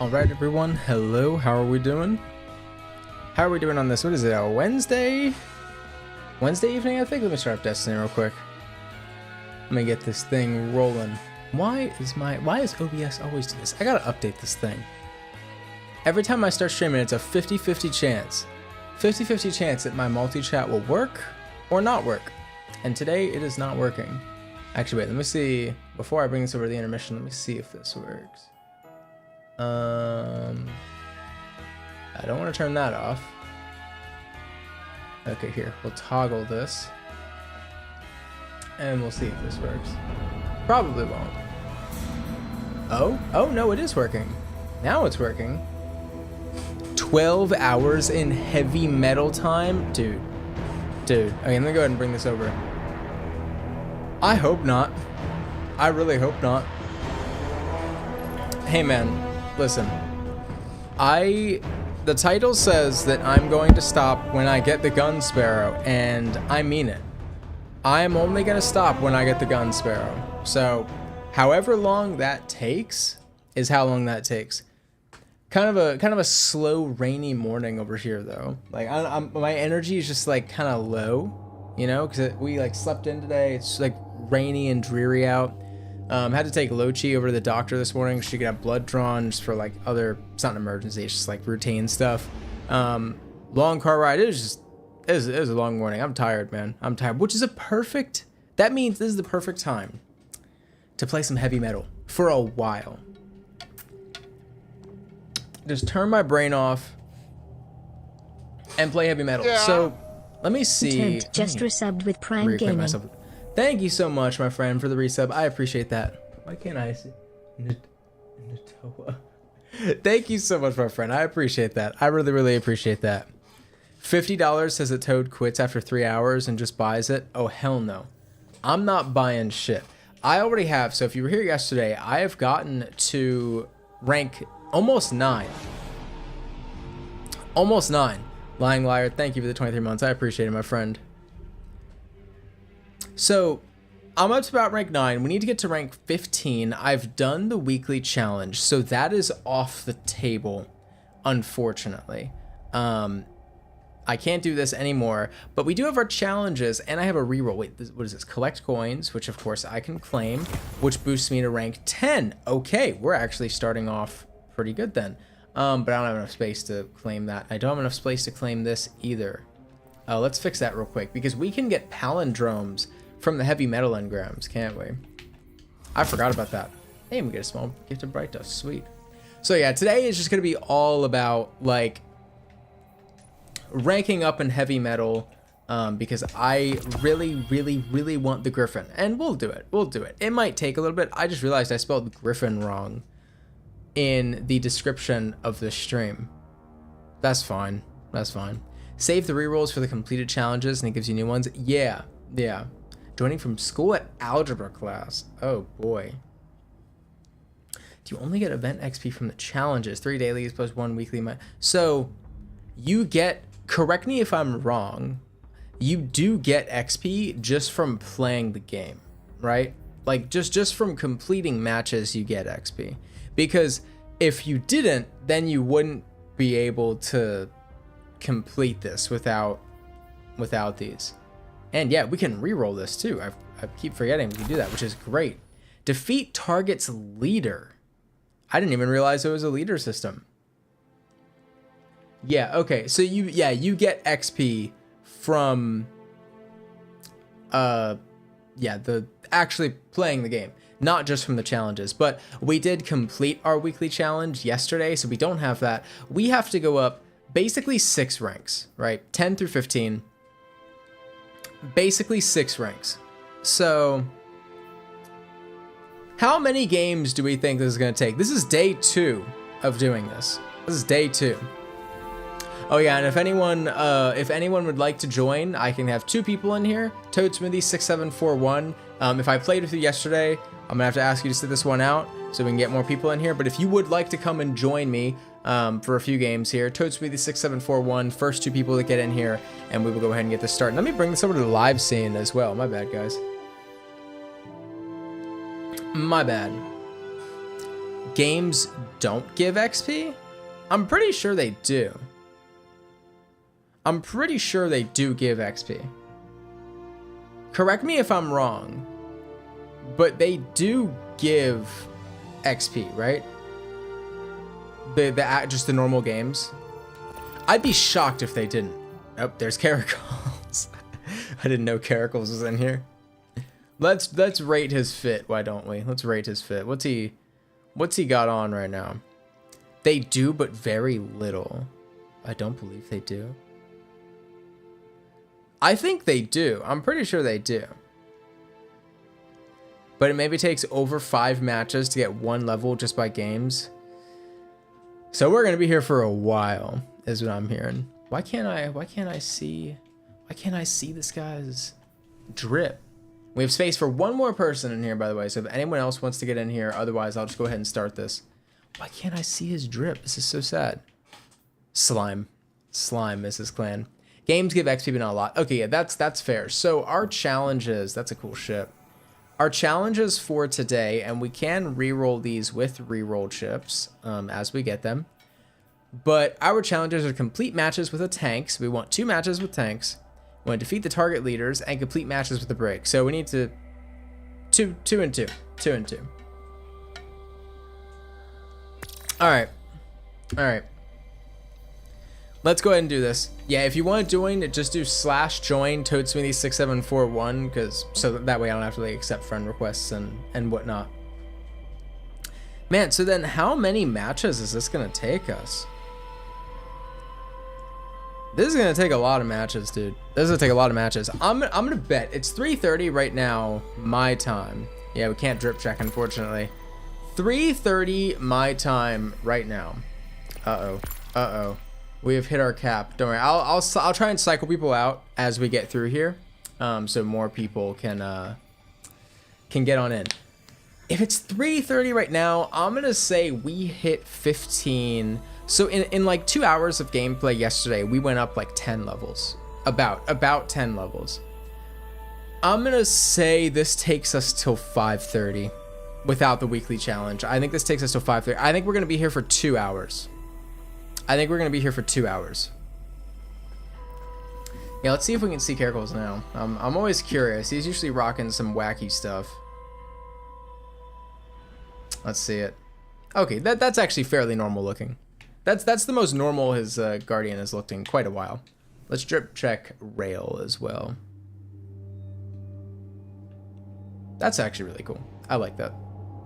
Alright everyone, hello, how are we doing? How are we doing on this? What is it, a Wednesday? Wednesday evening, I think? Let me start up Destiny real quick. Let me get this thing rolling. Why is OBS always do this? I gotta update this thing. Every time I start streaming, it's a 50-50 chance. 50-50 chance that my multi-chat will work or not work. And today, it is not working. Actually, wait, let me see. Before I bring this over to the intermission, let me see if this works. I don't want to turn that off. Okay, here, we'll toggle this. And we'll see if this works. Probably won't. Oh, no, it is working. Now it's working. 12 hours in heavy metal time? Dude. Okay, let me go ahead and bring this over. I hope not. I really hope not. Hey man, listen. The title says that I'm going to stop when I get the gun Sparrow, and I mean it. I'm only gonna stop when I get the gun Sparrow. So, however long that takes is how long that takes. Kind of a slow, rainy morning over here though. Like my energy is just like kind of low, you know, because we like slept in today. It's like rainy and dreary out. Had to take Lochi over to the doctor this morning. She could have blood drawn just for like it's not an emergency, it's just like routine stuff. Long car ride. It was a long morning. I'm tired, man. I'm tired, which is that means this is the perfect time to play some heavy metal for a while. Just turn my brain off and play heavy metal. Yeah. So let me see. Just resubbed with Prime Gaming. Myself. Thank you so much, my friend, for the resub. I appreciate that. Why can't I see? Natoa. Thank you so much, my friend. I appreciate that. I really, really appreciate that. $50 says that Toad quits after 3 hours and just buys it. Oh, hell no. I'm not buying shit. I already have. So if you were here yesterday, I have gotten to rank almost 9. Almost 9. Lying Liar, thank you for the 23 months. I appreciate it, my friend. So, I'm up to about rank 9. We need to get to rank 15. I've done the weekly challenge, so that is off the table, unfortunately. I can't do this anymore, but we do have our challenges, and I have a reroll. Wait, what is this? Collect coins, which of course I can claim, which boosts me to rank 10. Okay, we're actually starting off pretty good then. But I don't have enough space to claim that. I don't have enough space to claim this either. Let's fix that real quick, because we can get palindromes from the heavy metal engrams, can't we? I forgot about that. Hey, we get a small gift of bright dust. Sweet. So yeah, today is just gonna be all about like ranking up in heavy metal, because I really, really, really want the Griphon, and we'll do it. We'll do it. It might take a little bit. I just realized I spelled Griphon wrong in the description of this stream. That's fine. That's fine. Save the rerolls for the completed challenges, and it gives you new ones. Yeah. Joining from school at algebra class. Oh boy. Do you only get event XP from the challenges? 3 dailies plus 1 weekly. So you get, correct me if I'm wrong, you do get XP just from playing the game, right? Like just from completing matches, you get XP. Because if you didn't, then you wouldn't be able to complete this without these. And yeah, we can reroll this too. I keep forgetting we can do that, which is great. Defeat target's leader. I didn't even realize it was a leader system. Yeah, okay. So you get XP from the actually playing the game, not just from the challenges. But we did complete our weekly challenge yesterday, so we don't have that. We have to go up basically 6 ranks, right? 10 through 15. Basically 6 ranks. So how many games do we think this is going to take? This is day 2 of doing this. This is day 2. Oh yeah, and if anyone would like to join, I can have 2 people in here. Toadsmithy6741. If I played with you yesterday, I'm gonna have to ask you to sit this one out so we can get more people in here. But if you would like to come and join me for a few games here, Toadsmithy6741, first 2 people that get in here, and we will go ahead and get this started. Let me bring this over to the live scene as well. My bad, guys. My bad. games don't give XP? I'm pretty sure they do. I'm pretty sure they do give XP. Correct me if I'm wrong, but they do give XP, right? Just the normal games. I'd be shocked if they didn't. Oh, there's Caracals. I didn't know Caracals was in here. Let's rate his fit, why don't we? Let's rate his fit. What's he got on right now? They do, but very little. I don't believe they do. I think they do. I'm pretty sure they do. But it maybe takes over 5 matches to get 1 level just by games. So we're gonna be here for a while, is what I'm hearing. Why can't I see this guy's drip? We have space for 1 more person in here, by the way. So if anyone else wants to get in here, otherwise I'll just go ahead and start this. Why can't I see his drip? This is so sad. Slime, Mrs. Clan. Games give XP, but not a lot. Okay, yeah, that's fair. So our challenges, that's a cool ship. Our challenges for today, and we can reroll these with reroll chips as we get them. But our challenges are complete matches with a tank. So we want 2 matches with tanks. We want to defeat the target leaders and complete matches with the break. So we need to 2 and 2. All right. Let's go ahead and do this. Yeah, if you want to join, just do /join toadsmithy6741 because so that way I don't have to like accept friend requests and whatnot. Man, so then how many matches is this gonna take us? This is gonna take a lot of matches, dude. This is gonna take a lot of matches. I'm gonna bet it's 3:30 right now, my time. Yeah, we can't drip check, unfortunately. 3:30 my time right now. Uh-oh. We have hit our cap. Don't worry. I'll try and cycle people out as we get through here, so more people can get on in. If it's 3:30 right now, I'm gonna say we hit 15. So in like 2 hours of gameplay yesterday, we went up like 10 levels, about 10 levels. I'm gonna say this takes us till 5:30 without the weekly challenge. I think this takes us till 5:30. I think we're gonna be here for 2 hours. Yeah, let's see if we can see Caracals now. I'm always curious. He's usually rocking some wacky stuff. Let's see it. Okay, that's actually fairly normal looking. That's the most normal his Guardian has looked in quite a while. Let's drip check Rail as well. That's actually really cool. I like that.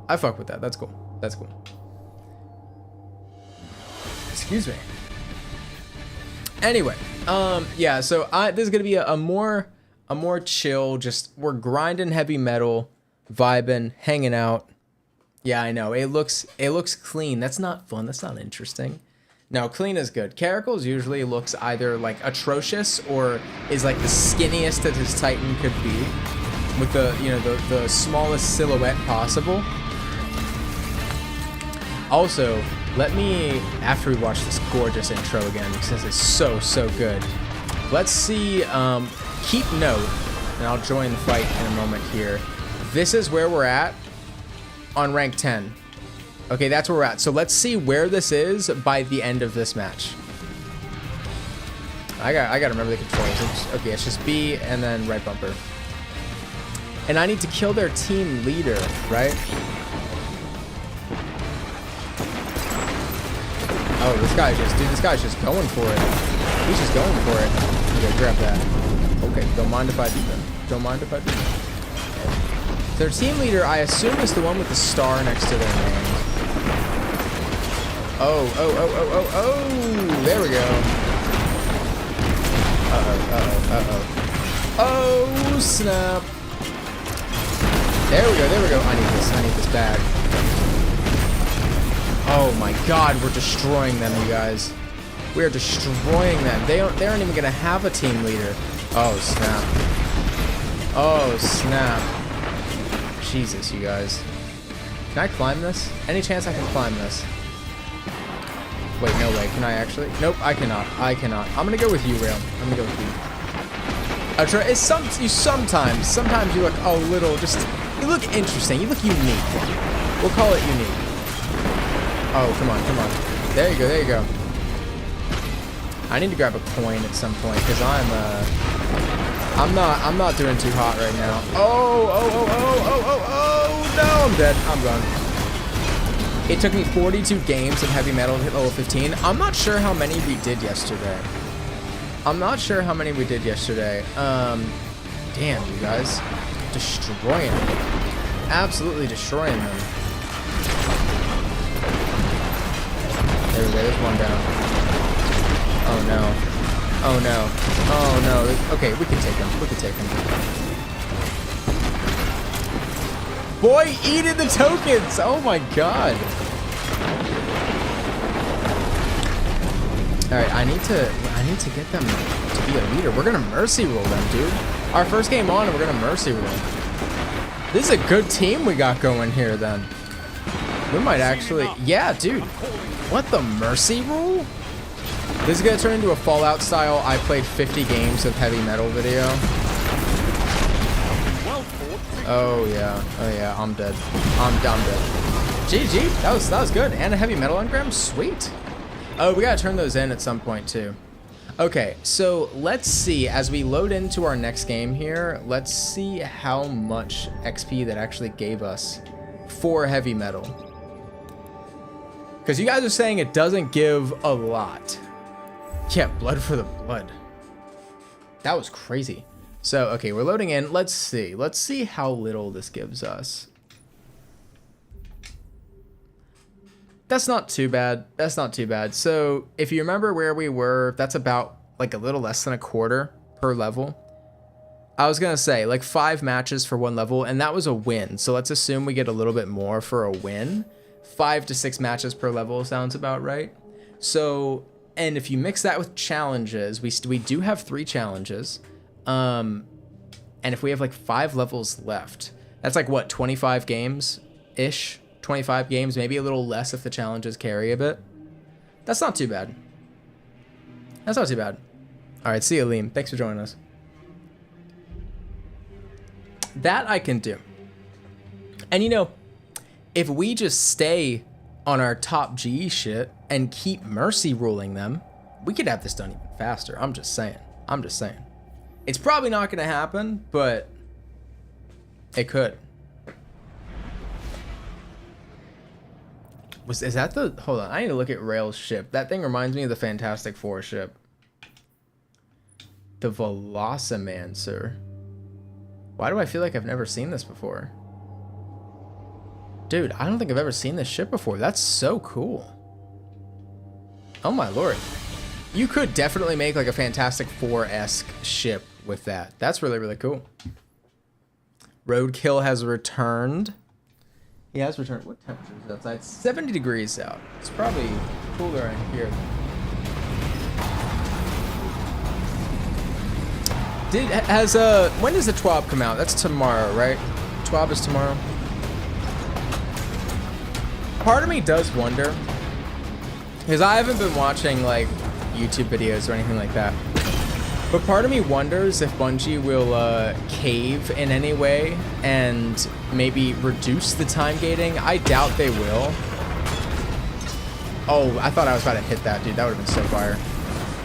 I fuck with that. That's cool. Excuse me. Anyway, yeah, so this is gonna be a more chill, just we're grinding heavy metal, vibing, hanging out. Yeah, I know, it looks clean. That's not fun, that's not interesting. No, clean is good. Caracals usually looks either like atrocious or is like the skinniest that his Titan could be, with the smallest silhouette possible. Also, let me, after we watch this gorgeous intro again, because it's so good, let's see, keep note, and I'll join the fight in a moment here. This is where we're at on rank 10. Okay, that's where we're at. So let's see where this is by the end of this match. I gotta remember the controls. Okay, it's just B and then right bumper. And I need to kill their team leader, right? Oh, this guy's just going for it. He's just going for it. Okay, grab that. Okay, don't mind if I do that. Their team leader, I assume, is the one with the star next to their name. Oh, there we go. Oh, snap. There we go. I need this bag. Oh my god, we're destroying them, you guys. We are destroying them. They aren't even gonna have a team leader. Oh snap. Jesus, you guys. Can I climb this? Any chance I can climb this? Wait, no way. Can I actually? Nope, I cannot. I'm gonna go with you, Rail. I'm gonna go with you. Sometimes you look a little, you look interesting. You look unique. We'll call it unique. Oh, come on, come on. There you go, there you go. I need to grab a coin at some point because I'm not doing too hot right now. Oh, no, I'm dead. I'm gone. It took me 42 games of heavy metal to hit level 15. I'm not sure how many we did yesterday. Damn, you guys. Destroying them. Absolutely destroying them. There we go, there's one down. Oh no. Oh no. Oh no. Okay, we can take him. We can take him. Boy, eating the tokens! Oh my god. Alright, I need to get them to be a leader. We're gonna mercy roll them, dude. Our first game on and we're gonna mercy roll. This is a good team we got going here then. We might actually, yeah, dude. What, the mercy roll? This is gonna turn into a Fallout style I played 50 games of heavy metal video. Oh yeah, I'm dead. I'm dead. GG, that was good. And a heavy metal engram, sweet. Oh, we gotta turn those in at some point too. Okay, so let's see, as we load into our next game here, let's see how much XP that actually gave us for heavy metal. Because you guys are saying it doesn't give a lot. Yeah, blood for the blood. That was crazy. So, okay, we're loading in. Let's see. Let's see how little this gives us. That's not too bad. That's not too bad. So, if you remember where we were, that's about like a little less than a quarter per level. I was going to say like 5 matches for 1 level, and that was a win. So, let's assume we get a little bit more for a win. 5 to 6 matches per level sounds about right. So, and if you mix that with challenges, we do have 3 challenges. And if we have like 5 levels left, that's like what, 25 games-ish? 25 games, maybe a little less if the challenges carry a bit. That's not too bad. That's not too bad. All right, see you, Liam. Thanks for joining us. That I can do. And you know, if we just stay on our top G shit and keep mercy ruling them, we could have this done even faster. I'm just saying. I'm just saying. It's probably not going to happen, but it could. Is that the... Hold on. I need to look at Rail's ship. That thing reminds me of the Fantastic Four ship. The Velocimancer. Why do I feel like I've never seen this before? Dude, I don't think I've ever seen this ship before. That's so cool. Oh my lord. You could definitely make like a Fantastic Four-esque ship with that. That's really, really cool. Roadkill has returned. He has returned. What temperature is it outside? 70 degrees out. It's probably cooler in here. When does the TWAB come out? That's tomorrow, right? TWAB is tomorrow. Part of me does wonder, because I haven't been watching like YouTube videos or anything like that, but part of me wonders if Bungie will cave in any way and maybe reduce the time gating. I doubt they will. Oh, I thought I was about to hit that, dude. That would have been so fire.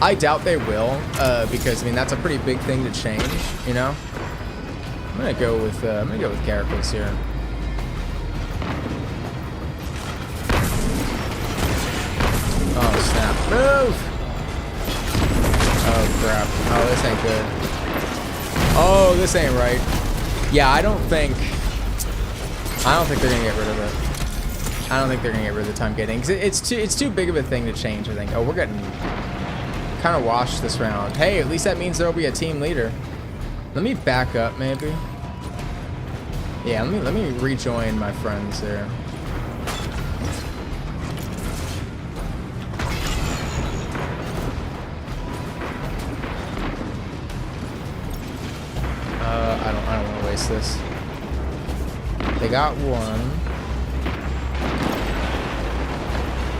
I doubt they will, because I mean that's a pretty big thing to change, you know. I'm gonna go with characters here. Oh snap! Move! Oh crap! Oh, this ain't good. Oh, this ain't right. Yeah, I don't think they're gonna get rid of it. I don't think they're gonna get rid of the time gating, because it's too big of a thing to change, I think. Oh, we're getting kind of washed this round. Hey, at least that means there'll be a team leader. Let me back up, maybe. Yeah, let me rejoin my friends there. I don't want to waste this. They got one.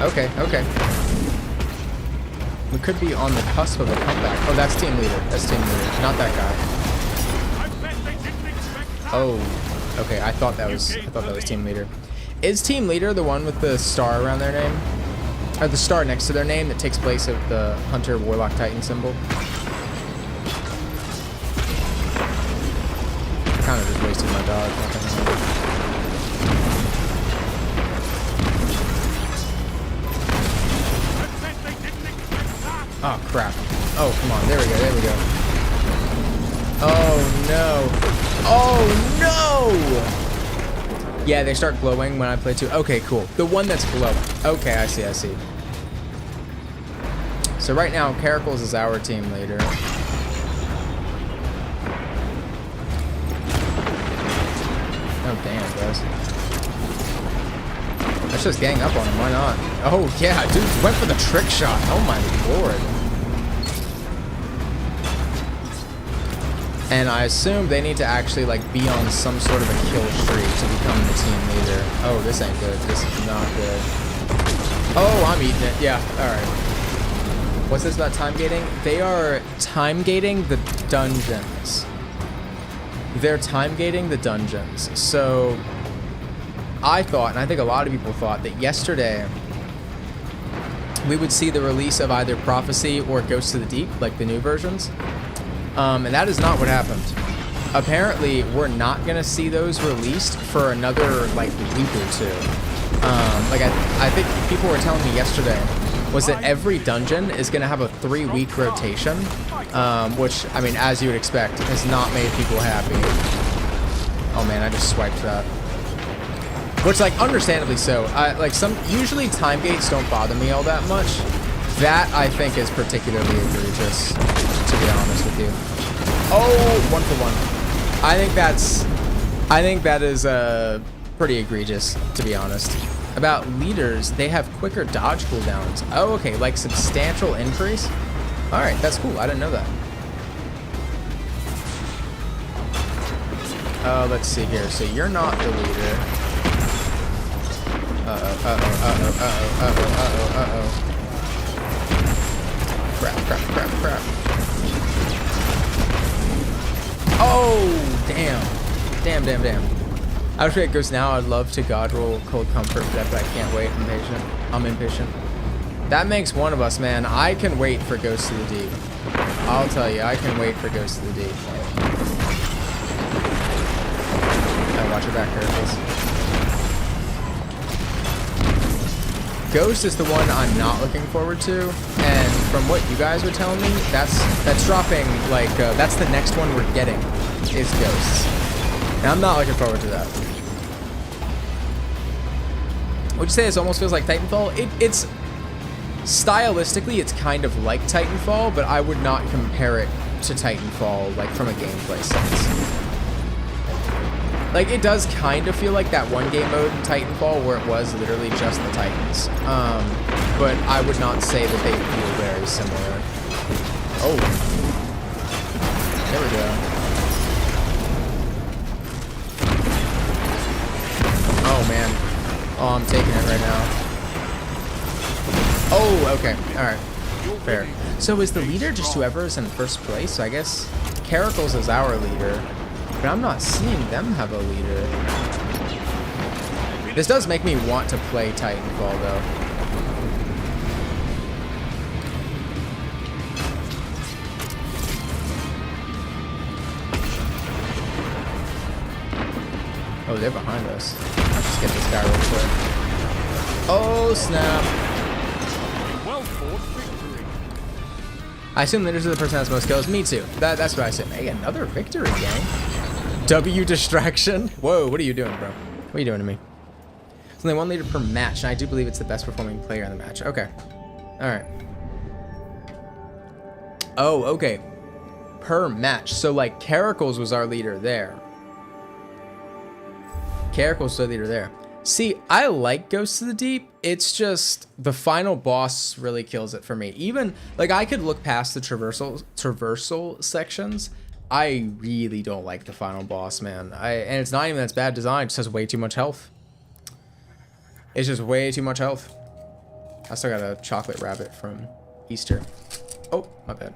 Okay. We could be on the cusp of a comeback. Oh, that's team leader. That's team leader. Not that guy. Oh, okay. I thought that was team leader. Is team leader the one with the star around their name? Or the star next to their name that takes place of the Hunter Warlock Titan symbol? Kind of just wasted my dodge. Oh crap. Oh, come on. There we go. There we go. Oh no. Oh no! Yeah, they start glowing when I play too. Okay, cool. The one that's glowing. Okay, I see, I see. So right now, Caracals is our team leader. Oh, damn, guys. Let's just gang up on him. Why not? Oh, yeah, dude went for the trick shot. Oh, my lord. And I assume they need to actually, like, be on some sort of a kill streak to become the team leader. Oh, this ain't good. This is not good. Oh, I'm eating it. Yeah, all right. What's this about time gating? They are time gating the dungeons. They're time gating the dungeons. So I thought, and I think a lot of people thought, that yesterday we would see the release of either Prophecy or Ghosts of the Deep, like the new versions. And that is not what happened. Apparently, we're not going to see those released for another, like, week or two. Like, I think people were telling me yesterday was that every dungeon is going to have a 3-week rotation, which, I mean, as you would expect, has not made people happy. Oh, man, I just swiped that. Which, like, understandably so. Usually time gates don't bother me all that much. That, I think, is particularly egregious, to be honest with you. Oh, 1 for 1. I think that is pretty egregious, to be honest. About leaders, they have quicker dodge cooldowns. Oh, okay, like substantial increase. All right, that's cool. I didn't know that. Let's see here. So you're not the leader. Crap. Oh, damn. I wish it goes now. I'd love to God roll cold comfort for that, but I can't wait. I'm impatient. That makes one of us, man. I can wait for Ghosts of the Deep. I'll tell you, I can wait for Ghosts of the Deep. Oh, watch your back, Caracals. Ghost is the one I'm not looking forward to, and from what you guys were telling me, that's dropping, like, that's the next one we're getting, is Ghosts. And I'm not looking forward to that. Would you say this almost feels like Titanfall? It's stylistically, it's kind of like Titanfall, but I would not compare it to Titanfall, like, from a gameplay sense. Like, it does kind of feel like that one game mode in Titanfall where it was literally just the Titans. But I would not say that they feel very similar. Oh. There we go. Oh, man. Oh, I'm taking it right now. Oh, okay. All right. Fair. So is the leader just whoever is in first place? So I guess Caracals is our leader. But I'm not seeing them have a leader. This does make me want to play Titanfall, though. Oh, they're behind us. Let's just get this guy real quick. Oh, snap. I assume leaders are the person that has most kills. Me too. That's what I said. Hey, another victory, gang. W distraction. Whoa, what are you doing, bro? What are you doing to me? There's only one leader per match, and I do believe it's the best performing player in the match. Okay. All right. Oh, okay. Per match. So, like, Caracals was our leader there. Caracals was our leader there. See, I like Ghosts of the Deep. It's just the final boss really kills it for me. Even, like, I could look past the traversal sections. I really don't like the final boss, man. And it's not even that it's bad design. It just has way too much health. It's just way too much health. I still got a chocolate rabbit from Easter. Oh, my bad.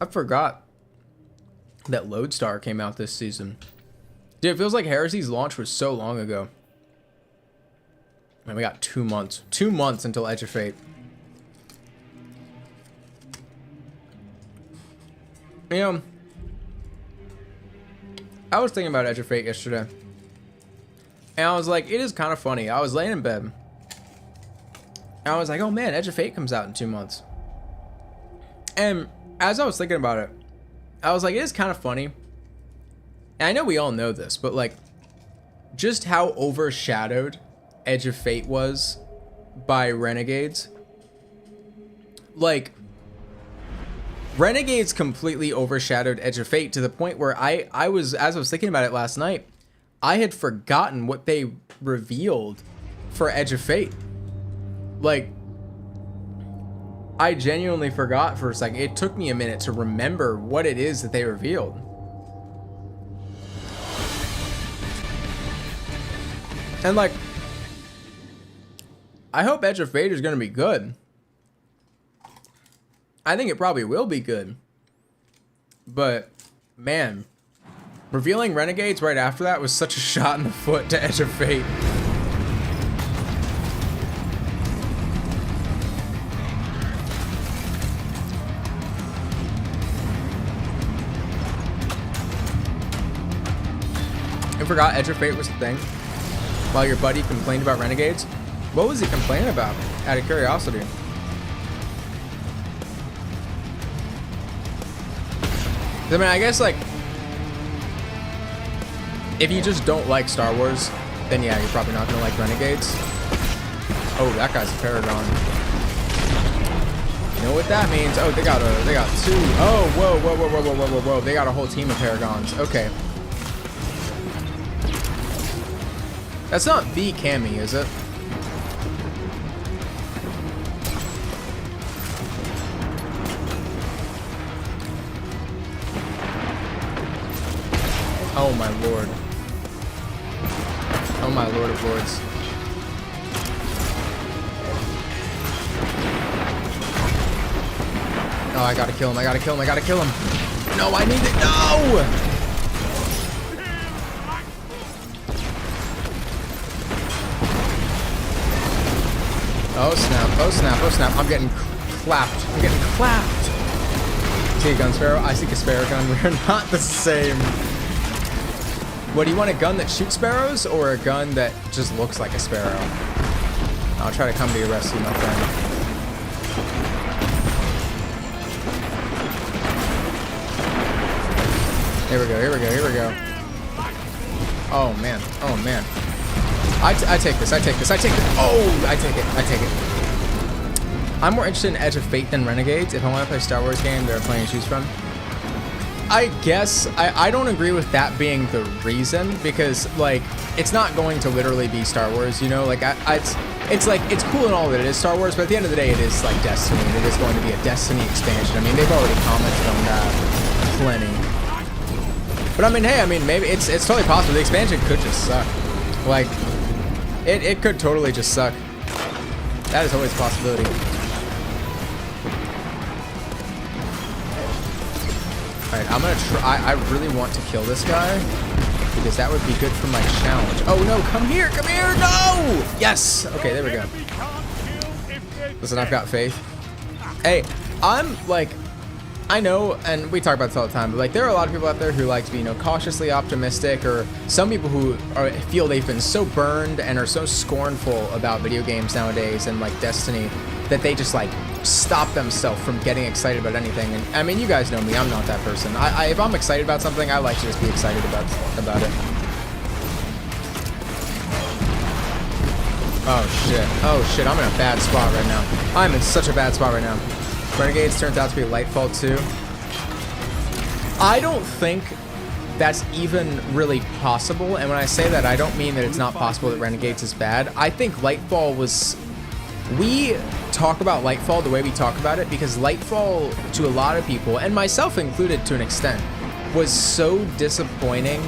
I forgot that Lodestar came out this season. Dude, it feels like Heresy's launch was so long ago. Man, we got 2 months. 2 months until Edge of Fate. You know, I was thinking about Edge of Fate yesterday. And I was like, it is kind of funny. I was laying in bed. And I was like, oh man, Edge of Fate comes out in 2 months. And as I was thinking about it, I was like, it is kind of funny. And I know we all know this, but like, just how overshadowed Edge of Fate was by Renegades. Like, Renegades completely overshadowed Edge of Fate to the point where I was, as I was thinking about it last night, I had forgotten what they revealed for Edge of Fate. Like, I genuinely forgot for a second. It took me a minute to remember what it is that they revealed. And like, I hope Edge of Fate is going to be good. I think it probably will be good. But, man, revealing Renegades right after that was such a shot in the foot to Edge of Fate. I forgot Edge of Fate was the thing. While your buddy complained about Renegades. What was he complaining about? Out of curiosity. I mean, I guess, like, if you just don't like Star Wars, then yeah, you're probably not gonna like Renegades. Oh, that guy's a Paragon. You know what that means? Oh, they got two. Oh, whoa. They got a whole team of Paragons. Okay. That's not the Cammy, is it? Oh my lord. Oh my lord of lords. Oh, I gotta kill him. No, I need it. No! Oh snap. I'm getting clapped. See a gun, Sparrow? I seek a Sparrow gun. We're not the same. What, do you want a gun that shoots sparrows or a gun that just looks like a sparrow? I'll try to come to your rescue, my friend. Here we go. Oh man. I take this. Oh, I take it. I'm more interested in Edge of Fate than Renegades. If I want to play a Star Wars game, there are plenty to choose from. I guess I don't agree with that being the reason, because like it's not going to literally be Star Wars, you know, like it's like it's cool and all that it is Star Wars, but at the end of the day it is like Destiny, and it is going to be a Destiny expansion. I mean, they've already commented on that plenty. But I mean, hey, I mean, maybe it's totally possible the expansion could just suck. Like it could totally just suck. That is always a possibility. Alright, I'm gonna try. I really want to kill this guy because that would be good for my challenge. Oh no, come here, no! Yes! Okay, there we go. Listen, I've got faith. Hey, I'm like, I know, and we talk about this all the time, but like there are a lot of people out there who like to be, you know, cautiously optimistic, or some people who feel they've been so burned and are so scornful about video games nowadays and like Destiny that they just like stop themselves from getting excited about anything. And I mean, you guys know me, I'm not that person. If I'm excited about something, I like to just be excited about it. Oh shit, I'm in a bad spot right now. I'm in such a bad spot right now. Renegades turns out to be Lightfall 2. I don't think that's even really possible, and when I say that, I don't mean that it's not possible that Renegades is bad. I think Lightfall was... We talk about Lightfall the way we talk about it because Lightfall, to a lot of people, and myself included to an extent, was so disappointing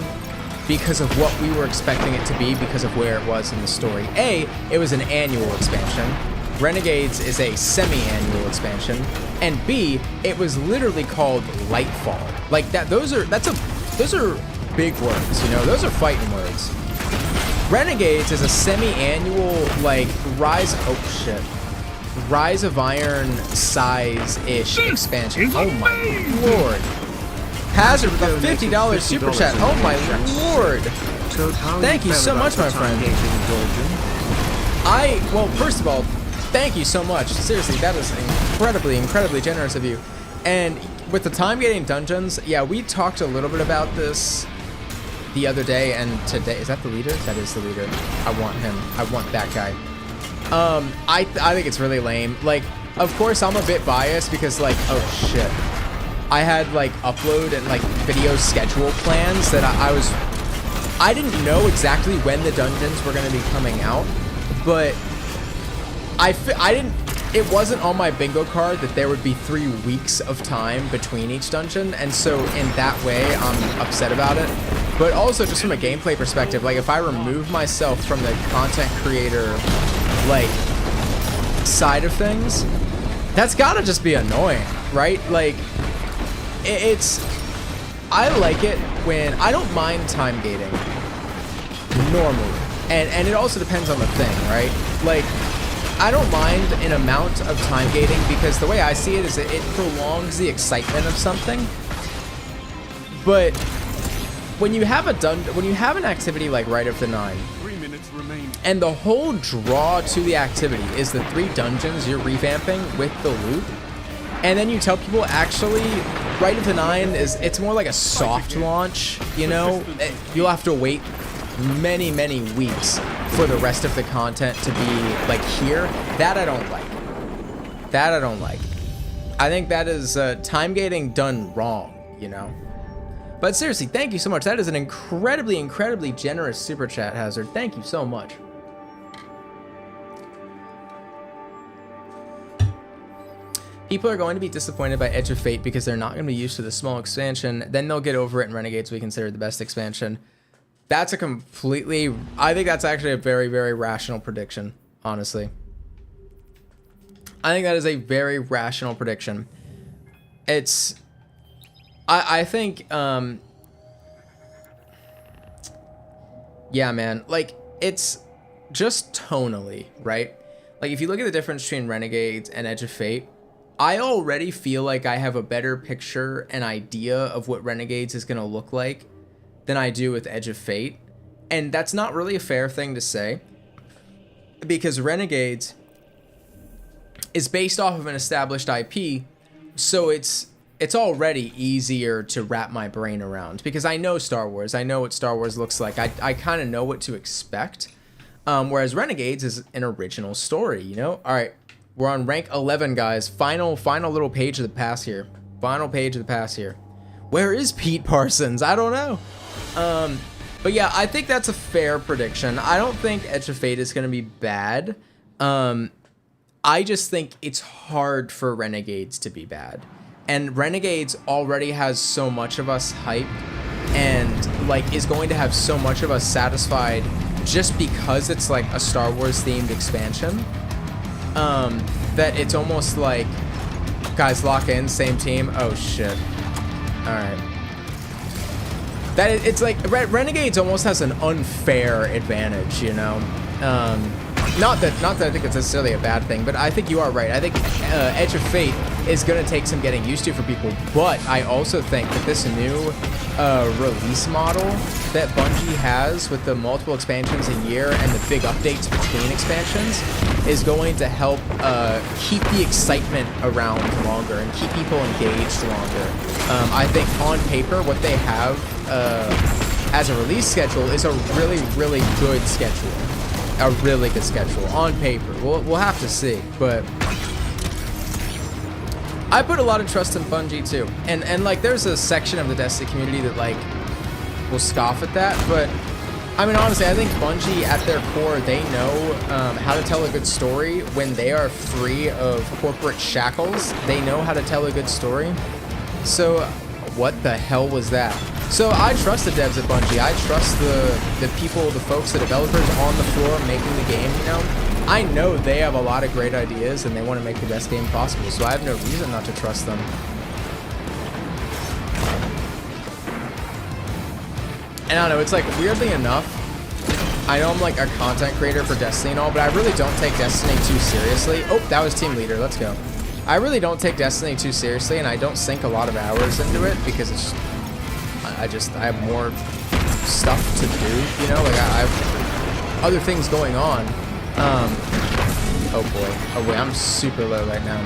because of what we were expecting it to be, because of where it was in the story. A, it was an annual expansion. Renegades is a semi-annual expansion, and B, it was literally called Lightfall. Like that, those are big words, you know, those are fighting words. Renegades is a semi-annual, like, Rise of Iron size-ish expansion. Oh my lord. Hazard with a $50 super chat. Oh my lord. Thank you so much, my friend. Well, first of all, thank you so much. Seriously, that is incredibly generous of you. And with the time gating dungeons, yeah, we talked a little bit about this the other day and today. Is that the leader? That is the leader. I want him. I want that guy. I think it's really lame. Like, of course, I'm a bit biased because, like, oh shit, I had like upload and like video schedule plans that I didn't know exactly when the dungeons were going to be coming out, but it wasn't on my bingo card that there would be 3 weeks of time between each dungeon, and so in that way I'm upset about it. But also just from a gameplay perspective, like if I remove myself from the content creator like side of things, that's gotta just be annoying, right? Like I like it when I don't mind time gating normally, and it also depends on the thing, right? Like I don't mind an amount of time gating because the way I see it is it prolongs the excitement of something. But when you have an activity like Rite of the Nine, 3 minutes remain, and the whole draw to the activity is the 3 dungeons you're revamping with the loot, and then you tell people actually Rite of the Nine it's more like a soft launch, you know? You'll have to wait many weeks for the rest of the content to be like here. That I don't like. I think that is time gating done wrong, you know? But seriously, thank you so much. That is an incredibly generous super chat, Hazard. Thank you so much. People are going to be disappointed by Edge of Fate because they're not going to be used to the small expansion. Then they'll get over it, and Renegades we consider the best expansion. That's I think that's actually a very rational prediction, honestly. I think that is a very rational prediction. I think, yeah, man, like, it's just tonally, right? Like, if you look at the difference between Renegades and Edge of Fate, I already feel like I have a better picture and idea of what Renegades is going to look like than I do with Edge of Fate. And that's not really a fair thing to say, because Renegades is based off of an established IP, so it's already easier to wrap my brain around because I know Star Wars. I know what Star Wars looks like. I kind of know what to expect. Whereas Renegades is an original story, you know? All right, we're on rank 11, guys. Final little page of the pass here. Final page of the pass here. Where is Pete Parsons? I don't know. But yeah, I think that's a fair prediction. I don't think Edge of Fate is going to be bad. I just think it's hard for Renegades to be bad. And Renegades already has so much of us hyped and like is going to have so much of us satisfied just because it's like a Star Wars themed expansion, that it's almost like, guys, lock in, same team. Oh shit. All right. It's like Renegades almost has an unfair advantage, you know? Not that I think it's necessarily a bad thing, but I think you are right. I think Edge of Fate is going to take some getting used to for people, but I also think that this new release model that Bungie has with the multiple expansions a year and the big updates between expansions is going to help keep the excitement around longer and keep people engaged longer. I think on paper what they have as a release schedule is a really good schedule. A really good schedule on paper. We'll have to see, but I put a lot of trust in Bungie too, and like there's a section of the Destiny community that like will scoff at that, but I mean honestly, I think Bungie at their core, they know how to tell a good story when they are free of corporate shackles. They know how to tell a good story. So what the hell was that? So I trust the devs at Bungie. I trust the people, the folks, the developers on the floor making the game, you know? I know they have a lot of great ideas and they want to make the best game possible, so I have no reason not to trust them. And I don't know, it's like, weirdly enough, I know I'm like a content creator for Destiny and all, but I really don't take Destiny too seriously. Oh, that was team leader, let's go. I really don't take Destiny too seriously, and I don't sink a lot of hours into it because it's I have more stuff to do, you know, like I have other things going on. Oh boy, I'm super low right now.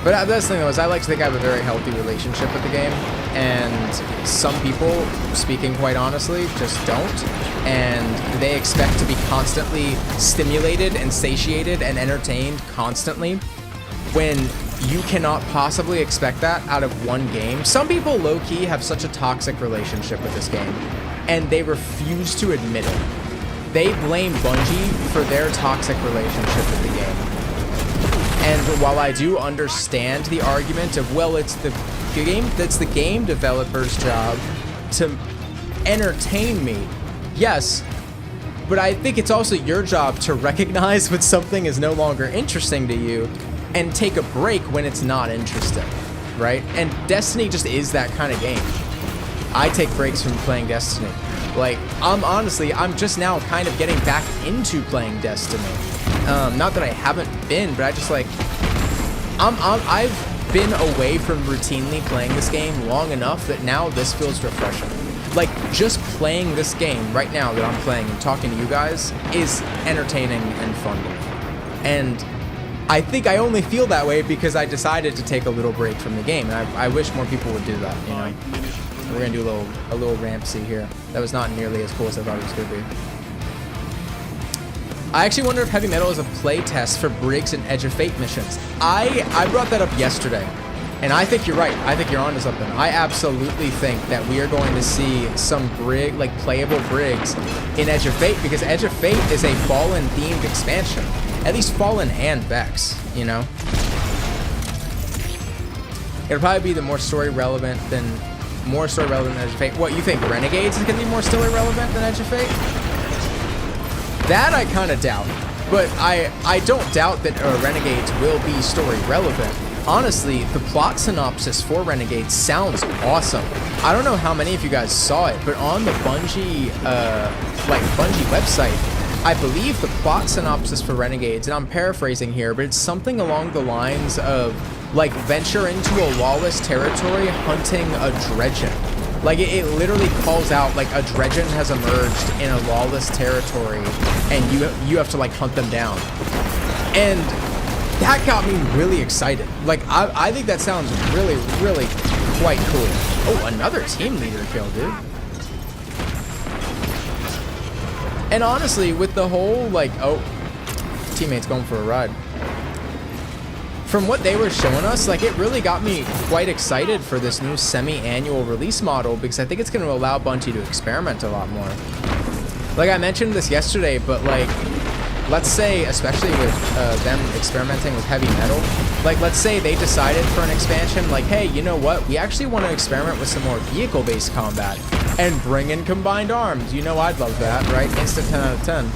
But that's the thing though, is I like to think I have a very healthy relationship with the game, and some people, speaking quite honestly, just don't, and they expect to be constantly stimulated and satiated and entertained constantly, when you cannot possibly expect that out of one game. Some people low-key have such a toxic relationship with this game, and they refuse to admit it. They blame Bungie for their toxic relationship with the game. And while I do understand the argument of, well, it's the game developer's job to entertain me, yes, but I think it's also your job to recognize when something is no longer interesting to you and take a break when it's not interesting, right? And Destiny just is that kind of game. I take breaks from playing Destiny. Like, I'm just now kind of getting back into playing Destiny. Not that I haven't been, but I just like, I've been away from routinely playing this game long enough that now this feels refreshing. Like, just playing this game right now that I'm playing and talking to you guys is entertaining and fun to me. And I think I only feel that way because I decided to take a little break from the game, and I wish more people would do that, you know? We're gonna do a little Rampsey here. That was not nearly as cool as I thought it was gonna be. I actually wonder if Heavy Metal is a play test for Briggs and Edge of Fate missions. I brought that up yesterday, and I think you're right. I think you're onto something. I absolutely think that we are going to see some playable Briggs in Edge of Fate, because Edge of Fate is a Fallen themed expansion. At least Fallen and Vex, you know? It'll probably be the more story relevant than Edge of Fate. What, you think Renegades is going to be more story relevant than Edge of Fate? That I kind of doubt, but I don't doubt that Renegades will be story relevant. Honestly, the plot synopsis for Renegades sounds awesome. I don't know how many of you guys saw it, but on the Bungie website, I believe the plot synopsis for Renegades, and I'm paraphrasing here, but it's something along the lines of, like, venture into a lawless territory hunting a dredgen. Like, it literally calls out, like, a dredgen has emerged in a lawless territory, and you have to, like, hunt them down. And that got me really excited. Like, I think that sounds really, really quite cool. Oh, another team leader kill, dude. And honestly, with the whole, like, oh, teammates going for a ride. From what they were showing us, like, it really got me quite excited for this new semi-annual release model, because I think it's going to allow Bungie to experiment a lot more. Like, I mentioned this yesterday, but, like, let's say, especially with them experimenting with Heavy Metal, like, let's say they decided for an expansion, like, hey, you know what, we actually want to experiment with some more vehicle-based combat and bring in combined arms. You know, I'd love that, right? Instant 10 out of 10.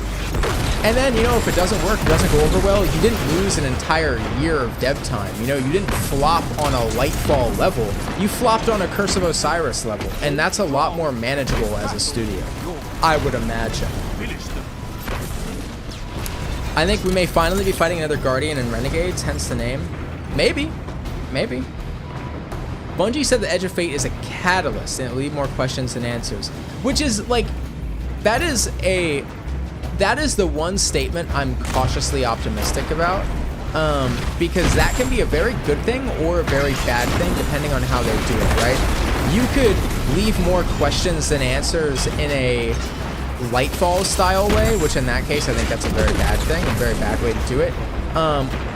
And then, you know, if it doesn't work, it doesn't go over well, you didn't lose an entire year of dev time. You know, you didn't flop on a Lightfall level. You flopped on a Curse of Osiris level, and that's a lot more manageable as a studio, I would imagine. I think we may finally be fighting another Guardian in Renegades, hence the name. Maybe. Maybe. Bungie said the Edge of Fate is a catalyst, and it'll leave more questions than answers. Which is, like, that is the one statement I'm cautiously optimistic about, because that can be a very good thing or a very bad thing depending on how they do it, right? You could leave more questions than answers in a Lightfall style way, which in that case I think that's a very bad thing, a very bad way to do it.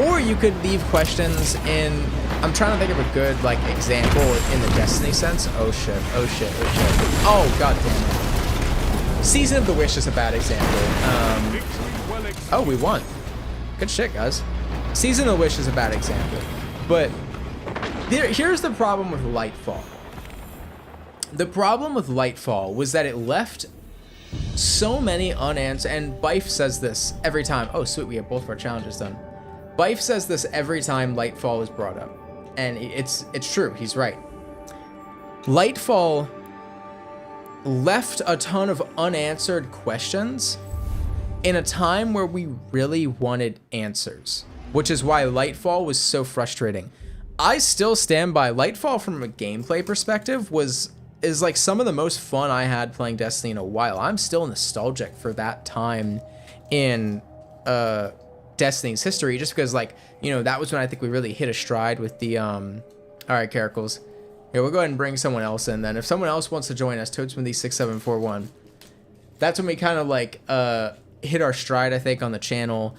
Or you could leave questions in, I'm trying to think of a good, like, example in the Destiny sense. Oh shit, oh shit, oh shit. Oh, god damn it. Season of the Wish is a bad example. Oh, we won. Good shit, guys. Season of the Wish is a bad example. But here's the problem with Lightfall. The problem with Lightfall was that it left so many unanswered, and Bife says this every time. Oh, sweet, we have both of our challenges done. Bife says this every time Lightfall is brought up, and it's true. He's right. Lightfall left a ton of unanswered questions in a time where we really wanted answers, which is why Lightfall was so frustrating. I still stand by Lightfall from a gameplay perspective is like some of the most fun I had playing Destiny in a while. I'm still nostalgic for that time in Destiny's history, just because, like, you know, that was when I think we really hit a stride with the all right, Caracles. Yeah, we'll go ahead and bring someone else in then. If someone else wants to join us, Toadsmithy6741. That's when we kind of like hit our stride, I think, on the channel.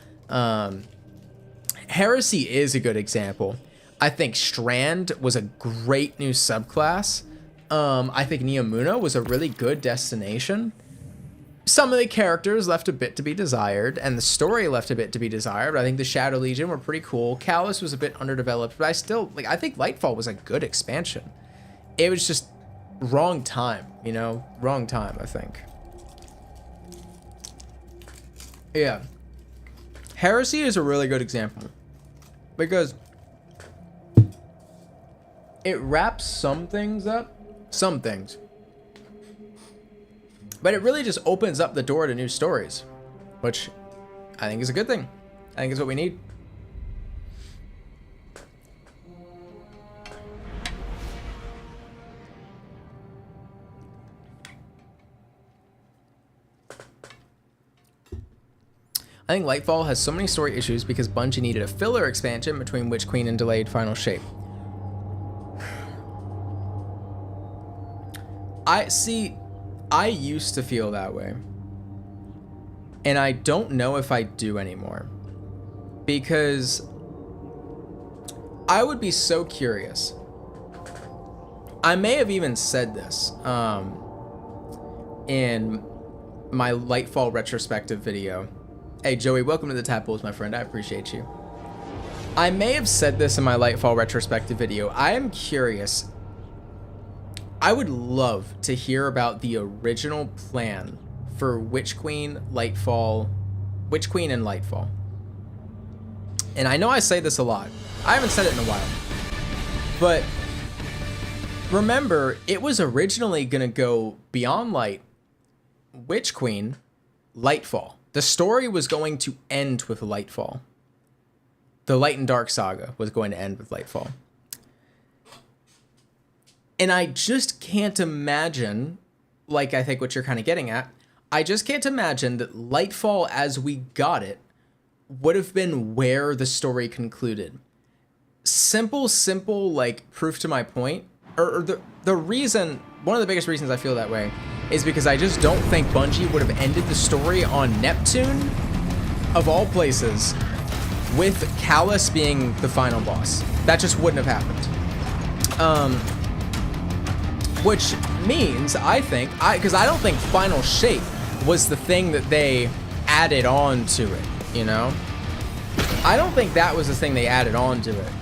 Heresy is a good example. I think Strand was a great new subclass. I think Neomuna was a really good destination. Some of the characters left a bit to be desired, and the story left a bit to be desired. I think the Shadow Legion were pretty cool. Callus was a bit underdeveloped, but I think Lightfall was a good expansion. It was just wrong time, you know? Wrong time, I think. Yeah. Heresy is a really good example, because it wraps some things up, but it really just opens up the door to new stories, which I think is a good thing. I think is what we need. I think Lightfall has so many story issues because Bungie needed a filler expansion between Witch Queen and delayed Final Shape. I used to feel that way, and I don't know if I do anymore, because I would be so curious. I may have even said this in my Lightfall retrospective video. Hey Joey, welcome to the Tadpoles, my friend. I appreciate you. I may have said this in my Lightfall retrospective video. I am curious. I would love to hear about the original plan for Witch Queen and Lightfall. And I know I say this a lot. I haven't said it in a while. But remember, it was originally going to go Beyond Light, Witch Queen, Lightfall. The story was going to end with Lightfall. The Light and Dark saga was going to end with Lightfall. And I just can't imagine, like I think what you're kind of getting at, I just can't imagine that Lightfall as we got it would have been where the story concluded. Simple, like, proof to my point, or the reason, one of the biggest reasons I feel that way is because I just don't think Bungie would have ended the story on Neptune, of all places, with Callus being the final boss. That just wouldn't have happened. Which means, I think, because I don't think Final Shape was the thing that they added on to it, you know? I don't think that was the thing they added on to it.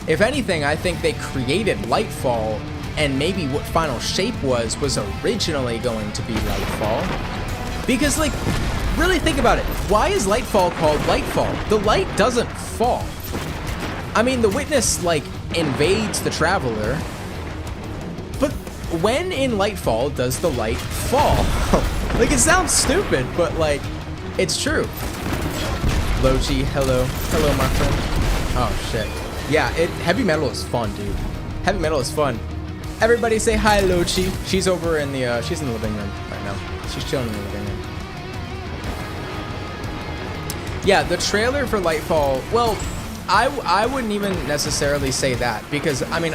If anything, I think they created Lightfall, and maybe what Final Shape was originally going to be Lightfall. Because, like, really think about it. Why is Lightfall called Lightfall? The light doesn't fall. I mean, the Witness, like, invades the Traveler, but when in Lightfall does the light fall? Like, it sounds stupid, but, like, it's true. Lochi, hello. Hello, my friend. Oh, shit. Yeah, heavy metal is fun, dude. Heavy metal is fun. Everybody say hi, Lochi. She's over in the, she's in the living room right now. She's chilling in the living room. Yeah, the trailer for Lightfall, well, I wouldn't even necessarily say that, because, I mean,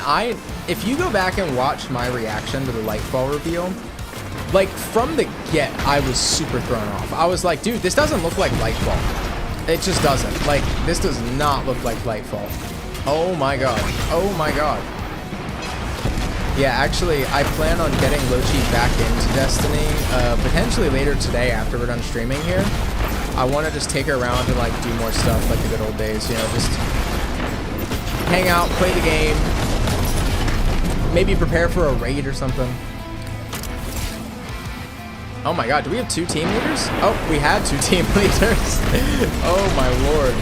if you go back and watch my reaction to the Lightfall reveal, like, from the get, I was super thrown off. I was like, dude, this doesn't look like Lightfall. It just doesn't. Like, this does not look like Lightfall. Oh my god. Oh my god. Yeah, actually, I plan on getting Lochi back into Destiny, potentially later today after we're done streaming here. I want to just take her around and, like, do more stuff like the good old days, you know, just hang out, play the game, maybe prepare for a raid or something. Oh my god, do we have 2 team leaders? Oh, we had 2 team leaders. Oh my lord.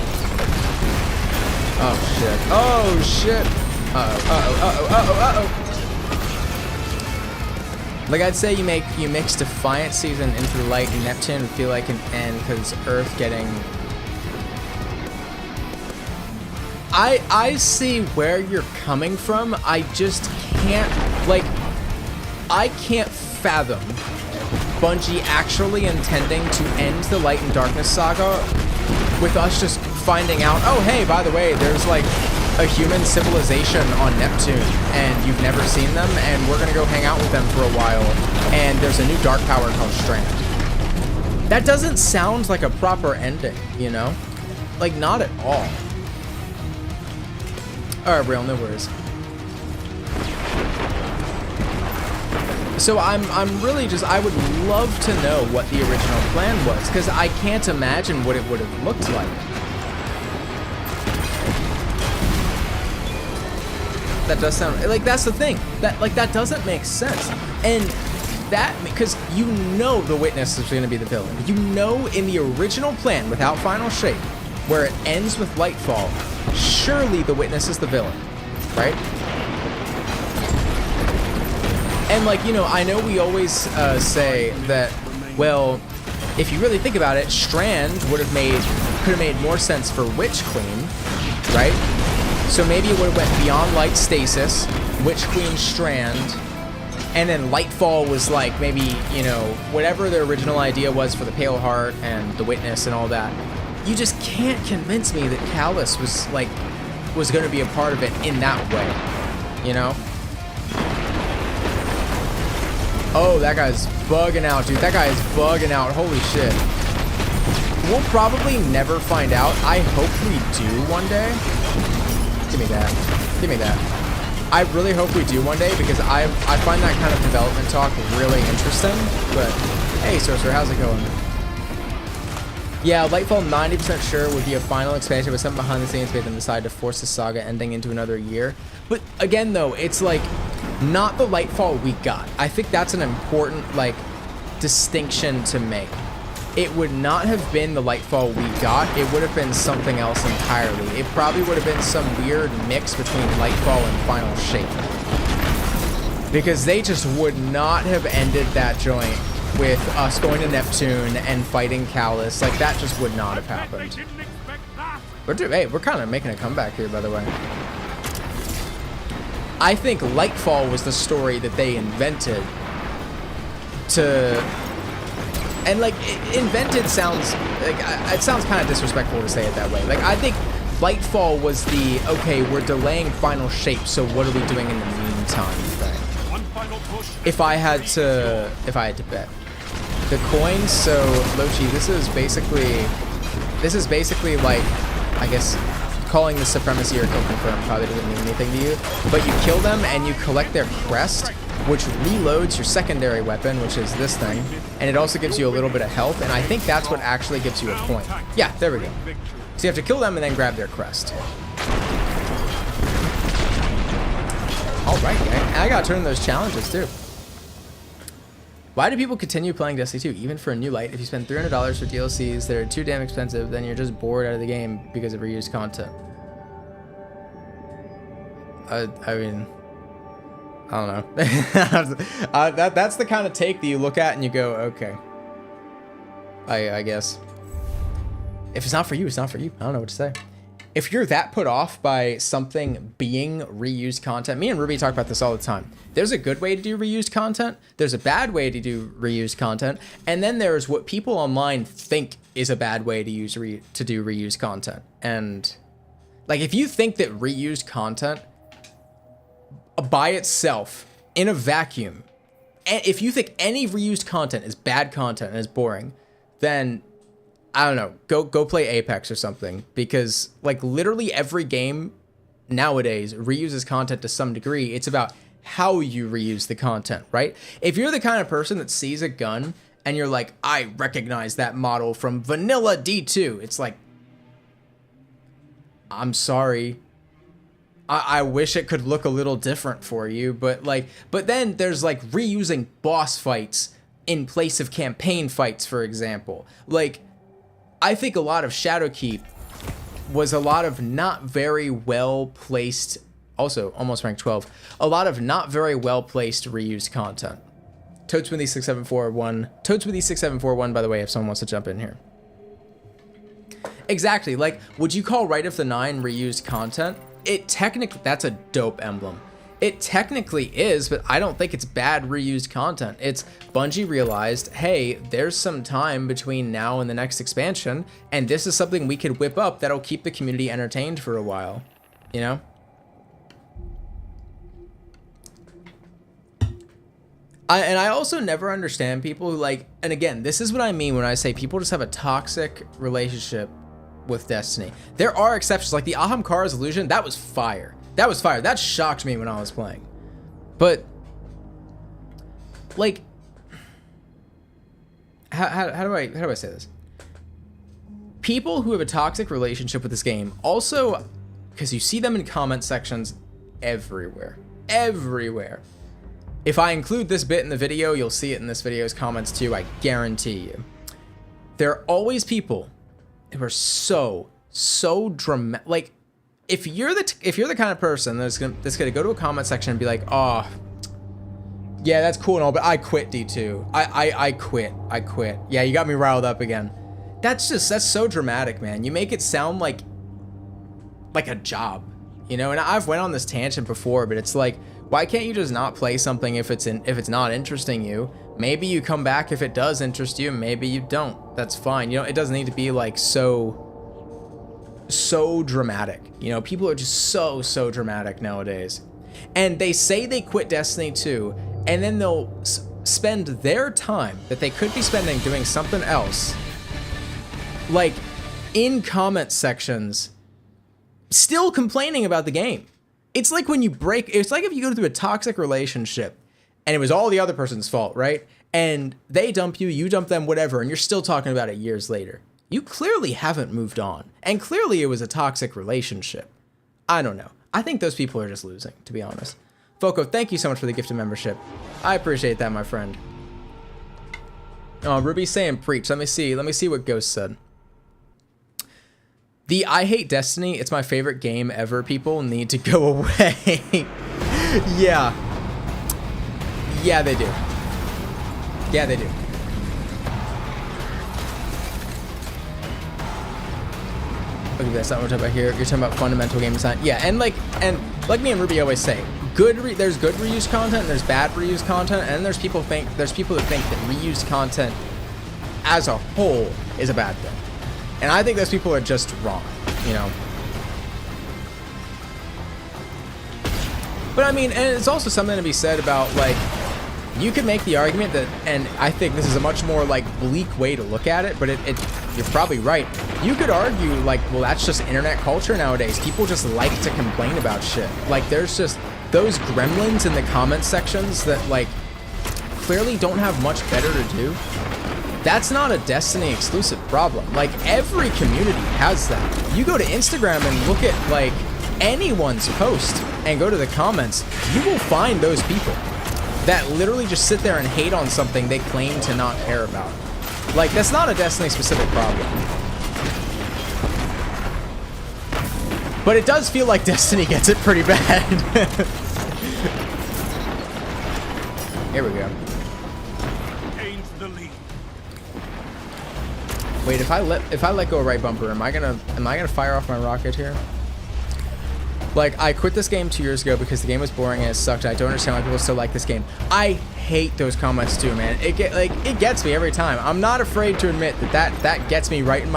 Oh shit. Oh shit. Uh-oh. Like I'd say you mix Defiant Season into Light and Neptune would feel like an end because Earth getting... I see where you're coming from. I just can't, like, I can't fathom Bungie actually intending to end the Light and Darkness saga with us just finding out, oh hey, by the way, there's like a human civilization on Neptune and you've never seen them and we're gonna go hang out with them for a while and there's a new dark power called Strand. That doesn't sound like a proper ending, you know? Like, not at all. Alright, real, no worries. So I'm really just, I would love to know what the original plan was, because I can't imagine what it would have looked like. That does sound, like, that's the thing. That doesn't make sense. And that, because you know the Witness is going to be the villain. You know in the original plan, without Final Shape, where it ends with Lightfall, surely the Witness is the villain, right? And like, you know, I know we always say that, well, if you really think about it, Strand could have made more sense for Witch Queen, right? So maybe it would have went beyond Light Stasis, Witch Queen Strand, and then Lightfall was like maybe, you know, whatever the original idea was for the Pale Heart and the Witness and all that. You just can't convince me that Callus was going to be a part of it in that way, you know? Oh, that guy's bugging out, dude. That guy is bugging out. Holy shit. We'll probably never find out. I hope we do one day. Give me that. Give me that. I really hope we do one day because I find that kind of development talk really interesting. But, hey, Sorcerer, how's it going? Yeah, Lightfall 90% sure would be a final expansion, but something behind the scenes made them decide to force the saga ending into another year. But again, though, it's like not the Lightfall we got. I think that's an important like distinction to make. It would not have been the Lightfall we got. It would have been something else entirely. It probably would have been some weird mix between Lightfall and Final Shape. Because they just would not have ended that joint with us going to Neptune and fighting Callus. Like, that just would not have happened. Hey, we're kind of making a comeback here, by the way. I think Lightfall was the story that they invented to... And, like, invented sounds... Like, it sounds kind of disrespectful to say it that way. Like, I think Lightfall was the, okay, we're delaying Final Shape, so what are we doing in the meantime thing. If I had to bet. The coins, so Lochi, this is basically like, I guess, calling the Supremacy or Kill Confirm probably doesn't mean anything to you, but you kill them and you collect their crest, which reloads your secondary weapon, which is this thing, and it also gives you a little bit of health, and I think that's what actually gives you a point. Yeah, there we go. So you have to kill them and then grab their crest. Alright, gang. I gotta turn those challenges too. Why do people continue playing Destiny 2, even for a new light? If you spend $300 for DLCs that are too damn expensive, then you're just bored out of the game because of reused content. I mean, I don't know. That's the kind of take that you look at and you go, okay. I guess. If it's not for you, it's not for you. I don't know what to say. If you're that put off by something being reused content, me and Ruby talk about this all the time. There's a good way to do reused content. There's a bad way to do reused content. And then there's what people online think is a bad way to do reused content. And like, if you think that reused content by itself in a vacuum, and if you think any reused content is bad content and is boring, then I don't know, go play Apex or something, because like literally every game nowadays reuses content to some degree. It's about how you reuse the content, right? If you're the kind of person that sees a gun and you're like, I recognize that model from vanilla D2, it's like, I'm sorry. I wish it could look a little different for you, but then there's like reusing boss fights in place of campaign fights, for example. Like, I think a lot of Shadowkeep was a lot of not very well placed, also almost ranked 12, a lot of not very well placed reused content. Toadsmithy6741, by the way, if someone wants to jump in here. Exactly, like, would you call Right of the Nine reused content? It technically, that's a dope emblem. It technically is, but I don't think it's bad reused content. It's Bungie realized, hey, there's some time between now and the next expansion, and this is something we could whip up that'll keep the community entertained for a while, you know? I also never understand people who like, and again, this is what I mean when I say people just have a toxic relationship with Destiny. There are exceptions, like the Ahamkara's illusion, that was fire. That was fire. That shocked me when I was playing. But, like, how do I say this? People who have a toxic relationship with this game also, because you see them in comment sections everywhere. Everywhere. If I include this bit in the video, you'll see it in this video's comments too, I guarantee you. There are always people who are so dramatic. Like, if you're the kind of person that's gonna go to a comment section and be like, oh, yeah, that's cool and all, but I quit D2. I quit. Yeah, you got me riled up again. That's so dramatic, man. You make it sound like a job, you know? And I've went on this tangent before, but it's like, why can't you just not play something if it's not interesting you? Maybe you come back if it does interest you, and maybe you don't. That's fine. You know, it doesn't need to be like so dramatic. You know, people are just so dramatic nowadays. And they say they quit Destiny 2, and then they'll spend their time that they could be spending doing something else, like in comment sections, still complaining about the game. It's like when you it's like if you go through a toxic relationship and it was all the other person's fault, right? And they dump you, you dump them, whatever, and you're still talking about it years later. You clearly haven't moved on. And clearly it was a toxic relationship. I don't know. I think those people are just losing, to be honest. Foco, thank you so much for the gift of membership. I appreciate that, my friend. Oh, Ruby's saying preach. Let me see what Ghost said. The I hate Destiny, it's my favorite game ever people need to go away. Yeah. Yeah, they do. Yeah, they do. Look at this, that's not what we're talking about here. You're talking about fundamental game design. Yeah, and like me and Ruby always say, there's good reused content, and there's bad reused content, and there's people that think that reused content as a whole is a bad thing. And I think those people are just wrong, you know. But I mean, and it's also something to be said about, like, you could make the argument that, and I think this is a much more like bleak way to look at it, but you're probably right. You could argue like, well, that's just internet culture nowadays. People just like to complain about shit. Like, there's just those gremlins in the comment sections that like clearly don't have much better to do. That's not a Destiny exclusive problem. Like, every community has that. You go to Instagram and look at like anyone's post and go to the comments, you will find those people that literally just sit there and hate on something they claim to not care about. Like, that's not a Destiny specific problem. But it does feel like Destiny gets it pretty bad. Here we go. Wait, if I let go of right bumper, am I gonna fire off my rocket here? Like, I quit this game 2 years ago because the game was boring and it sucked. I don't understand why people still like this game. I hate those comments too, man. It gets me every time. I'm not afraid to admit that gets me right in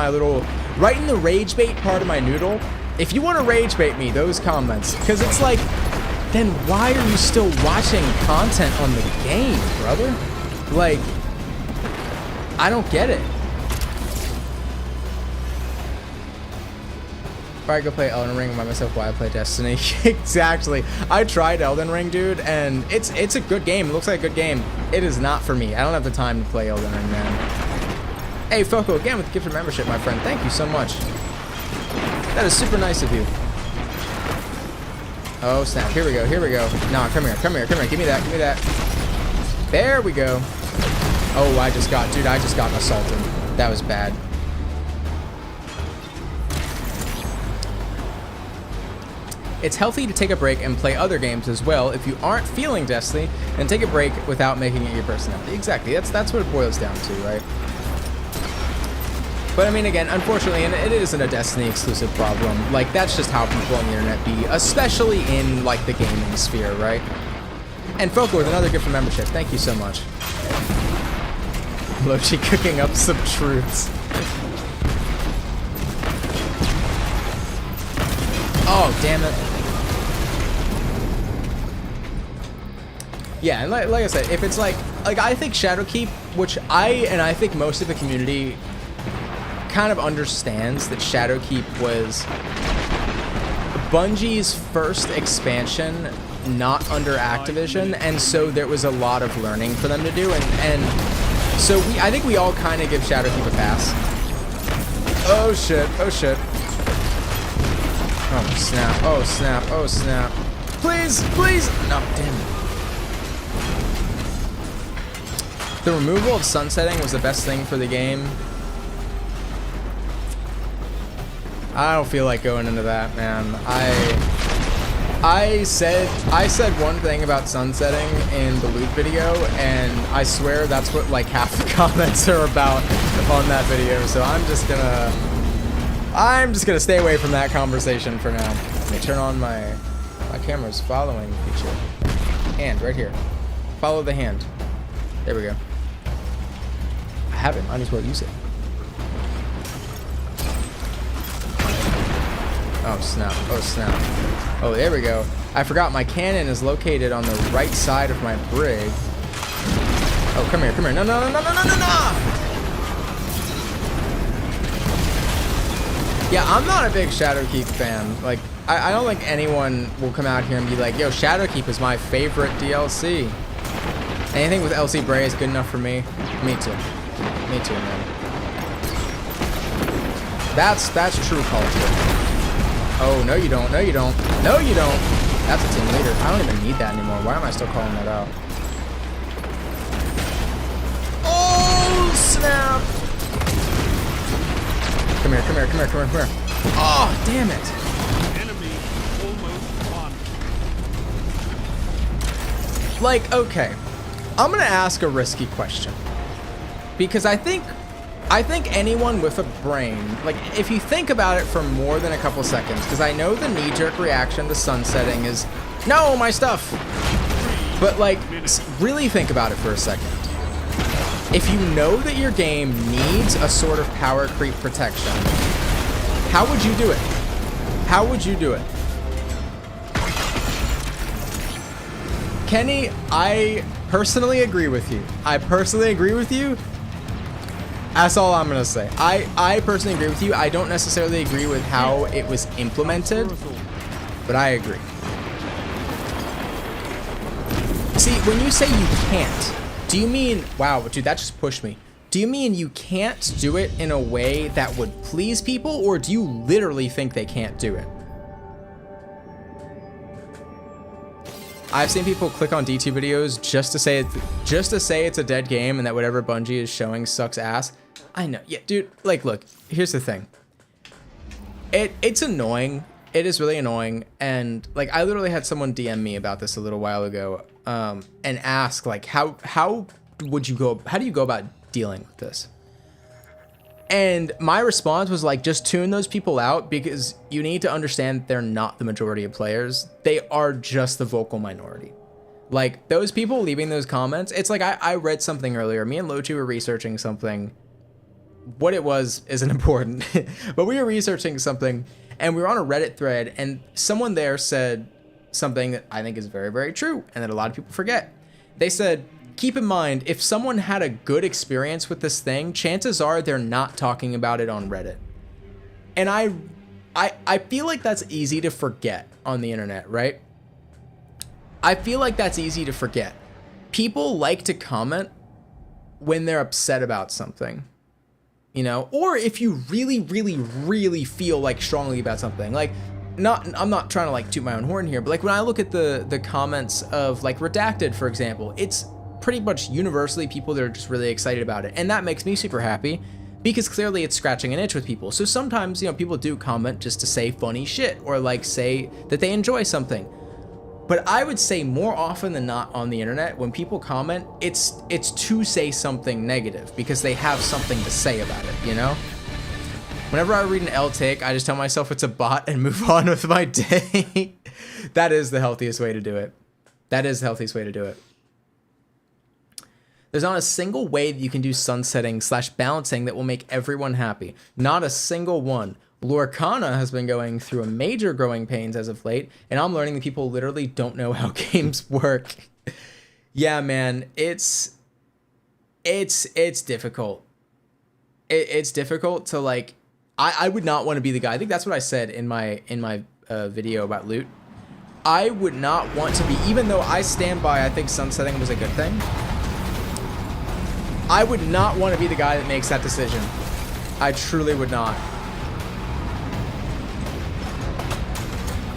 the rage bait part of my noodle. If you want to rage bait me, those comments, because it's like, then why are you still watching content on the game, brother? Like, I don't get it. I go play Elden Ring, remind myself why I play Destiny. Exactly. I tried Elden Ring, dude, and it's a good game. It looks like a good game. It is not for me. I don't have the time to play Elden Ring, man. Hey, Foco, again with the gift of membership, my friend. Thank you so much. That is super nice of you. Oh, snap. Here we go. Here we go. No, come here. Come here. Come here. Give me that. Give me that. There we go. Oh, I just got assaulted. That was bad. It's healthy to take a break and play other games as well. If you aren't feeling Destiny, then take a break without making it your personality. Exactly. That's what it boils down to, right? But I mean, again, unfortunately, and it isn't a Destiny exclusive problem. Like, that's just how people on the internet be, especially in like the gaming sphere, right? And Foco with another gift for membership. Thank you so much. Lochi cooking up some truths. Oh, damn it. Yeah, and like I said, if it's like I think Shadowkeep, which I think most of the community kind of understands that Shadowkeep was Bungie's first expansion, not under Activision, and so there was a lot of learning for them to do, and so I think we all kind of give Shadowkeep a pass. Oh shit, oh shit. Oh snap, oh snap, oh snap. Please, please! No, damn it. The removal of sunsetting was the best thing for the game. I don't feel like going into that, man. I said one thing about sunsetting in the loot video, and I swear that's what like half the comments are about on that video. So I'm just gonna stay away from that conversation for now. Let me turn on my camera's following feature. Hand right here. Follow the hand. There we go. I have it. Might as well use it. Oh snap, oh snap. Oh, there we go. I forgot my cannon is located on the right side of my brig. Oh, come here, come here. No, no, no, no, no, no, no, no! Yeah, I'm not a big Shadowkeep fan. Like, I don't think anyone will come out here and be like, yo, Shadowkeep is my favorite DLC. Anything with LC Bray is good enough for me. Me too. Me too, man. That's true culture. Oh, no you don't, no you don't, no you don't. That's a team leader. I don't even need that anymore. Why am I still calling that out? Oh, snap. Come here, come here, come here, come here, come here. Oh, damn it. Enemy almost won. Like, okay. I'm gonna ask a risky question. Because I think anyone with a brain, like, if you think about it for more than a couple seconds, because I know the knee-jerk reaction to sunsetting is, no, my stuff. But, like, really think about it for a second. If you know that your game needs a sort of power creep protection, how would you do it? How would you do it? Kenny, I personally agree with you. I personally agree with you. That's all I'm gonna say. I personally agree with you. I don't necessarily agree with how it was implemented, but I agree. See, when you say you can't, do you mean, wow, dude, that just pushed me. Do you mean you can't do it in a way that would please people, or do you literally think they can't do it? I've seen people click on D2 videos just to say it's a dead game and that whatever Bungie is showing sucks ass. I know, yeah, dude. Like, look, here's the thing. It's annoying. It is really annoying, and like I literally had someone DM me about this a little while ago, and ask like how do you go about dealing with this? And my response was like, just tune those people out, because you need to understand that they're not the majority of players. They are just the vocal minority. Like, those people leaving those comments, it's like I read something earlier. Me and Lochi were researching something. What it was isn't important, but we were researching something, and we were on a Reddit thread, and someone there said something that I think is very, very true, and that a lot of people forget. They said, keep in mind, if someone had a good experience with this thing, chances are they're not talking about it on Reddit. And I feel like that's easy to forget on the internet, right? I feel like that's easy to forget. People like to comment when they're upset about something, you know? Or if you really, really, really feel like strongly about something. Like, I'm not trying to like toot my own horn here, but like when I look at the comments of like Redacted, for example, it's pretty much universally people that are just really excited about it. And that makes me super happy because clearly it's scratching an itch with people. So sometimes, you know, people do comment just to say funny shit or like say that they enjoy something. But I would say more often than not on the internet, when people comment, it's to say something negative because they have something to say about it, you know? Whenever I read an L take, I just tell myself it's a bot and move on with my day. That is the healthiest way to do it. That is the healthiest way to do it. There's not a single way that you can do sunsetting / balancing that will make everyone happy. Not a single one. Lorcana has been going through a major growing pains as of late, and I'm learning that people literally don't know how games work. Yeah, man, it's difficult. It's difficult to like. I would not want to be the guy. I think that's what I said in my video about loot. I would not want to be, even though I stand by, I think sunsetting was a good thing. I would not want to be the guy that makes that decision. I truly would not.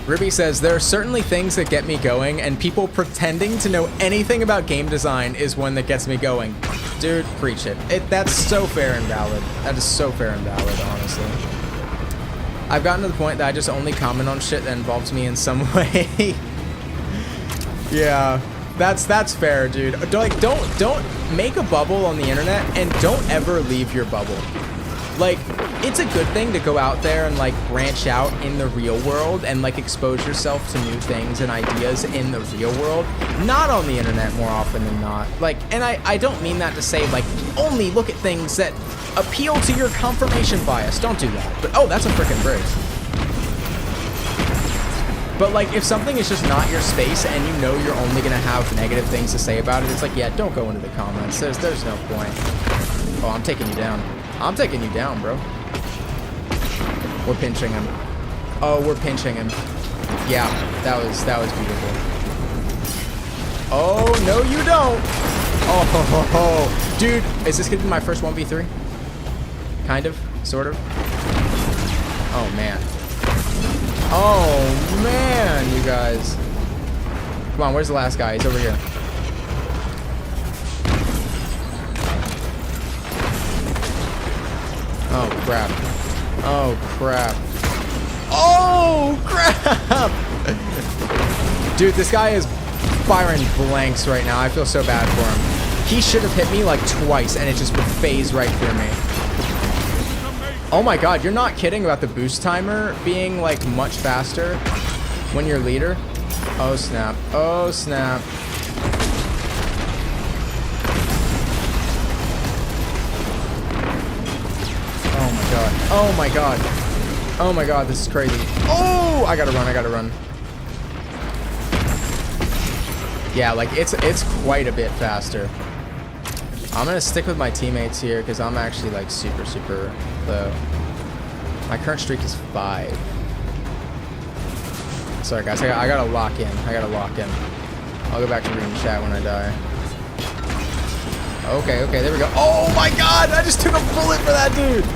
Ruby says, there are certainly things that get me going, and people pretending to know anything about game design is one that gets me going. Dude, preach it. That's so fair and valid. That is so fair and valid, honestly. I've gotten to the point that I just only comment on shit that involves me in some way. Yeah, that's fair, dude. Don't make a bubble on the internet and don't ever leave your bubble. Like, it's a good thing to go out there and like branch out in the real world and like expose yourself to new things and ideas in the real world, not on the internet more often than not. Like, and I don't mean that to say like only look at things that appeal to your confirmation bias. Don't do that. But oh, that's a freaking bridge. But like, if something is just not your space and you know you're only gonna have negative things to say about it, it's like, yeah, don't go into the comments. There's no point. Oh, I'm taking you down. I'm taking you down, bro. We're pinching him. Oh, we're pinching him. Yeah, that was beautiful. Oh, no, you don't. Oh, ho, ho, ho. Dude, is this gonna be my first 1v3? Kind of, sort of. Oh, man. Oh, man, you guys. Come on, where's the last guy? He's over here. Oh, crap. Oh, crap. Oh, crap! Dude, this guy is firing blanks right now. I feel so bad for him. He should have hit me like twice, and it just would phase right through me. Oh my god, you're not kidding about the boost timer being like much faster when you're leader? Oh, snap. Oh, snap. Oh my god. Oh my god, this is crazy. Oh, I gotta run. Yeah, like it's quite a bit faster. I'm gonna stick with my teammates here because I'm actually like super low. My current streak is 5. Sorry guys, I gotta lock in. I'll go back to reading chat when I die. Okay, there we go. Oh my god, I just took a bullet for that dude.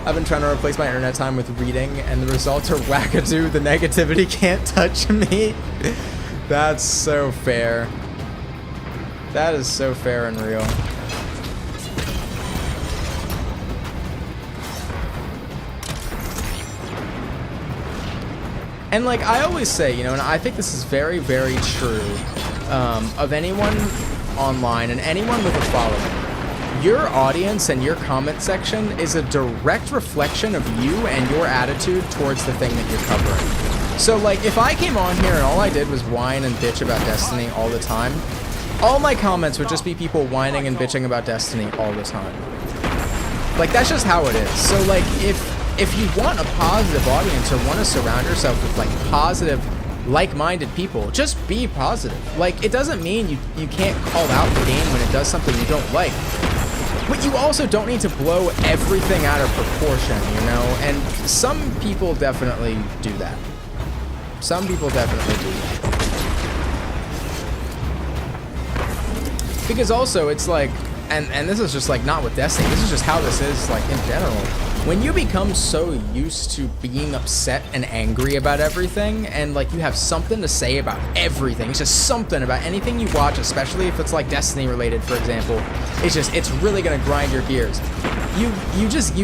I've been trying to replace my internet time with reading, and the results are wackadoo. The negativity can't touch me. That's so fair. That is so fair and real. And like I always say, you know, and I think this is very, very true of anyone online and anyone with a following. Your audience and your comment section is a direct reflection of you and your attitude towards the thing that you're covering. So like if I came on here and all I did was whine and bitch about Destiny all the time, all my comments would just be people whining and bitching about Destiny all the time. Like that's just how it is. So like if you want a positive audience or want to surround yourself with like positive, like-minded people, just be positive. Like it doesn't mean you can't call out the game when it does something you don't like. But you also don't need to blow everything out of proportion, you know? And some people definitely do that. Some people definitely do that. Because also, it's like, and this is just like not with Destiny, this is just how this is like in general. when you become so used to being upset and angry about everything, and like you have something to say about everything, it's just something about anything you watch, especially if it's like Destiny related, for example, it's really gonna grind your gears. You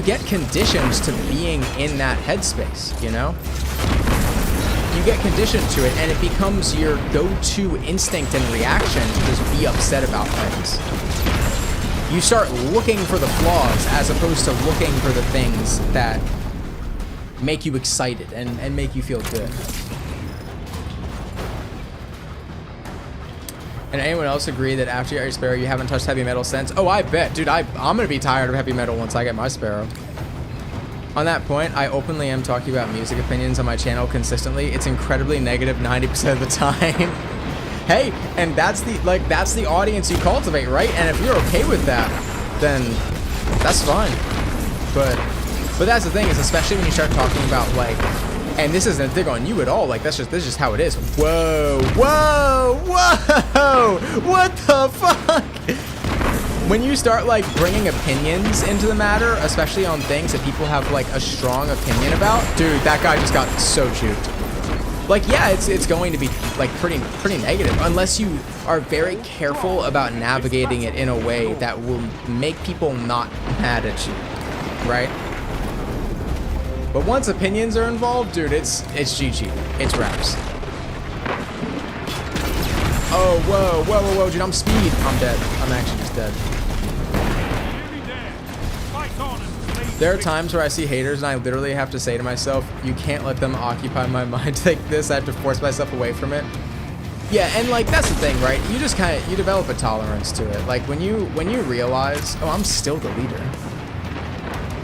get conditioned to being in that headspace, you know? You get conditioned to it, and it becomes your go-to instinct and reaction to just be upset about things. You start looking for the flaws as opposed to looking for the things that make you excited and make you feel good. And anyone else agree that after you got your Sparrow, you haven't touched heavy metal since? Oh, I bet. Dude, I'm gonna be tired of heavy metal once I get my Sparrow. On that point, I openly am talking about music opinions on my channel consistently. It's incredibly negative 90% of the time. Hey, and that's the audience you cultivate, right? And if you're okay with that, then that's fine. But that's the thing, is especially when you start talking about like, and this isn't a dig on you at all, like this is just how it is. Whoa, whoa, whoa, what the fuck? When you start like bringing opinions into the matter, especially on things that people have like a strong opinion about, dude, that guy just got so juked. Like, yeah, it's going to be like pretty negative unless you are very careful about navigating it in a way that will make people not mad at you, right? But once opinions are involved, dude, it's GG. It's raps. Oh, whoa, whoa, whoa, whoa, dude, I'm speed. I'm dead. I'm actually just dead. There are times where I see haters and I literally have to say to myself, you can't let them occupy my mind like this. I have to force myself away from it. Yeah, and like that's the thing, right? You just you develop a tolerance to it. Like when you realize, oh, I'm still the leader.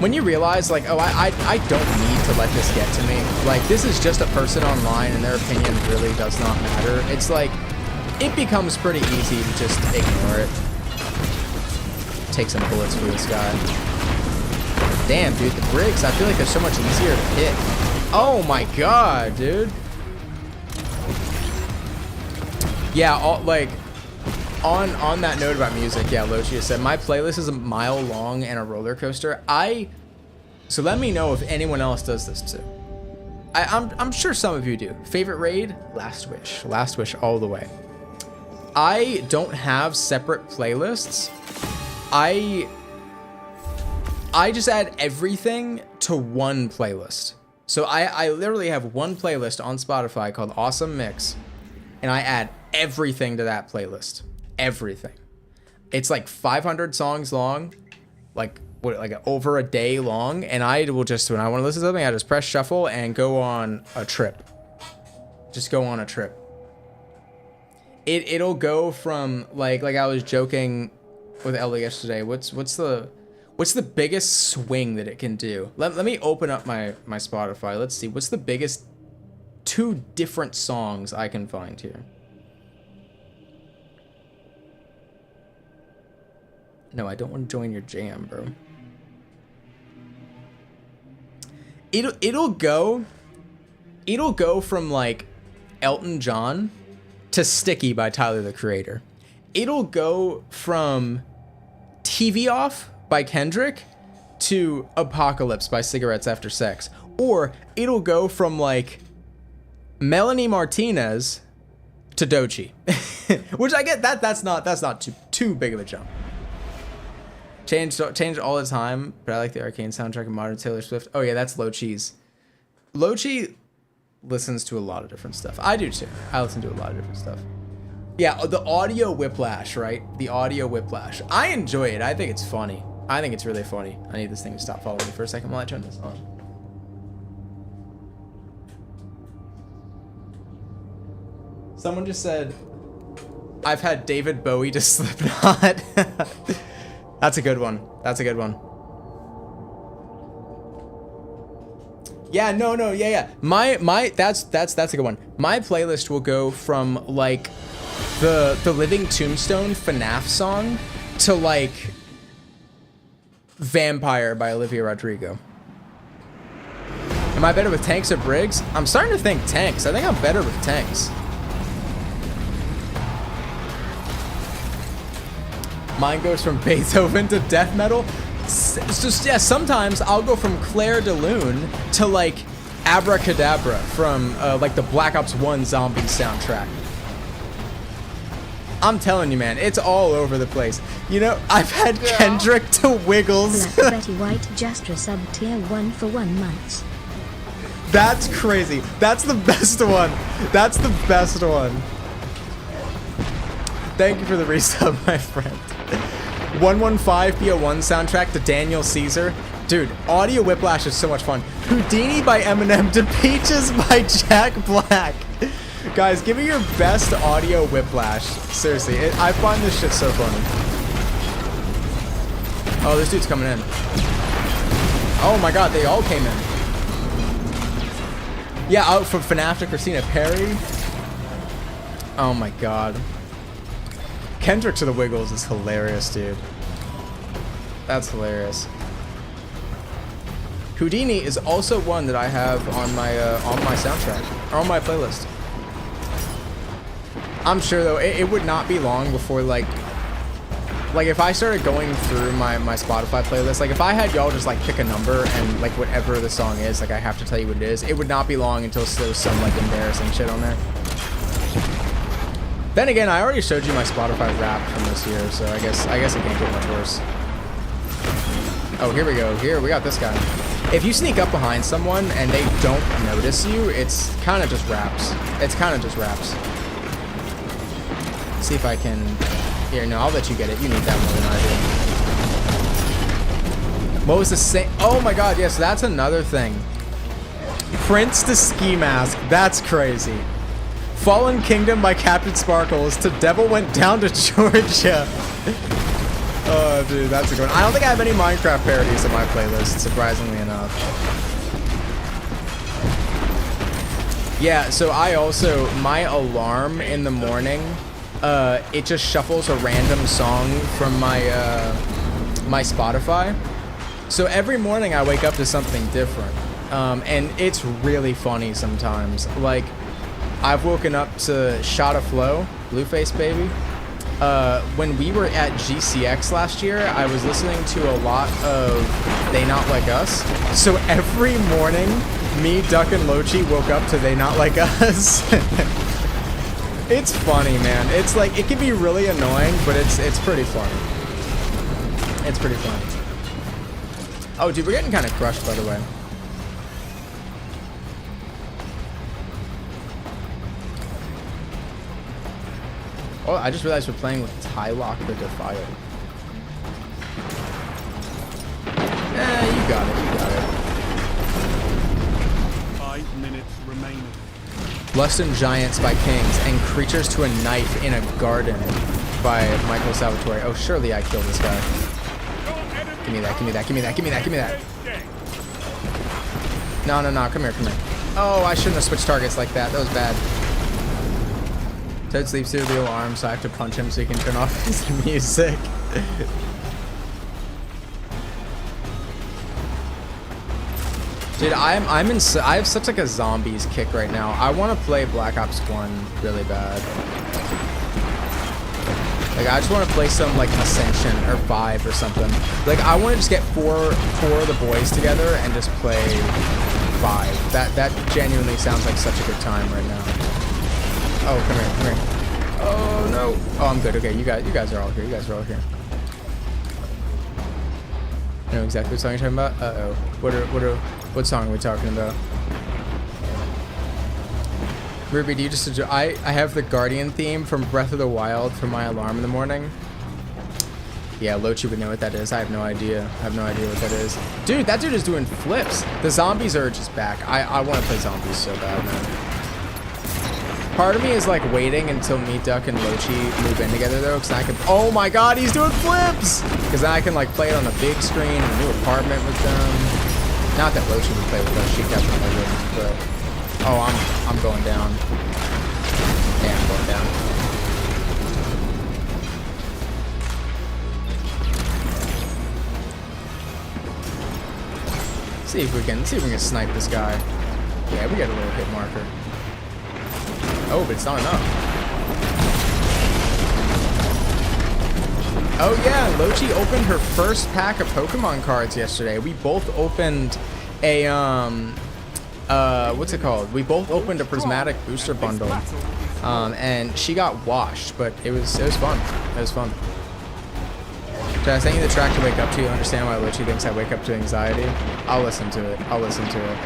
When you realize like, oh, I don't need to let this get to me. Like this is just a person online and their opinion really does not matter. It's like, it becomes pretty easy to just ignore it. Take some bullets for this guy. Damn, dude, the Briggs, I feel like they're so much easier to hit. Oh my god, dude. Yeah, like, on that note about music, yeah, Lochia said, my playlist is a mile long and a roller coaster. So let me know if anyone else does this too. I'm sure some of you do. Favorite raid? Last Wish. Last Wish all the way. I don't have separate playlists. I just add everything to one playlist. So I literally have one playlist on Spotify called Awesome Mix, and I add everything to that playlist. Everything. It's like 500 songs long, like over a day long, and I will just, when I want to listen to something, I just press shuffle and go on a trip. Just go on a trip. It'll go from like I was joking with Ellie yesterday. What's the biggest swing that it can do? Let me open up my Spotify. Let's see. What's the biggest 2 different songs I can find here? No, I don't want to join your jam, bro. It'll go from like Elton John to Sticky by Tyler the Creator. It'll go from TV Off by Kendrick to Apocalypse by Cigarettes After Sex. Or it'll go from like Melanie Martinez to Doechii. Which I get that's not too big of a jump. Change all the time, but I like the Arcane soundtrack and modern Taylor Swift. Oh yeah, that's Lochi's. Lochii listens to a lot of different stuff. I do too. I listen to a lot of different stuff. Yeah, the audio whiplash, right? The audio whiplash. I enjoy it. I think it's funny. I think it's really funny. I need this thing to stop following me for a second while I turn this on. Someone just said, I've had David Bowie to Slipknot. That's a good one. That's a good one. Yeah, no, yeah. That's a good one. My playlist will go from like the Living Tombstone FNAF song to like Vampire by Olivia Rodrigo. Am I better with tanks or Briggs? I'm starting to think tanks. I think I'm better with tanks. Mine goes from Beethoven to death metal. So yeah, sometimes I'll go from Claire de Lune to like Abracadabra from like the Black Ops 1 Zombies soundtrack. I'm telling you, man, it's all over the place. You know, I've had Kendrick to Wiggles. Black Betty White just resubbed tier 1 for 1 month. That's crazy. That's the best one. That's the best one. Thank you for the resub, my friend. 115 BO1 soundtrack to Daniel Caesar. Dude, Audio Whiplash is so much fun. Houdini by Eminem to Peaches by Jack Black. Guys, give me your best Audio Whiplash. Seriously, I find this shit so funny. Oh, this dude's coming in. Oh my god, they all came in. Yeah, out from FNAF to Christina Perry. Oh my god. Kendrick to the Wiggles is hilarious, dude. That's hilarious. Houdini is also one that I have on my soundtrack, or on my playlist. I'm sure though it would not be long before like if I started going through my Spotify playlist, like if I had y'all just like pick a number and like whatever the song is, like I have to tell you what it is, it would not be long until there was some like embarrassing shit on there. Then again, I already showed you my Spotify Wrapped from this year, so I guess it can't get much worse. Oh, here we go. Here we got this guy. If you sneak up behind someone and they don't notice you, it's kind of just Wraps. It's kind of just Wraps. See if I can. Here, no, I'll let you get it. You need that more than I do. What was the same? Oh my god, yes, that's another thing. Prince to Ski Mask. That's crazy. Fallen Kingdom by Captain Sparkles to Devil Went Down to Georgia. Oh, dude, that's a good one. I don't think I have any Minecraft parodies on my playlist, surprisingly enough. Yeah, so I also, my alarm in the morning, it just shuffles a random song from my my Spotify. So every morning I wake up to something different, and it's really funny sometimes. Like I've woken up to Shot of Flow, Blueface Baby. When we were at GCX last year, I was listening to a lot of They Not Like Us. So every morning, me, Duck, and Lochi woke up to They Not Like Us. It's funny, man. It's like, it can be really annoying, but it's pretty funny. It's pretty funny. Oh, dude, we're getting kind of crushed, by the way. Oh, I just realized we're playing with Tylock the Defiled. You got it, you got it. 5 minutes remaining. Lust and Giants by Kings, and Creatures to a Knife in a Garden by Michael Salvatore. Oh, surely I killed this guy. Give me that, give me that, give me that, give me that, give me that. No, no, no, come here, come here. Oh, I shouldn't have switched targets like that. That was bad. Toad sleeps through the alarm, so I have to punch him so he can turn off his music. Dude, I have such like a zombies kick right now. I want to play Black Ops 1 really bad. Like I just want to play some like Ascension or 5 or something. Like I want to just get four of the boys together and just play 5. That genuinely sounds like such a good time right now. Oh, come here, come here. Oh no. Oh, I'm good. Okay, you guys are all here. You guys are all here. I know exactly what song you're talking about. Uh-oh. What song are we talking about? Ruby, do you just enjoy? I have the Guardian theme from Breath of the Wild for my alarm in the morning. Yeah, Lochi would know what that is. I have no idea. I have no idea what that is. Dude, that dude is doing flips. The zombies urge is back. I want to play zombies so bad, man. Part of me is like waiting until me, Duck, and Lochi move in together though, because I can. Oh my God, he's doing flips! Because then I can like play it on the big screen in a new apartment with them. Not that Lochi would play with us, she definitely wouldn't. But oh, I'm going down. Yeah, I'm going down. See if we can snipe this guy. Yeah, we got a little hit marker. Oh, but it's not enough. Oh yeah, Lochi opened her first pack of Pokemon cards yesterday. We both opened a what's it called? We both opened a prismatic booster bundle. And she got washed, but it was fun. It was fun. Should I send you the track to wake up to? You understand why Lochi thinks I wake up to anxiety? I'll listen to it. I'll listen to it.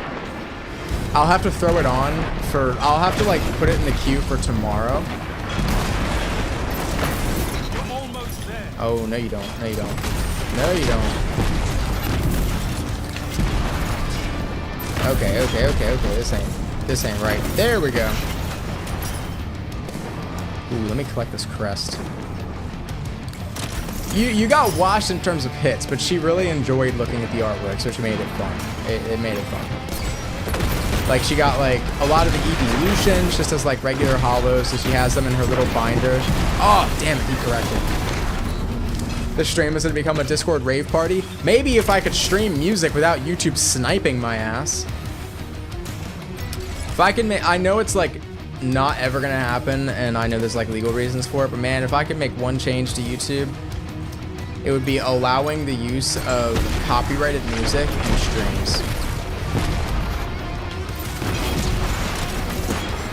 I'll have to throw it on for, I'll have to like put it in the queue for tomorrow. Oh, no you don't. No you don't. No you don't. Okay. This ain't right. There we go. Ooh, let me collect this crest. You got washed in terms of hits, but she really enjoyed looking at the artwork, so she made it fun. It made it fun. Like, she got, like, a lot of the evolutions just as, like, regular hollows, so she has them in her little binder. Oh, damn it, he corrected. The stream is going to become a Discord rave party. Maybe if I could stream music without YouTube sniping my ass. If I can make, I know it's, like, not ever going to happen, and I know there's, like, legal reasons for it, but, man, if I could make one change to YouTube, it would be allowing the use of copyrighted music in streams.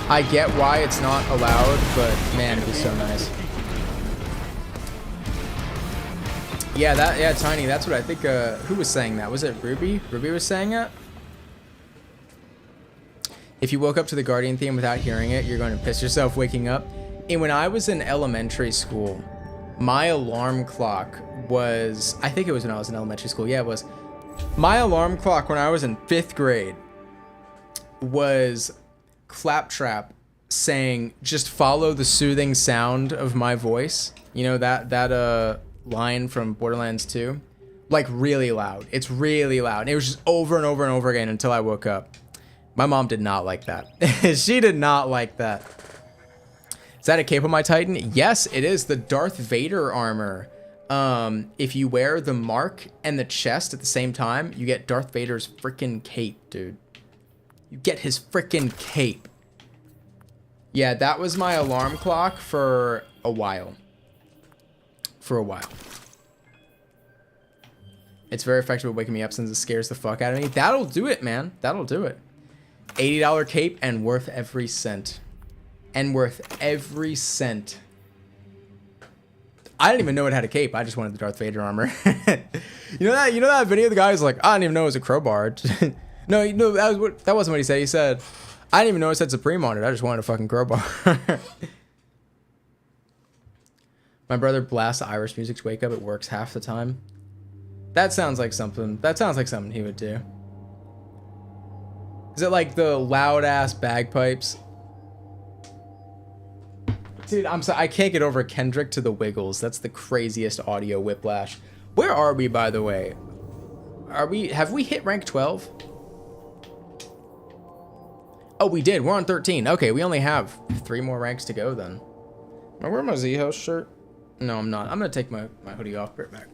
I get why it's not allowed, but man, it'd be so nice. Yeah, Tiny, that's what I think, who was saying that? Was it Ruby? Ruby was saying it? If you woke up to the Guardian theme without hearing it, you're going to piss yourself waking up. And when I was in elementary school, my alarm clock was, I think it was when I was in elementary school. Yeah, it was. My alarm clock when I was in 5th grade was Claptrap saying, just follow the soothing sound of my voice. You know, that line from Borderlands 2? Like, really loud. It's really loud. And it was just over and over and over again until I woke up. My mom did not like that. She did not like that. Is that a cape on my Titan? Yes, it is. The Darth Vader armor. If you wear the mark and the chest at the same time, you get Darth Vader's freaking cape, dude. You get his freaking cape. Yeah, that was my alarm clock for a while. It's very effective at waking me up since it scares the fuck out of me. That'll do it, man. That'll do it. $80 cape and worth every cent. And worth every cent. I didn't even know it had a cape. I just wanted the Darth Vader armor. You know that video? The guy was like, I didn't even know it was a crowbar. No, that wasn't what he said. He said, I didn't even know it said Supreme on it. I just wanted a fucking crowbar. My brother blasts Irish music to wake up. It works half the time. That sounds like something. That sounds like something he would do. Is it like the loud ass bagpipes? Dude, I'm sorry. I can't get over Kendrick to the Wiggles. That's the craziest audio whiplash. Where are we, by the way? Have we hit rank 12? Oh, we did. We're on 13. Okay, we only have 3 more ranks to go then. Am I wearing my Z-House shirt? No, I'm not. I'm going to take my hoodie off. Right back.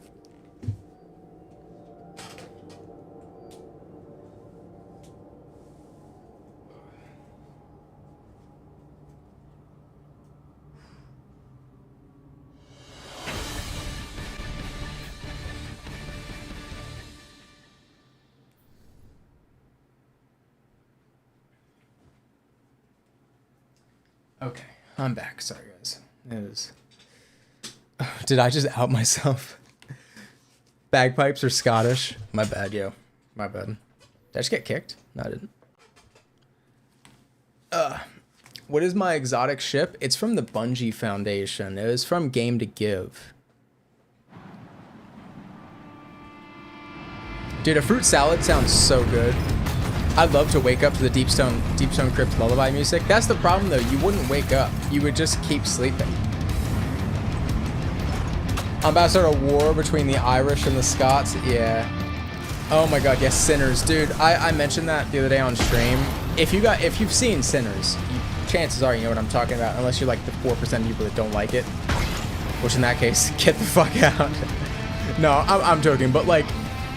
Okay, I'm back. Sorry, guys. Did I just out myself? Bagpipes are Scottish. My bad, yo. My bad. Did I just get kicked? No, I didn't. What is my exotic ship? It's from the Bungie Foundation. It was from Game to Give. Dude, a fruit salad sounds so good. I'd love to wake up to the Deep Stone Crypt lullaby music. That's the problem, though. You wouldn't wake up. You would just keep sleeping. I'm about to start a war between the Irish and the Scots. Yeah. Oh my god, yes, Sinners. Dude, I mentioned that the other day on stream. If you've seen Sinners, chances are you know what I'm talking about, unless you're like the 4% of people that don't like it. Which in that case, get the fuck out. No, I'm joking, but like,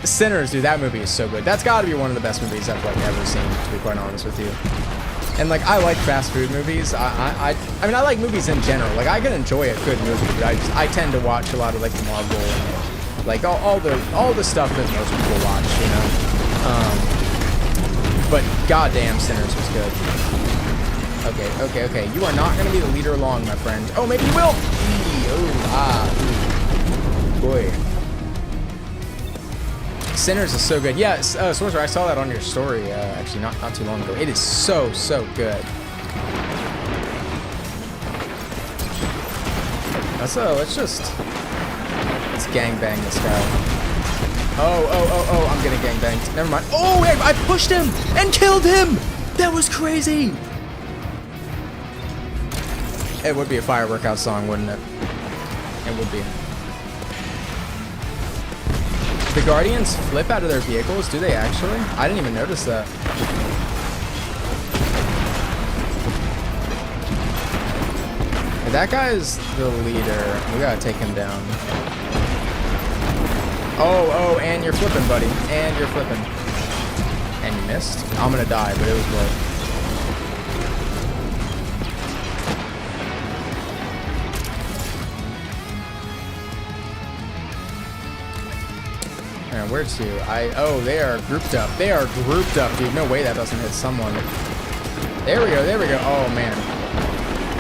Sinners, dude, that movie is so good. That's got to be one of the best movies I've like ever seen, to be quite honest with you. And like I like fast food movies. I mean I like movies in general. Like I can enjoy a good movie, but I tend to watch a lot of like Marvel and like all the stuff that most people watch, you know. But goddamn, Sinners was good. Okay. You are not gonna be the leader long, my friend. Oh, maybe you will. Boy. Sinners is so good. Yeah, Sorcerer, I saw that on your story, actually, not too long ago. It is so good. Let's gangbang this guy. Oh, I'm getting gangbanged. Never mind. Oh, I pushed him and killed him! That was crazy! It would be a fire workout song, wouldn't it? It would be. The Guardians flip out of their vehicles? Do they actually? I didn't even notice that. That guy is the leader. We gotta take him down. Oh, and you're flipping, buddy. And you're flipping. And you missed? I'm gonna die, but it was worth. Where to? Oh, they are grouped up. They are grouped up, dude. No way that doesn't hit someone. There we go. Oh, man.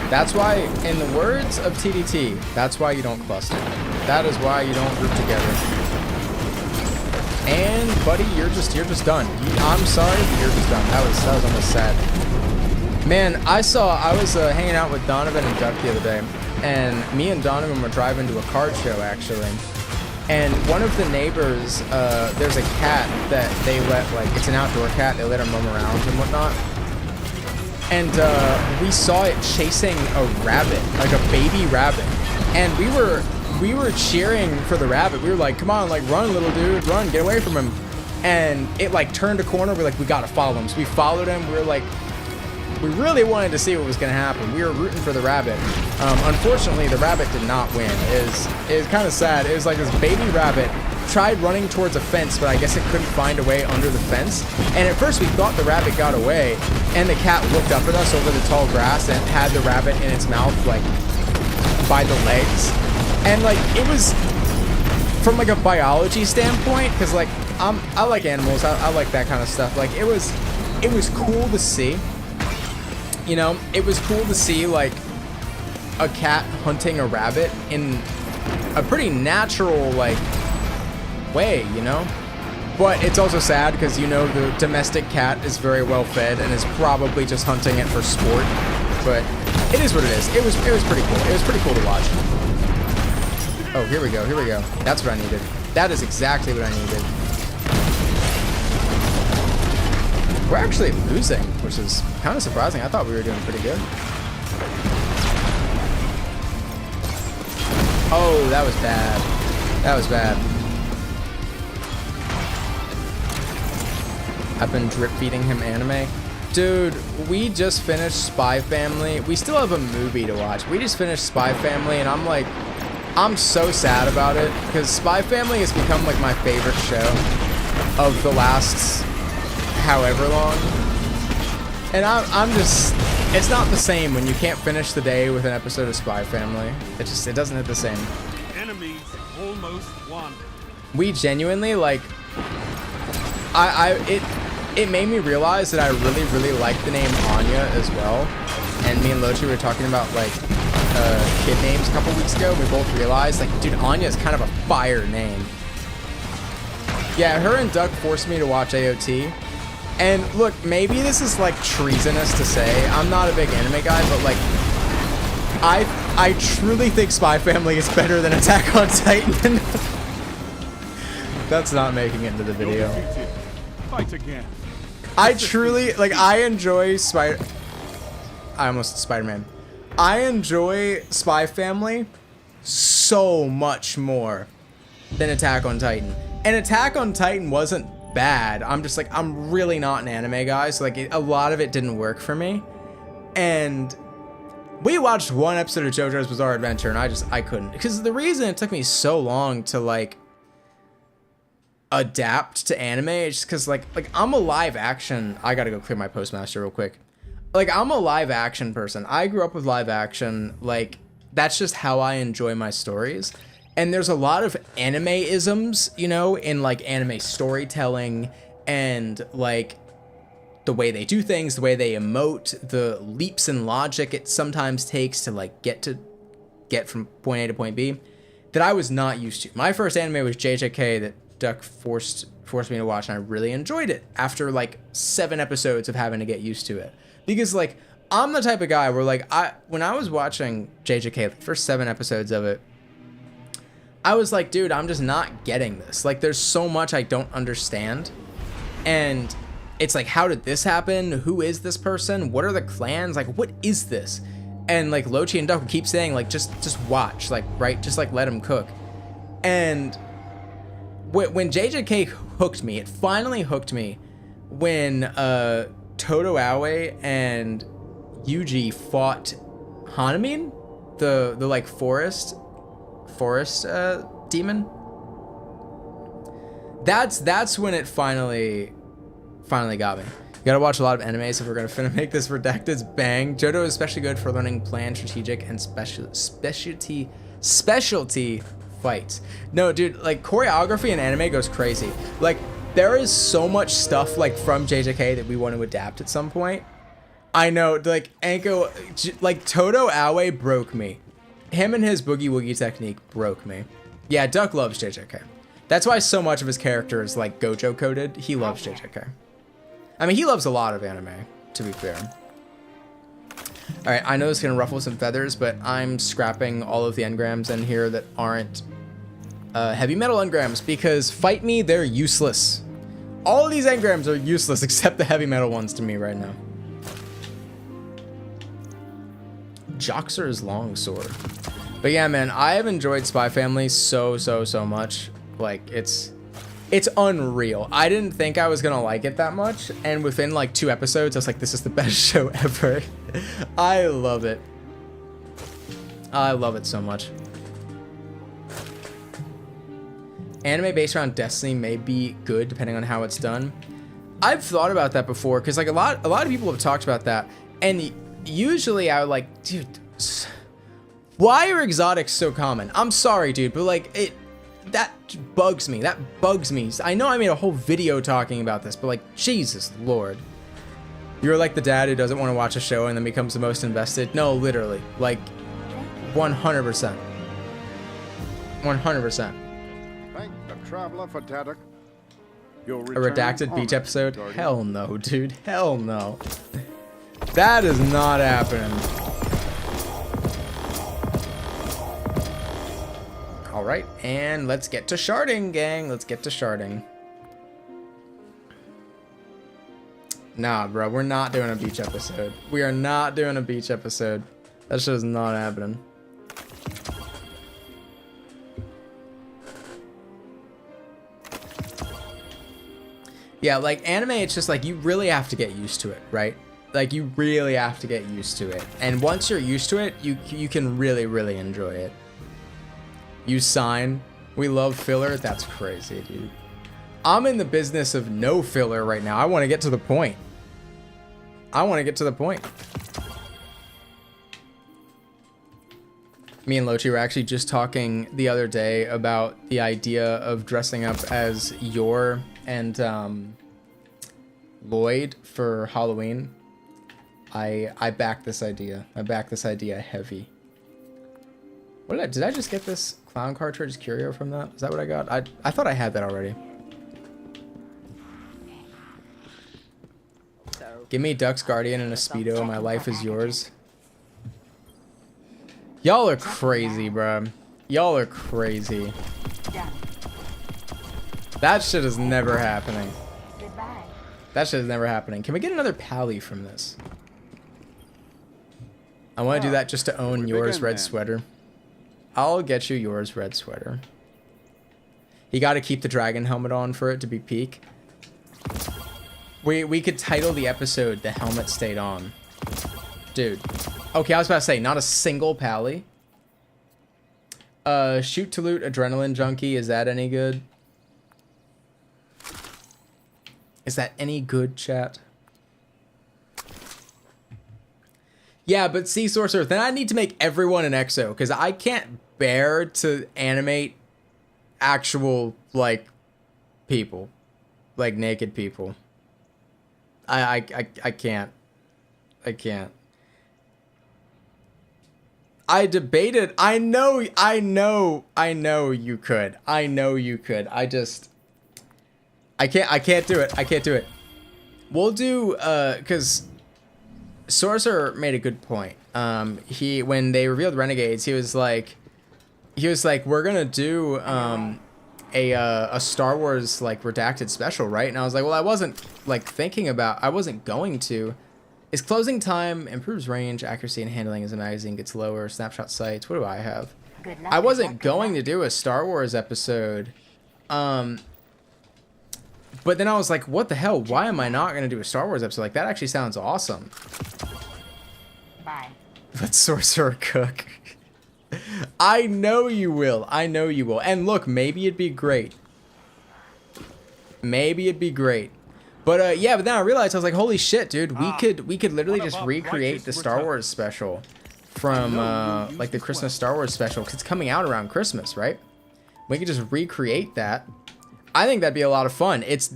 That's why, in the words of TDT, that's why you don't cluster. That is why you don't group together. And, buddy, you're just done. I'm sorry, but you're just done. That was almost sad. Man, I was hanging out with Donovan and Duck the other day, and me and Donovan were driving to a card show, actually. And one of the neighbors, there's a cat that they let, like, it's an outdoor cat, they let her roam around and whatnot. And we saw it chasing a rabbit, like a baby rabbit. And we were cheering for the rabbit. We were like, come on, like, run, little dude, run, get away from him. And it, like, turned a corner. We're like, we gotta follow him. So we followed him. We were like, we really wanted to see what was gonna happen. We were rooting for the rabbit. Unfortunately, the rabbit did not win. It was kind of sad. It was like this baby rabbit tried running towards a fence, but I guess it couldn't find a way under the fence. And at first we thought the rabbit got away, and the cat looked up at us over the tall grass and had the rabbit in its mouth, like, by the legs. And, like, it was, from, like, a biology standpoint, because, like, I like animals. I like that kind of stuff. Like, it was cool to see. You know, it was cool to see, like, a cat hunting a rabbit in a pretty natural, like, way, you know? But it's also sad because, you know, the domestic cat is very well fed and is probably just hunting it for sport. But it is what it is. It was pretty cool. It was pretty cool to watch. Oh, here we go. That's what I needed. That is exactly what I needed. We're actually losing, which is kind of surprising. I thought we were doing pretty good. Oh, that was bad. That was bad. I've been drip feeding him anime. Dude, we just finished Spy Family. We still have a movie to watch. We just finished Spy Family, and I'm so sad about it, because Spy Family has become, like, my favorite show of the last however long. And I'm just, it's not the same when you can't finish the day with an episode of Spy Family. It doesn't hit the same. Enemies almost won. We genuinely, like, it made me realize that I really like the name Anya as well. And me and Lochi were talking about, like, kid names a couple weeks ago. We both realized, like, dude, Anya is kind of a fire name. Yeah, her and Duck forced me to watch AOT. And look, maybe this is, like, treasonous to say. I'm not a big anime guy, but, like, I truly think Spy Family is better than Attack on Titan. That's not making it into the video. Fight again. I truly, like, I enjoy I almost said Spider-Man. I enjoy Spy Family so much more than Attack on Titan. And Attack on Titan wasn't bad. I'm just like, I'm really not an anime guy, so like a lot of it didn't work for me. And we watched one episode of JoJo's Bizarre Adventure, and I couldn't, because the reason it took me so long to like adapt to anime is just because like I'm a live action. I gotta go clear my postmaster real quick. like, I'm a live action person. I grew up with live action. Like, that's just how I enjoy my stories. And there's a lot of anime-isms, you know, in like anime storytelling and like the way they do things, the way they emote, the leaps in logic it sometimes takes to like get from point A to point B that I was not used to. My first anime was JJK that Duck forced me to watch, and I really enjoyed it after like 7 episodes of having to get used to it. Because like I'm the type of guy where like when I was watching JJK, the first 7 episodes of it, I was like, dude, I'm just not getting this. Like, there's so much I don't understand. And it's like, how did this happen? Who is this person? What are the clans? Like, what is this? And like Lochi and Duck would keep saying, like, just watch, like, right? Just like let him cook. And when JJK hooked me, it finally hooked me when Todo Aoi and Yuji fought Hanamin, the like forest demon. That's when it finally got me. You gotta watch a lot of animes if we're gonna make this redacted bang. Johto is especially good for learning planned, strategic, and specialty fights. No, dude, like choreography in anime goes crazy. Like there is so much stuff like from JJK that we want to adapt at some point. I know, like Anko, like Todo Aoi broke me. Him and his boogie woogie technique broke me. Yeah, Duck loves JJK. That's why so much of his character is like Gojo coded. He loves JJK. I mean, he loves a lot of anime, to be fair. All right, I know it's gonna ruffle some feathers, but I'm scrapping all of the engrams in here that aren't heavy metal engrams because fight me, they're useless. All of these engrams are useless except the heavy metal ones to me right now. Joxer's longsword. But yeah, man, I have enjoyed Spy Family so much. Like, it's unreal. I didn't think I was gonna like it that much, and within like 2 episodes, I was like, this is the best show ever. I love it. I love it so much. Anime based around Destiny may be good depending on how it's done. I've thought about that before, because like a lot of people have talked about that, and usually I would like, dude, why are exotics so common? I'm sorry, dude, but like that bugs me. That bugs me. I know I made a whole video talking about this, but like, Jesus Lord. You're like the dad who doesn't want to watch a show and then becomes the most invested. No, literally, like 100%. 100%. Thank the traveler for Taddock. A redacted beach episode? Guardian. Hell no, dude. Hell no. That is not happening. All right, and let's get to sharding, gang. Let's get to sharding. Nah, bro, we're not doing a beach episode. We are not doing a beach episode. That shit is not happening. Yeah, like anime, it's just like you really have to get used to it, right? Like you really have to get used to it. And once you're used to it, you can really enjoy it. You sign. We love filler. That's crazy, dude. I'm in the business of no filler right now. I want to get to the point. I want to get to the point. Me and Lochi were actually just talking the other day about the idea of dressing up as Yor and Lloyd for Halloween. I back this idea. I back this idea heavy. What did I just get this clown cartridge curio from that? Is that what I got? I thought I had that already. Give me Duck's Guardian and a Speedo and my life is yours. Y'all are crazy, bro. Y'all are crazy. That shit is never happening. That shit is never happening. Can we get another pally from this? I want to do that just to own yours red sweater. I'll get you yours red sweater. You got to keep the dragon helmet on for it to be peak. We could title the episode "The Helmet Stayed On." Dude. Okay, I was about to say, not a single pally. Shoot to loot adrenaline junkie. Is that any good? Is that any good, chat? Yeah, but see, Sorcerer, then I need to make everyone an exo, because I can't bear to animate actual, like, people. Like, naked people. I can't. I can't. I debated. I know you could. I know you could. I can't do it. I can't do it. We'll do, because Sorcerer made a good point. When they revealed Renegades, he was like, we're gonna do, a Star Wars, like, redacted special, right? And I was like, well, I wasn't going to. Is closing time, improves range, accuracy, and handling as the magazine gets lower, snapshot sights. What do I have? I wasn't going to do a Star Wars episode. But then I was like, what the hell? Why am I not going to do a Star Wars episode? Like, that actually sounds awesome. Bye. Let Sorcerer cook. I know you will. I know you will. And look, maybe it'd be great. Maybe it'd be great. But yeah, but then I realized, I was like, holy shit, dude, we could literally just recreate the Star Wars special from like the Christmas Star Wars special, because it's coming out around Christmas, right? We could just recreate that. I think that'd be a lot of fun. It's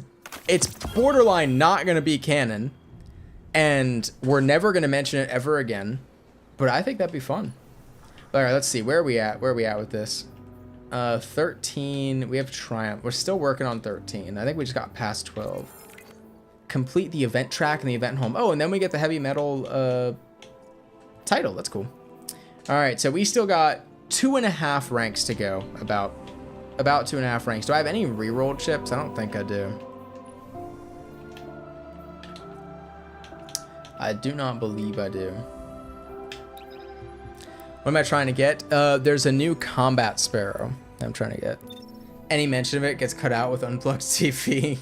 borderline not gonna be canon, and we're never gonna mention it ever again. But I think that'd be fun. All right, let's see, where are we at? Where are we at with this? 13. We have Triumph. We're still working on 13. I think we just got past 12. Complete the event track and the event home. Oh, and then we get the heavy metal title. That's cool. All right, so we still got 2.5 ranks to go. About 2.5 ranks. Do I have any reroll chips? I don't think I do. I do not believe I do. What am I trying to get? There's a new combat Sparrow I'm trying to get. Any mention of it gets cut out with unplugged TV.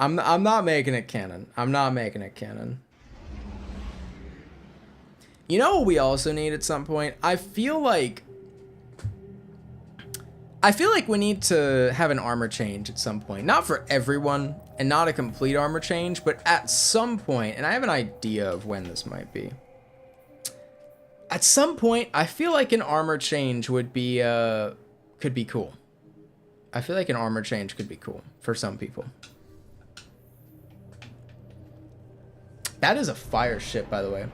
I'm not making it canon. I'm not making it canon. You know what we also need at some point? I feel like we need to have an armor change at some point. Not for everyone, and not a complete armor change, but at some point, and I have an idea of when this might be. At some point, I feel like an armor change would be, could be cool. I feel like an armor change could be cool for some people. That is a fire ship, by the way.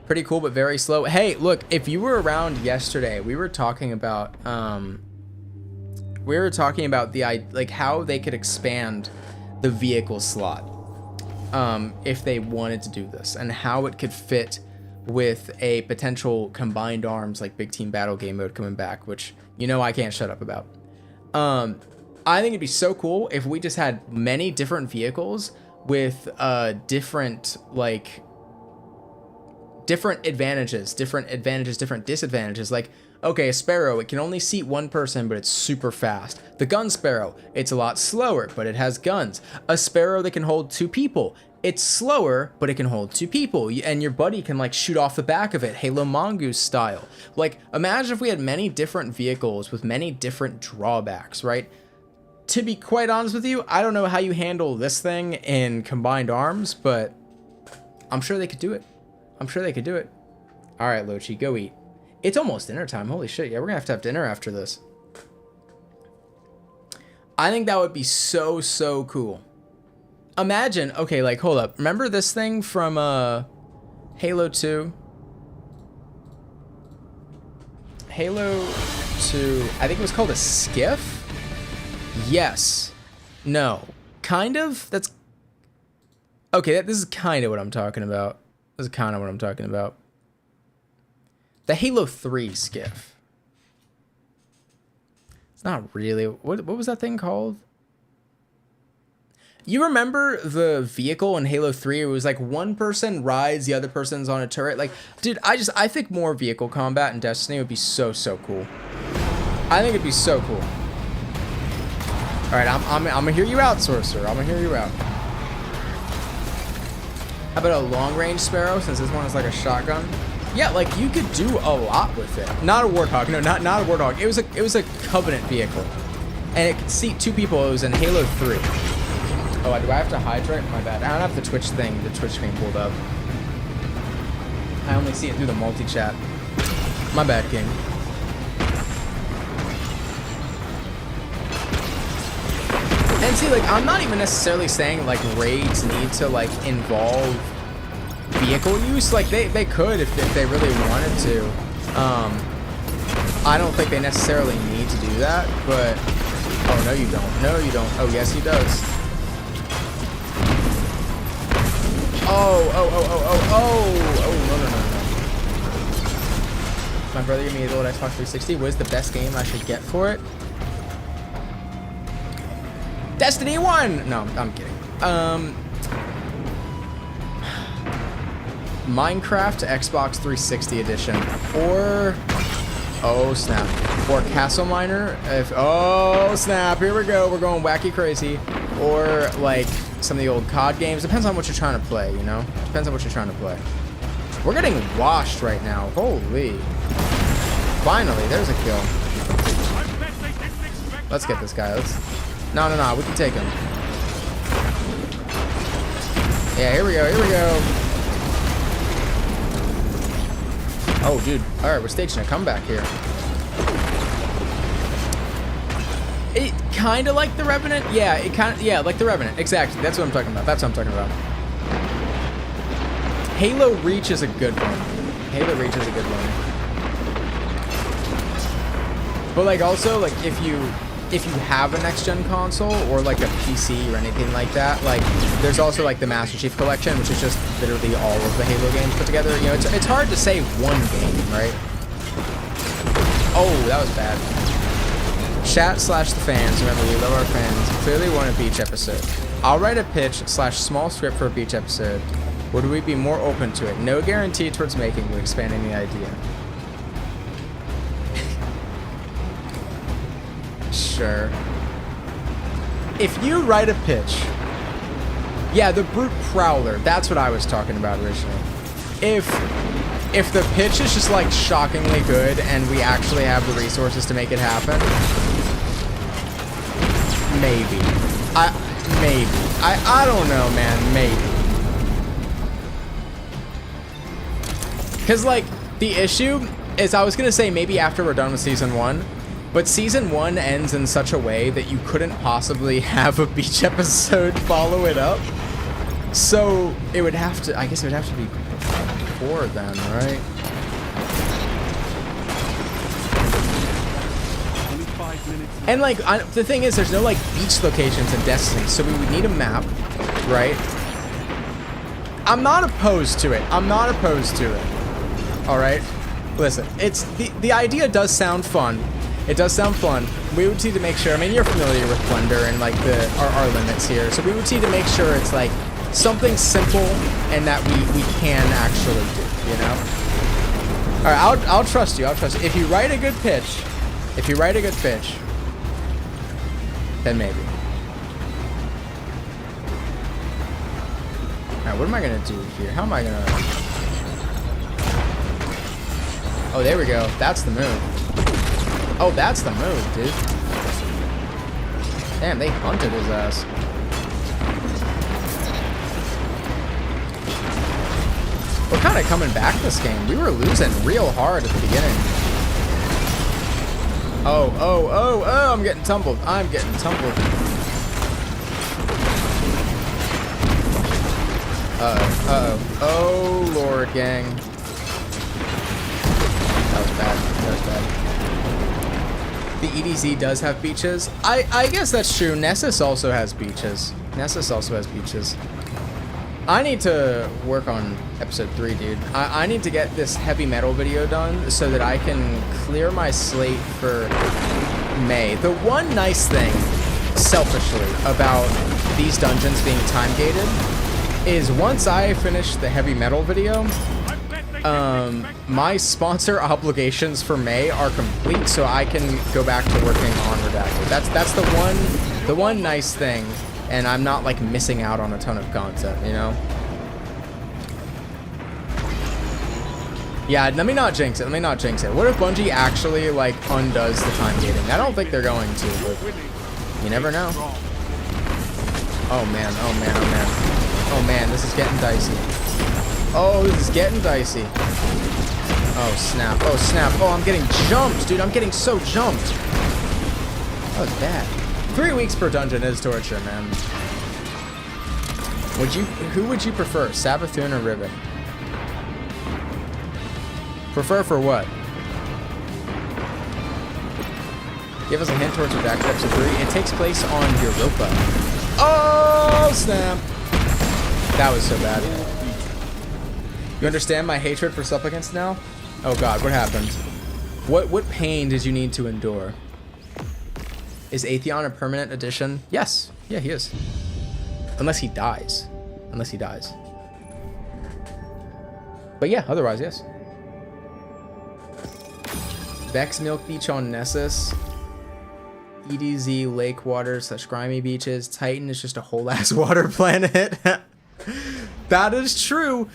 Pretty cool, but very slow. Hey, look, if you were around yesterday, we were talking about the like how they could expand the vehicle slot if they wanted to do this, and how it could fit with a potential combined arms like big team battle game mode coming back, which you know I can't shut up about. I think it'd be so cool if we just had many different vehicles with different advantages, different disadvantages. Like, okay, a Sparrow, it can only seat one person, but it's super fast. The Gun Sparrow, it's a lot slower, but it has guns. A Sparrow that can hold 2 people, it's slower, but it can hold 2 people, and your buddy can like shoot off the back of it, Halo Mongoose style. Like, imagine if we had many different vehicles with many different drawbacks, right? To be quite honest with you, I don't know how you handle this thing in combined arms, but I'm sure they could do it. I'm sure they could do it. All right, Lochi, go eat. It's almost dinner time. Holy shit. Yeah, we're going to have dinner after this. I think that would be so, so cool. Imagine, okay, like, hold up. Remember this thing from Halo 2? Halo 2, I think it was called a skiff? Yes. No. Kind of? That's... Okay, this is kind of what I'm talking about. This is kind of what I'm talking about. The Halo 3 skiff. It's not really... What was that thing called? You remember the vehicle in Halo 3? It was like one person rides, the other person's on a turret. Like, dude, I think more vehicle combat in Destiny would be so, so cool. I think it'd be so cool. All right, I'm gonna hear you out, Sorcerer. I'm gonna hear you out. How about a long-range Sparrow, since this one is like a shotgun? Yeah, like you could do a lot with it. Not a Warthog, no, not a Warthog. It was a Covenant vehicle, and it could seat 2 people. It was in Halo 3. Oh, do I have to hydrate? My bad. I don't have the Twitch screen pulled up. I only see it through the multi-chat. My bad, King. And see, like, I'm not even necessarily saying, like, raids need to, like, involve vehicle use. Like, they could if they really wanted to. I don't think they necessarily need to do that, but... Oh, no, you don't. No, you don't. Oh, yes, he does. Oh, no. My brother gave me the old Xbox 360. What is the best game I should get for it? Destiny 1! No, I'm kidding. Minecraft Xbox 360 edition. Or... Oh, snap. Or Castle Miner. Oh, snap. Here we go. We're going wacky crazy. Or, like, some of the old COD games. Depends on what you're trying to play, you know? Depends on what you're trying to play. We're getting washed right now. Holy. Finally, there's a kill. Let's get this guy. No. We can take him. Yeah, here we go. Oh, dude. All right, we're staging a comeback here. It kind of like the Revenant. Yeah, like the Revenant. Exactly. That's what I'm talking about. Halo Reach is a good one. But like also like if you have a next gen console or like a PC or anything like that, like there's also like the Master Chief Collection, which is just literally all of the Halo games put together. You know, it's hard to say one game, right? Oh, that was bad. Chat/the fans. Remember, we love our fans. Clearly want a beach episode. I'll write a pitch/small script for a beach episode. Would we be more open to it? No guarantee towards making, but expanding the idea. Sure. If you write a pitch, yeah, the Brute Prowler, that's what I was talking about originally. If the pitch is just like shockingly good and we actually have the resources to make it happen, maybe. I don't know, man, maybe. Because like the issue is I was gonna say maybe after we're done with season 1. But season 1 ends in such a way that you couldn't possibly have a beach episode follow it up. So it would have to, I guess it would have to be before then, right? Only 5 minutes. And like, the thing is, there's no like beach locations in Destiny, so we would need a map, right? I'm not opposed to it. All right? Listen, it's, the idea does sound fun. It does sound fun. We would need to make sure, I mean, you're familiar with Blender and like our limits here. So we would need to make sure it's like something simple and that we can actually do, you know? All right, I'll trust you. If you write a good pitch, then maybe. All right, what am I gonna do here? How am I gonna? Oh, there we go. That's the move. Oh, that's the move, dude. Damn, they hunted his ass. We're kind of coming back this game. We were losing real hard at the beginning. Oh, I'm getting tumbled. Uh-oh. Oh, Lord, gang. That was bad. The EDZ does have beaches. I guess that's true. Nessus also has beaches. I need to work on episode 3, dude. I need to get this heavy metal video done so that I can clear my slate for May. The one nice thing, selfishly, about these dungeons being time-gated is once I finish the heavy metal video, my sponsor obligations for May are complete, so I can go back to working on Redacted. That's the one nice thing, and I'm not like missing out on a ton of content, you know? Yeah, let me not jinx it. What if Bungie actually like undoes the time gating? I don't think they're going to, but you never know. Oh man, this is getting dicey. Oh, this is getting dicey. Oh, snap. Oh, snap. Oh, I'm getting jumped, dude. I'm getting so jumped. That was bad. 3 weeks per dungeon is torture, man. Who would you prefer, Savathun or Riven? Prefer for what? Give us a hint towards Redacted Episode 3. It takes place on Europa. Oh, snap. That was so bad. You understand my hatred for supplicants now? Oh god, what happened? What pain did you need to endure? Is Atheon a permanent addition? Yes. Yeah, he is. Unless he dies. Unless he dies. But yeah, otherwise, yes. Vex Milk Beach on Nessus. EDZ Lake Water / grimy beaches. Titan is just a whole ass water planet. That is true.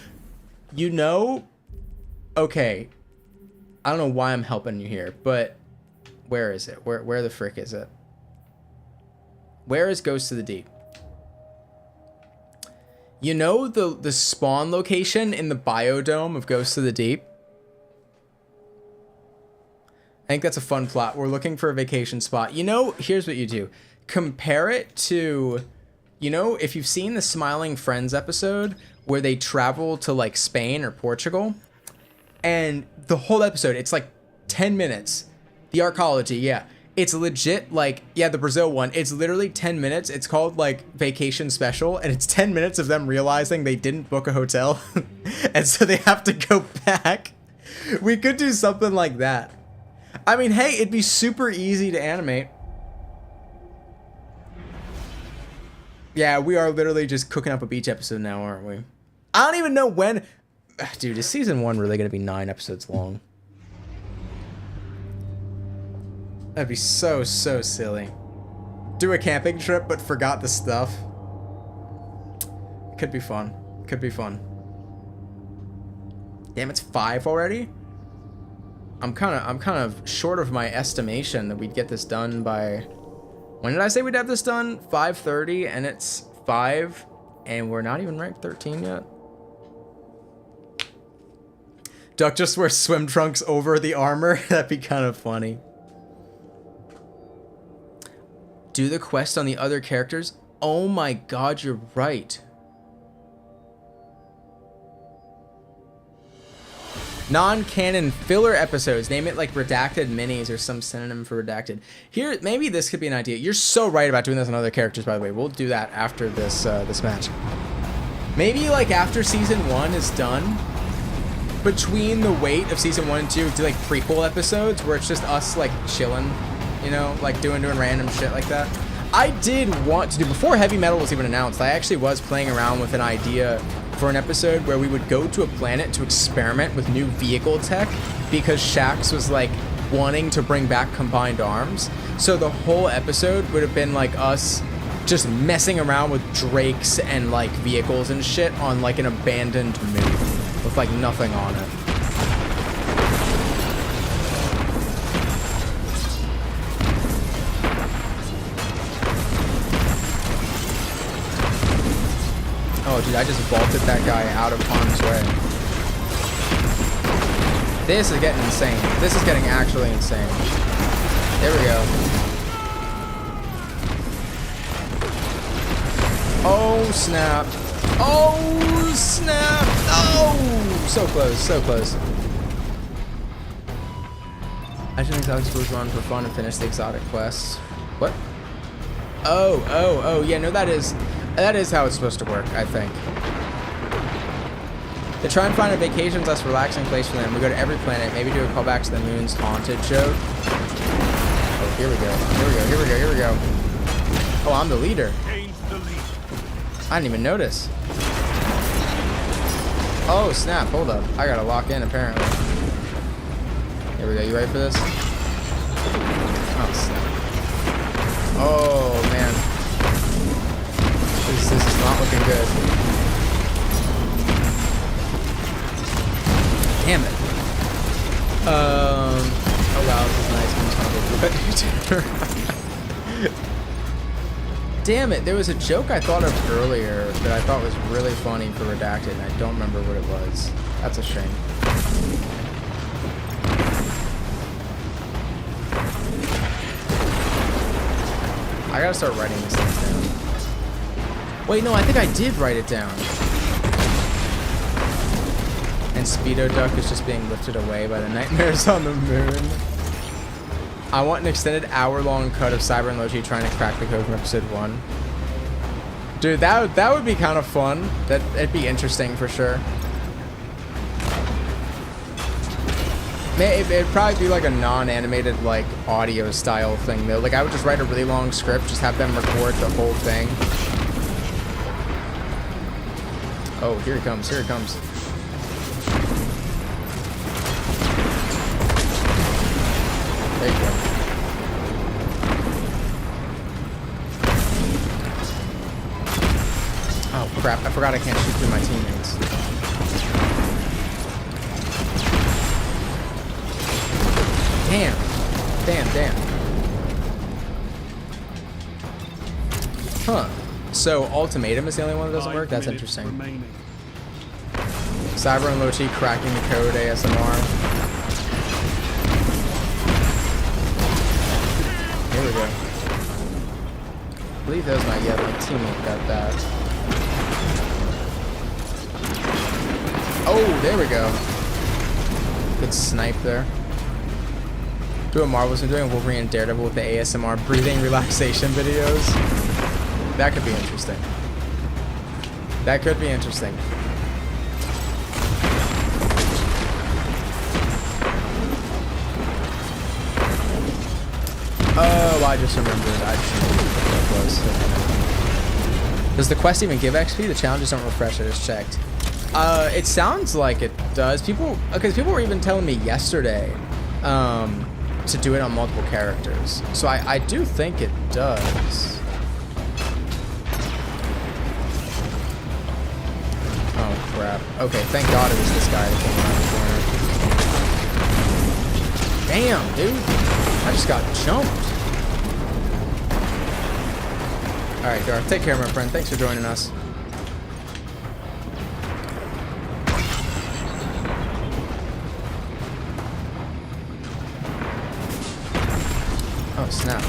You know, okay. I don't know why I'm helping you here, but where is it? Where the frick is it? Where is Ghost of the Deep? You know the spawn location in the biodome of Ghost of the Deep? I think that's a fun plot. We're looking for a vacation spot. You know, here's what you do. Compare it to, you know, if you've seen the Smiling Friends episode where they travel to like Spain or Portugal, and the whole episode, it's like 10 minutes. The archaeology, yeah. It's legit like, yeah, the Brazil one, it's literally 10 minutes. It's called like Vacation Special, and it's 10 minutes of them realizing they didn't book a hotel. And so they have to go back. We could do something like that. I mean, hey, it'd be super easy to animate. Yeah, we are literally just cooking up a beach episode now, aren't we? I don't even know when. Dude, is season 1 really going to be 9 episodes long? That'd be so silly. Do a camping trip, but forgot the stuff. Could be fun. Could be fun. Damn, it's 5 already? I'm kind of short of my estimation that we'd get this done by... When did I say we'd have this done? 5:30, and it's 5, and we're not even ranked 13 yet. Duck just wears swim trunks over the armor. That'd be kind of funny. Do the quest on the other characters? Oh my god, you're right. Non-canon filler episodes. Name it like redacted minis or some synonym for redacted. Here, maybe this could be an idea. You're so right about doing this on other characters, by the way. We'll do that after this this match. Maybe like after season 1 is done, between the wait of season 1 and 2, do like prequel episodes where it's just us like chilling, you know, like doing random shit like that. I did want to do, before Heavy Metal was even announced, I actually was playing around with an idea for an episode where we would go to a planet to experiment with new vehicle tech, because Shax was like wanting to bring back combined arms. So the whole episode would have been like us just messing around with drakes and like vehicles and shit on like an abandoned moon with like nothing on it. Oh, dude, I just vaulted that guy out of harm's way. This is getting insane. This is getting actually insane. There we go. Oh, snap. Oh, snap. Oh, so close, so close. I think exotic schools run for fun and finish the exotic quests. What? Oh, yeah, no, that is how it's supposed to work, I think. They try and find a vacation less relaxing place for them. We go to every planet, maybe do a callback to the moon's haunted joke. Oh, here we go. Oh, I'm the leader. I didn't even notice. Oh, snap, hold up. I gotta lock in, apparently. Here we go, you ready for this? Oh, snap. Oh, man. This is not looking good. Damn it. Oh wow, this is nice. damn it. There was a joke I thought of earlier that I thought was really funny for Redacted, and I don't remember what it was. That's a shame. I gotta start writing these things down. Wait, no, I think I did write it down. And Speedo Duck is just being lifted away by the nightmares on the moon. I want an extended hour-long cut of Cyber and Loki trying to crack the code from episode 1. Dude, that would be kind of fun. That'd be interesting for sure. It'd probably be like a non-animated, like, audio style thing though. Like, I would just write a really long script, just have them record the whole thing. Oh, here it comes, here it comes. There you go. Oh crap, I forgot I can't shoot through my teammates. Damn. Huh. So Ultimatum is the only one that doesn't work? That's interesting. Remaining. Cyber and Lochi cracking the code ASMR. Here we go. I believe that was my teammate got that. Oh, there we go. Good snipe there. Do what Marvel's been doing, Wolverine and Daredevil with the ASMR breathing relaxation videos. That could be interesting. That could be interesting. Oh, I just remembered what it was. Does the quest even give XP? The challenges don't refresh, I just checked. It sounds like it does. Because people were even telling me yesterday to do it on multiple characters. So I do think it does. Oh, crap. Okay, thank God it was this guy that came around the corner. Damn, dude. I just got jumped. Alright, Garth, take care, my friend. Thanks for joining us. Oh, snap.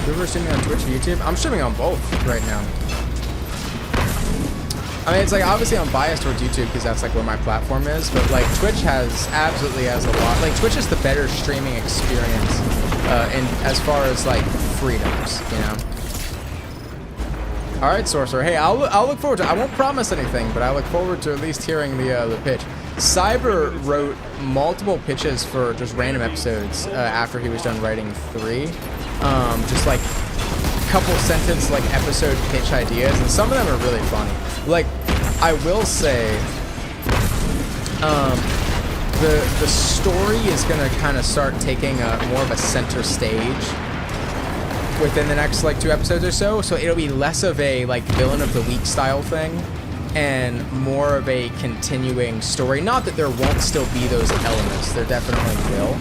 You ever streaming on Twitch or YouTube? I'm streaming on both right now. I mean, it's like obviously I'm biased towards YouTube because that's like where my platform is, but like Twitch absolutely has a lot. Like Twitch is the better streaming experience, in as far as like freedoms, you know. All right, Sorcerer. Hey, I'll look forward to. I won't promise anything, but I look forward to at least hearing the pitch. Cyber wrote multiple pitches for just random episodes after he was done writing 3. Just like couple sentence like episode pitch ideas, and some of them are really funny. Like, I will say, the story is gonna kind of start taking more of a center stage within the next like 2 episodes or so. So it'll be less of a like villain of the week style thing, and more of a continuing story. Not that there won't still be those elements, there definitely will.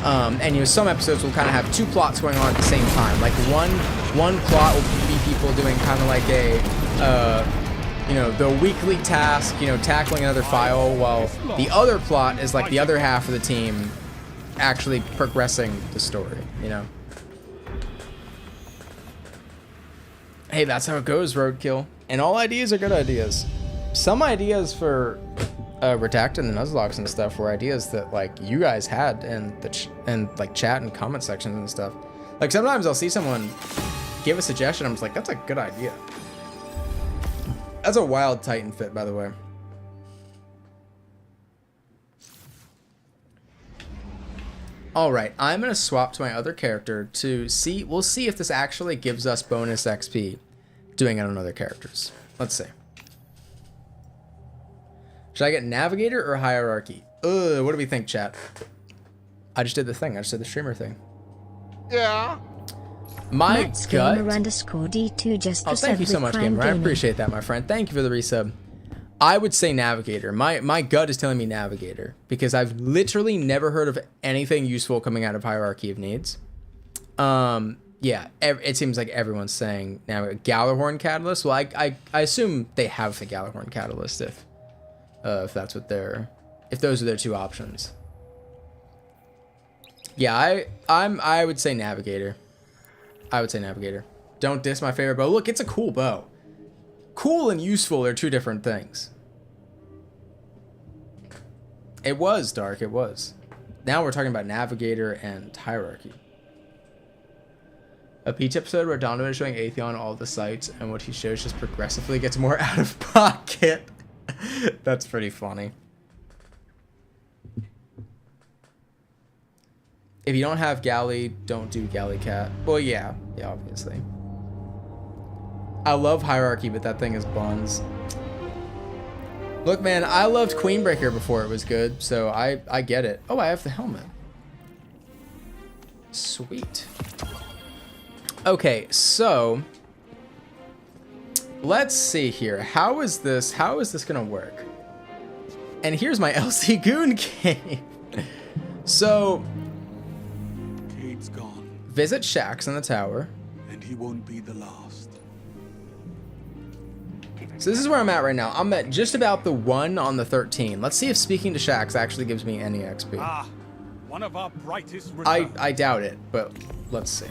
And you know, some episodes will kind of have 2 plots going on at the same time. Like one plot will be people doing kind of like a you know, the weekly task, you know, tackling another file, while the other plot is like the other half of the team actually progressing the story, you know. Hey, that's how it goes, Roadkill. And all ideas are good ideas. Some ideas for Redacted and the Nuzlockes and stuff were ideas that like you guys had in the like chat and comment sections and stuff. Like sometimes I'll see someone give a suggestion, I'm just like, that's a good idea. That's a wild Titan fit, by the way. All right, I'm gonna swap to my other character to see. We'll see if this actually gives us bonus XP doing it on other characters. Let's see. Should I get Navigator or Hierarchy? What do we think, chat? I just did the thing. I just did the streamer thing. Yeah. My gut. Gamer _D2 just Oh, thank you so much, Gamer. I appreciate that, my friend. Thank you for the resub. I would say Navigator. My gut is telling me Navigator because I've literally never heard of anything useful coming out of Hierarchy of Needs. Yeah, it seems like everyone's saying now Galahorn Catalyst. Well, I assume they have the Galahorn Catalyst if that's what if those are their two options. Yeah, I would say Navigator. I would say Navigator. Don't diss my favorite bow. Look, it's a cool bow. Cool and useful are two different things. It was dark, it was. Now we're talking about Navigator and Hierarchy. A Peach episode where Donovan is showing Atheon all the sights, and what he shows just progressively gets more out of pocket. That's pretty funny. If you don't have Galley, don't do Galley Cat. Well, yeah, obviously. I love Hierarchy, but that thing is buns. Look, man, I loved Queenbreaker before it was good, so I get it. Oh, I have the helmet. Sweet. Okay, so let's see here. How is this gonna work? And here's my LC Goon game. So, Cade's gone, visit Shaxx in the tower. and he won't be the last. So this is where I'm at right now. I'm at just about the 1 on the 13. Let's see if speaking to Shaxx actually gives me any XP. Ah, one of our brightest returns. I doubt it, but let's see.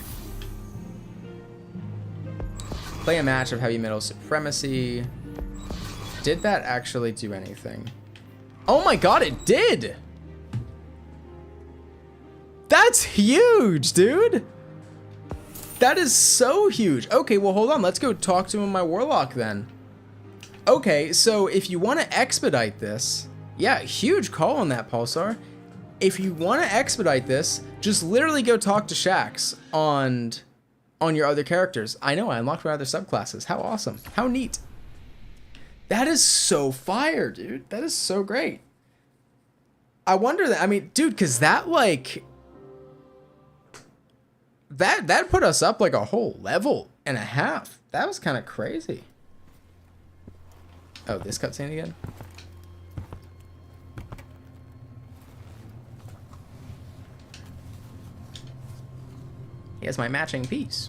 Play a match of heavy metal Supremacy. Did that actually do anything? Oh my god, it did! That's huge, dude! That is so huge. Okay, well, hold on. Let's go talk to him in my Warlock then. Okay, so if you want to expedite this, yeah, huge call on that, Pulsar. If you want to expedite this, just literally go talk to Shaxx on your other characters. I know, I unlocked my other subclasses. How awesome. How neat. That is so fire, dude. That is so great. I wonder that, I mean, dude, because that, like, that put us up like a whole level and a half. That was kind of crazy. Oh, this cutscene again? He has my matching piece.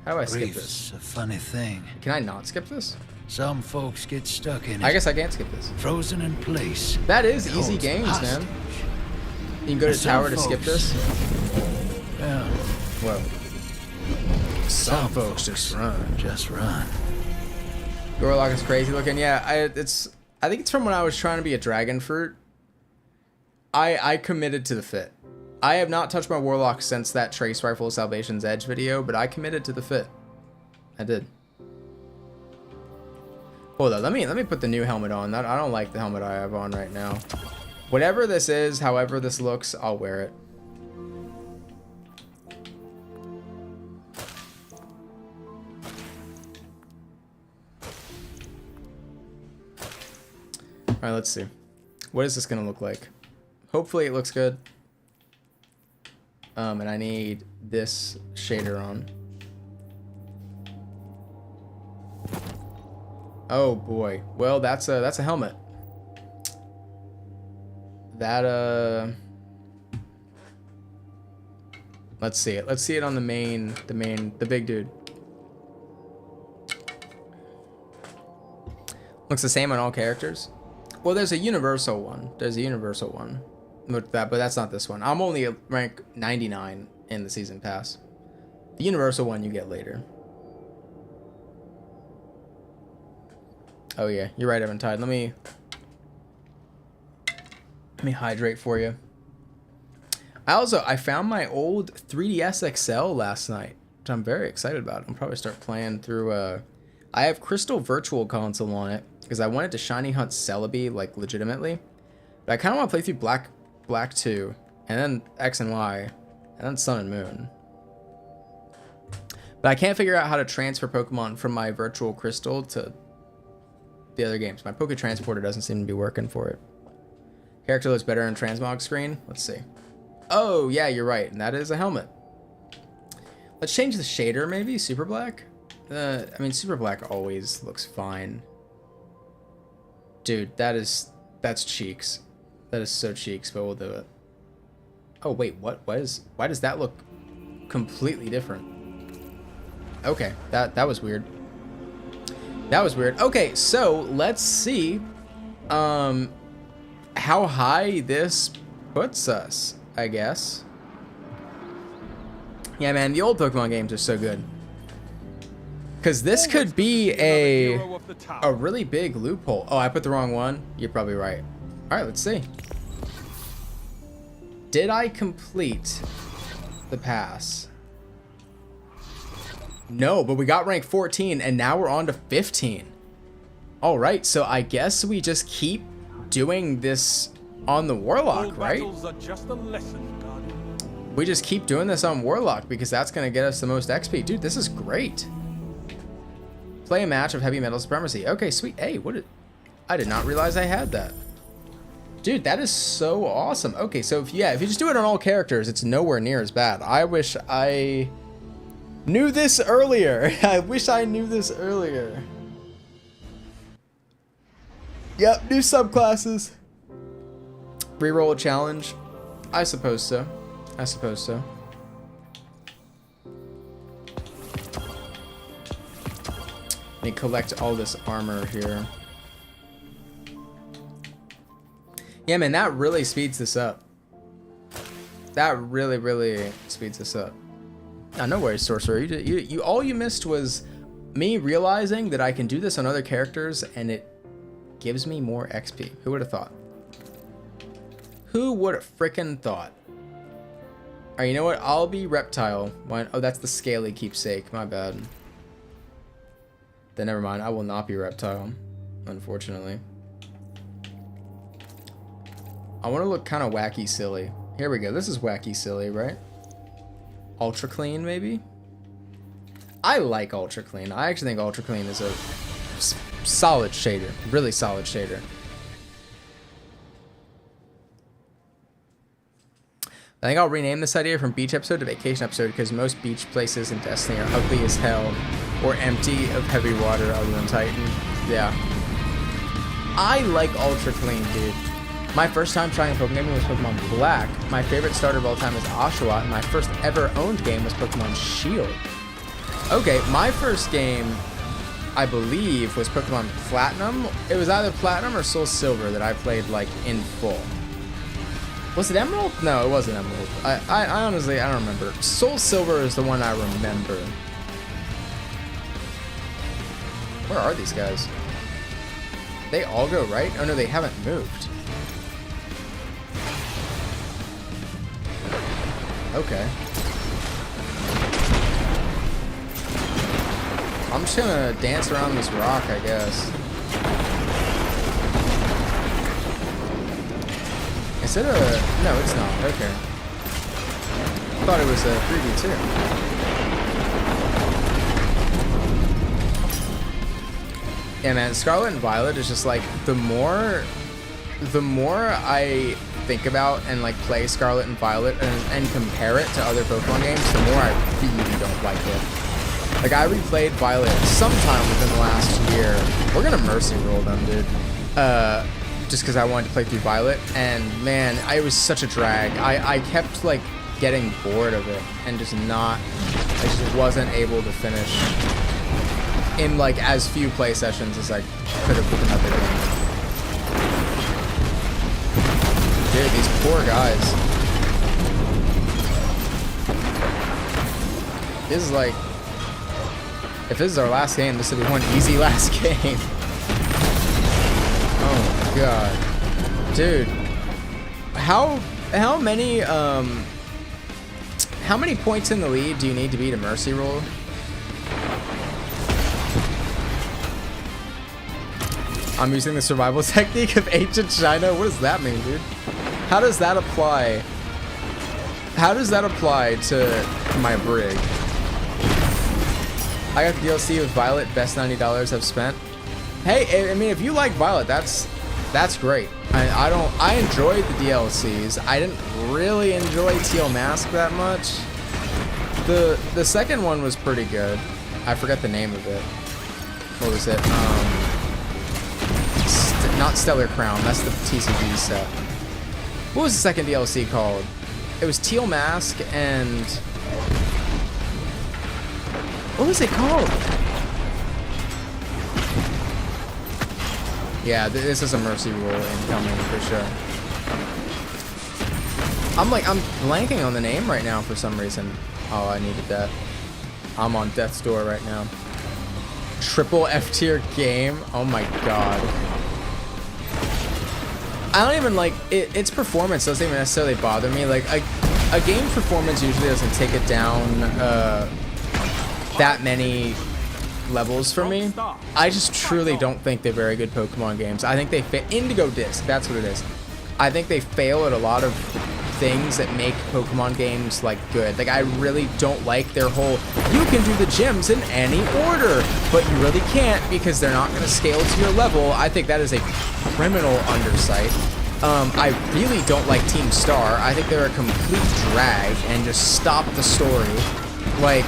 How do I skip this? Grief's a funny thing. Can I not skip this? Some folks get stuck in it. I guess I can't skip this. Frozen in place. That is It easy holds games, hostage. man. You can go to the Some tower to skip folks- this. Yeah. Whoa. Some folks just run. Just run. Warlock is crazy looking. Yeah, I think it's from when I was trying to be a dragon fruit. I committed to the fit. I have not touched my Warlock since that Trace Rifle Salvation's Edge video, but I committed to the fit. I did. Hold on, let me put the new helmet on. I don't like the helmet I have on right now. Whatever this is, however this looks, I'll wear it. Alright, let's see. What is this gonna look like? Hopefully it looks good. And I need this shader on. Oh boy. Well, that's a helmet. That let's see it. Let's see it on the big dude. Looks the same on all characters. Well, there's a universal one. But that's not this one. I'm only at rank 99 in the season pass. The universal one you get later. Oh yeah, you're right, Eventide. Let me hydrate for you. I found my old 3DS XL last night, which I'm very excited about. I'll probably start playing through. I have Crystal Virtual Console on it because I wanted to shiny hunt Celebi like legitimately, but I kind of want to play through Black 2, and then X and Y, and then Sun and Moon. But I can't figure out how to transfer Pokemon from my Virtual Crystal to the other games. My Poke Transporter doesn't seem to be working for it. Character looks better on transmog screen. Let's see. Oh, yeah, you're right, and that is a helmet. Let's change the shader, maybe? Super Black? I mean, Super Black always looks fine. Dude, that's cheeks. That is so cheeks, but we'll do it. Oh wait, why does that look completely different? Okay, that was weird. That was weird. Okay, so let's see how high this puts us, I guess. Yeah, man, the old Pokemon games are so good. Because this could be a really big loophole. Oh, I put the wrong one? You're probably right. All right, let's see. Did I complete the pass? No, but we got rank 14, and now we're on to 15. All right, so I guess we just keep doing this on the Warlock, right? We just keep doing this on Warlock because that's going to get us the most XP. Dude, this is great. Play a match of Heavy Metal Supremacy. Okay, sweet. Hey, I did not realize I had that. Dude, that is so awesome. Okay, so if you just do it on all characters, it's nowhere near as bad. I wish I knew this earlier. I wish I knew this earlier. Yep, new subclasses. Reroll a challenge. I suppose so. I suppose so. Let me collect all this armor here. Yeah, man, that really speeds this up. That really, really speeds this up. Oh, no worries, Sorcerer. You all you missed was me realizing that I can do this on other characters and it gives me more XP. Who would have thought? Who would have frickin' thought? Alright, you know what? I'll be Reptile. Oh, that's the Scaly Keepsake. My bad. Then never mind. I will not be Reptile, unfortunately. I want to look kind of wacky silly. Here we go. This is wacky silly, right? Ultra Clean, maybe? I like Ultra Clean. I actually think Ultra Clean is a solid shader. Really solid shader. I think I'll rename this idea from beach episode to vacation episode because most beach places in Destiny are ugly as hell or empty of heavy water other than Titan. Yeah. I like Ultra Clean, dude. My first time trying Pokemon game was Pokemon Black. My favorite starter of all time is Oshawott, and my first ever owned game was Pokemon Shield. Okay, my first game, I believe, was Pokemon Platinum. It was either Platinum or Soul Silver that I played, like, in full. Was it Emerald? No, it wasn't Emerald. I honestly, I don't remember. Soul Silver is the one I remember. Where are these guys? They all go right? Oh no, they haven't moved. Okay. I'm just gonna dance around this rock, I guess. Is it a... No, it's not. Okay. I thought it was a 3v2. Yeah, man, Scarlet and Violet is just like, the more I think about and like play Scarlet and Violet and compare it to other Pokemon games, the more I really don't like it. Like, I replayed Violet sometime within the last year. We're gonna Mercy roll them, dude. Just because I wanted to play through Violet, and man, it was such a drag. I kept like getting bored of it and just I just wasn't able to finish in like as few play sessions as I could have with another game. Dude, these poor guys. This is like, if this is our last game, this would be one easy last game. Oh god, dude, how many points in the lead do you need to beat a Mercy roll? I'm using the survival technique of ancient China. What does that mean, dude? How does that apply? How does that apply to my brig? I got the DLC with Violet, best $90 I've spent. Hey, I mean, if you like Violet, that's great. I enjoyed the DLCs. I didn't really enjoy Teal Mask that much. The second one was pretty good. I forgot the name of it. What was it? not Stellar Crown. That's the TCG set. What was the second DLC called? It was Teal Mask and... What was it called? Yeah, this is a Mercy Rule incoming for sure. I'm blanking on the name right now for some reason. Oh, I needed that. I'm on death's door right now. Triple F tier game. Oh my god. I don't even like it. Its performance doesn't even necessarily bother me. Like a game's performance usually doesn't take it down that many levels for me. I just truly don't think they're very good Pokemon games. I think they Indigo Disc. That's what it is. I think they fail at a lot of things that make Pokemon games like good. Like I really don't like their whole you can do the gyms in any order, but you really can't because they're not going to scale to your level. I think that is a criminal undersight. I really don't like Team Star. I think they're a complete drag and just stop the story. Like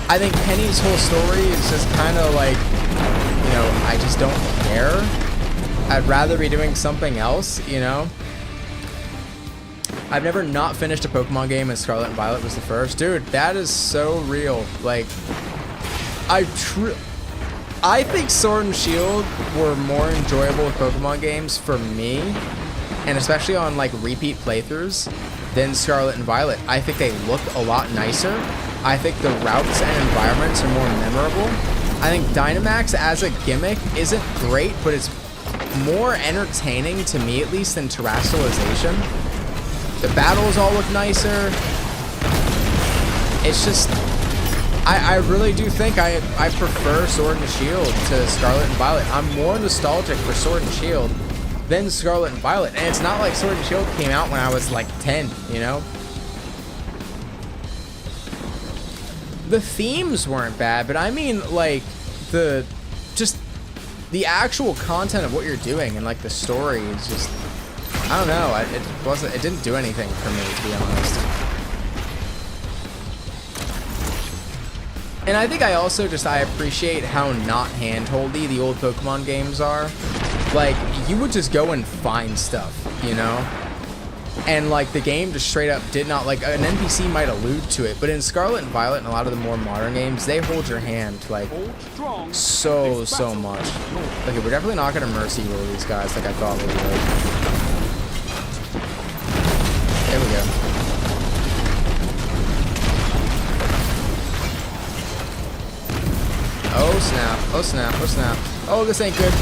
I think Penny's whole story is just kind of like, you know, I just don't care. I'd rather be doing something else, you know? I've never not finished a Pokemon game and Scarlet and Violet was the first. Dude, that is so real. Like, I think Sword and Shield were more enjoyable Pokemon games for me, and especially on like repeat playthroughs, than Scarlet and Violet. I think they look a lot nicer. I think the routes and environments are more memorable. I think Dynamax as a gimmick isn't great, but it's more entertaining to me at least than Terrestrialization. The battles all look nicer. It's just, I really do think I prefer Sword and Shield to Scarlet and Violet. I'm more nostalgic for Sword and Shield than Scarlet and Violet. And it's not like Sword and Shield came out when I was like 10, you know? The themes weren't bad, but I mean like the actual content of what you're doing and like the story is just, I don't know, it didn't do anything for me, to be honest. And I think I also I appreciate how not handholdy the old Pokemon games are. Like, you would just go and find stuff, you know? And like the game just straight up did not, like an NPC might allude to it, but in Scarlet and Violet and a lot of the more modern games, they hold your hand like so much. Okay, we're definitely not gonna Mercy Rule these guys like I thought we would. There we go. Oh snap, oh snap, oh snap. Oh, this ain't good.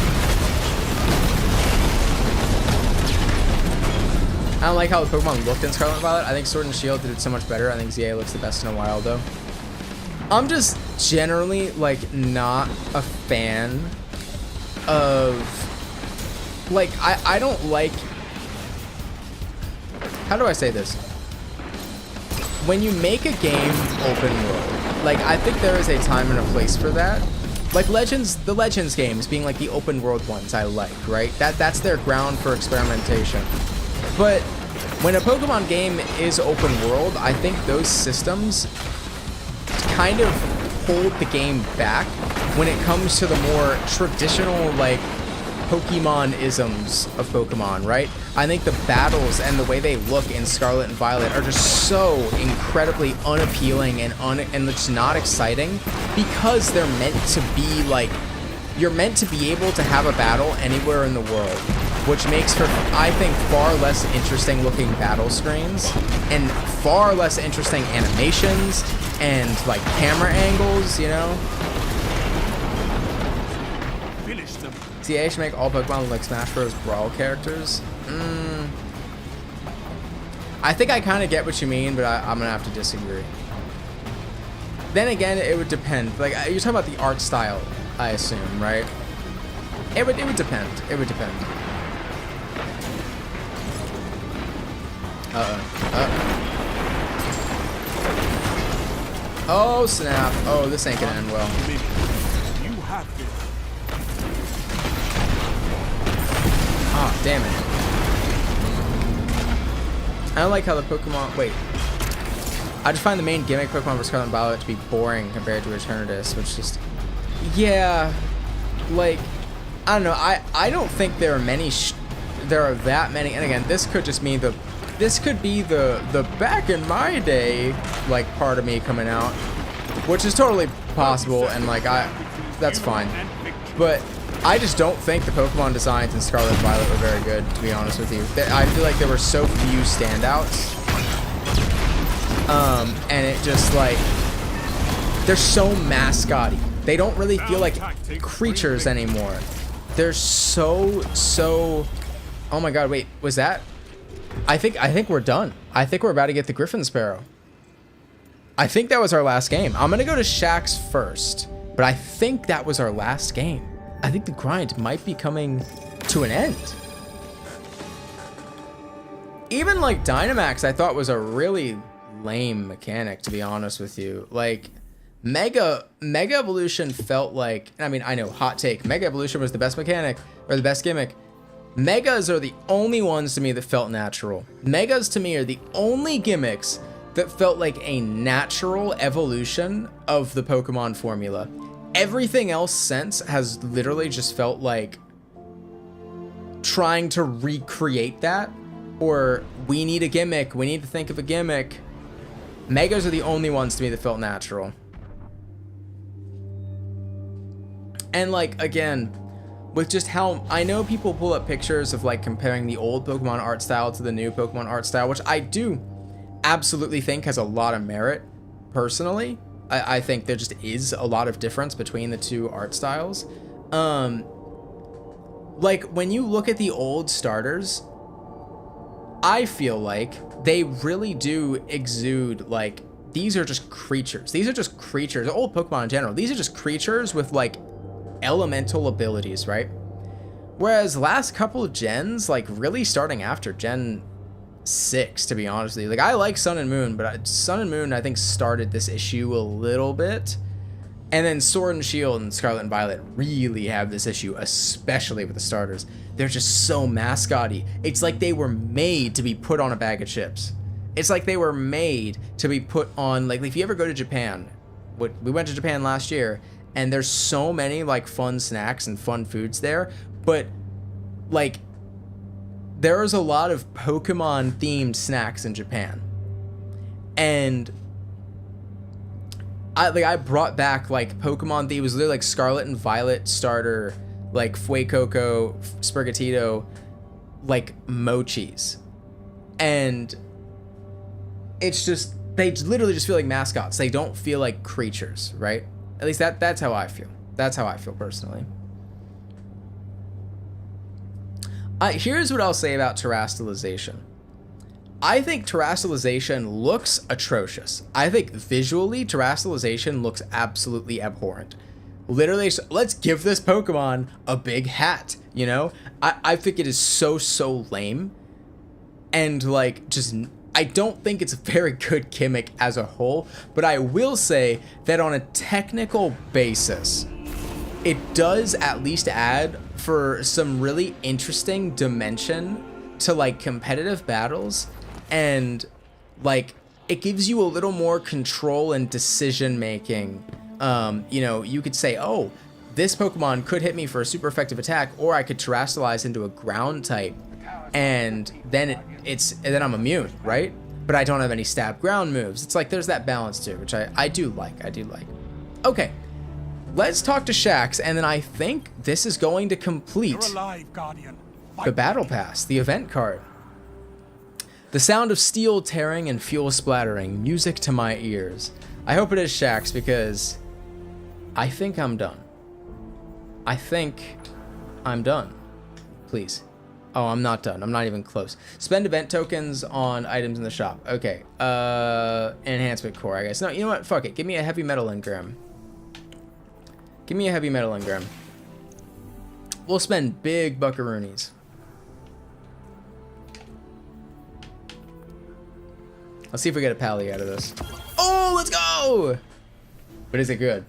I don't like how the Pokemon looked in Scarlet and Violet. I think Sword and Shield did it so much better. I think ZA looks the best in a while, though. I'm just generally, like, not a fan of... Like, I don't like... How do I say this? When you make a game open world, like, I think there is a time and a place for that. Like, the Legends games being, like, the open world ones I like, right? That's their ground for experimentation. But when a Pokemon game is open world, I think those systems kind of hold the game back when it comes to the more traditional, like, Pokemon-isms of Pokemon, right? I think the battles and the way they look in Scarlet and Violet are just so incredibly unappealing and just not exciting because they're meant to be, like, you're meant to be able to have a battle anywhere in the world, which makes for, I think, far less interesting looking battle screens and far less interesting animations and like camera angles, you know? Finish them. CA should make all Pokemon look like Smash Bros. Brawl characters. I think I kind of get what you mean, but I'm gonna have to disagree. Then again, it would depend. Like, you're talking about the art style, I assume, right? It would depend. It would depend. Oh snap! Oh, this ain't gonna end well. You have this. Ah, damn it! I don't like how the Pokemon. Wait. I just find the main gimmick Pokemon for Scarlet and Violet to be boring compared to Eternatus, which just, yeah, like, I don't know. I don't think there are many. There are that many. And again, this could just mean this could be the back in my day like part of me coming out, which is totally possible. And like that's fine. But I just don't think the Pokemon designs in Scarlet and Violet were very good, to be honest with you. I feel like there were so few standouts. And it just like they're so mascotty. They don't really feel like creatures anymore. They're so oh my god, wait, was that? I think we're done. I think we're about to get the Griphon Sparrow. I think that was our last game. I'm gonna go to Shaxx first, but I think that was our last game. I think the grind might be coming to an end. Even like Dynamax I thought was a really lame mechanic, to be honest with you. Like Mega Evolution felt like, I mean, I know, hot take, Mega Evolution was the best mechanic, or the best gimmick. Megas are the only ones to me that felt natural. Megas to me are the only gimmicks that felt like a natural evolution of the Pokemon formula. Everything else since has literally just felt like trying to recreate that, or we need a gimmick, we need to think of a gimmick. Megas are the only ones to me that felt natural. And like, again, with just how, I know people pull up pictures of like comparing the old Pokemon art style to the new Pokemon art style, which I do absolutely think has a lot of merit, personally. I think there just is a lot of difference between the two art styles. Like, when you look at the old starters, I feel like they really do exude, like, these are just creatures. These are just creatures. Old Pokemon in general, these are just creatures with, like, elemental abilities, right? Whereas last couple of gens, like, really starting after Gen 6, to be honest with you. Like, I like Sun and Moon, but Sun and Moon, I think, started this issue a little bit. And then Sword and Shield and Scarlet and Violet really have this issue, especially with the starters. They're just so mascotty. It's like they were made to be put on a bag of chips. It's like they were made to be put on, like, if you ever go to Japan, we went to Japan last year, and there's so many, like, fun snacks and fun foods there, but, like, there's a lot of Pokemon-themed snacks in Japan. And I brought back, like, Pokemon, it was literally, like, Scarlet and Violet starter, like, Fuecoco, Sprigatito, like, mochis. And it's just, they literally just feel like mascots. They don't feel like creatures, right? At least that's how I feel. That's how I feel personally. Here's what I'll say about terastallization. I think terastallization looks atrocious. I think visually, terastallization looks absolutely abhorrent. Literally, let's give this Pokemon a big hat, you know? I think it is so lame. And, like, just, I don't think it's a very good gimmick as a whole, but I will say that on a technical basis, it does at least add for some really interesting dimension to, like, competitive battles, and, like, it gives you a little more control and decision making. You know, you could say, oh, this Pokemon could hit me for a super effective attack, or I could terastallize into a ground type, and then then I'm immune, right? But I don't have any stab ground moves. It's like there's that balance too, which I do like. Okay. Let's talk to Shaxx, and then I think this is going to complete the Battle Pass, the event card. The sound of steel tearing and fuel splattering, music to my ears. I hope it is Shaxx, because I think I'm done. I think I'm done. Please. Oh, I'm not done. I'm not even close. Spend event tokens on items in the shop. Okay. Enhancement core, I guess. No, you know what? Fuck it. Give me a heavy metal engram. Give me a heavy metal engram. We'll spend big buckaroonies. Let's see if we get a pally out of this. Oh, let's go! But is it good?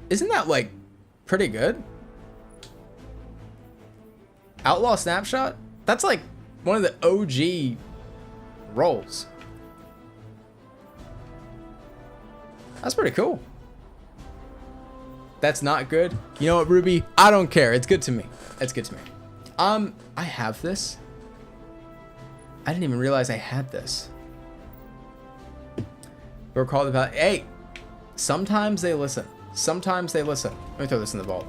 Isn't that, like, pretty good? Outlaw Snapshot? That's, like, one of the OG rolls. That's pretty cool. That's not good. You know what, Ruby? I don't care. It's good to me. It's good to me. I have this. I didn't even realize I had this. We're called about. Hey, sometimes they listen. Sometimes they listen. Let me throw this in the vault.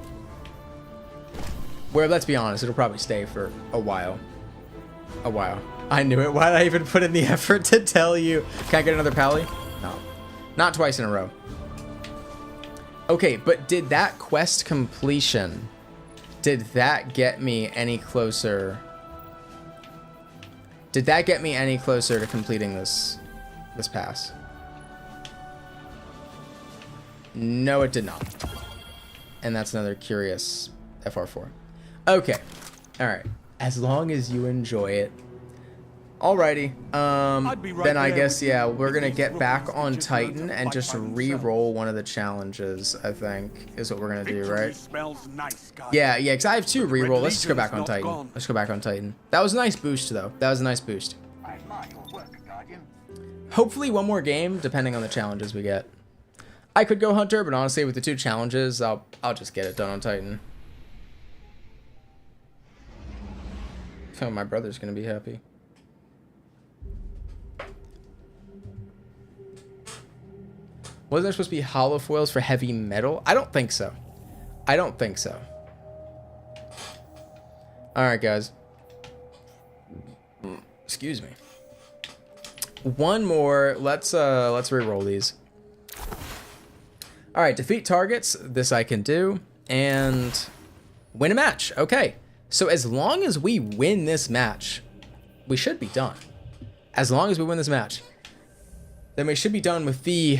Where, let's be honest, it'll probably stay for a while. A while. I knew it. Why did I even put in the effort to tell you? Can I get another pally? No. Not twice in a row. Okay, but did that quest completion, did that get me any closer? Did that get me any closer to completing this pass? No, it did not. And that's another curious FR4. Okay. All right. As long as you enjoy it. Alrighty. Then I guess, yeah, we're going to get back on Titan and just re-roll one of the challenges, I think, is what we're going to do, right? Yeah, because I have 2 re-roll. Let's just go back on Titan. Let's go back on Titan. That was a nice boost, though. That was a nice boost. Hopefully one more game, depending on the challenges we get. I could go Hunter, but honestly, with the 2 challenges, I'll just get it done on Titan. Oh, my brother's going to be happy. Wasn't there supposed to be hollow foils for heavy metal? I don't think so. I don't think so. Alright, guys. Excuse me. One more. Let's re-roll these. Alright, defeat targets. This I can do. And win a match. Okay. So as long as we win this match, we should be done. As long as we win this match, then we should be done with the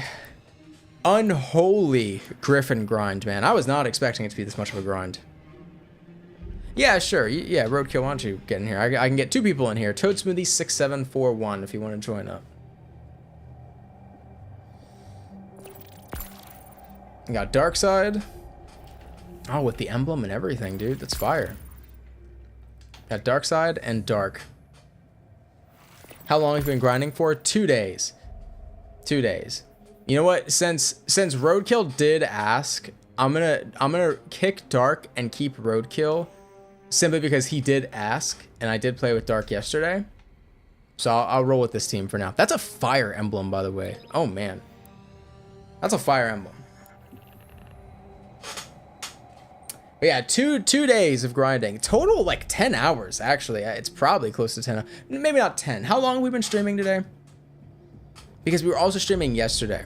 unholy Griphon grind, man. I was not expecting it to be this much of a grind. Yeah, sure. Yeah, Roadkill, why don't you get in here? I can get 2 people in here. Toad Smoothie 6741 if you want to join up. We got Dark Side. Oh, with the emblem and everything, dude. That's fire. Got Dark Side and Dark. How long have you been grinding for? 2 days. 2 days. You know what? Since Roadkill did ask, I'm gonna kick Dark and keep Roadkill, simply because he did ask, and I did play with Dark yesterday. So I'll roll with this team for now. That's a fire emblem, by the way. Oh man, that's a fire emblem. But yeah, two days of grinding. Total like 10 hours actually. It's probably close to 10. Maybe not 10. How long have we been streaming today? Because we were also streaming yesterday.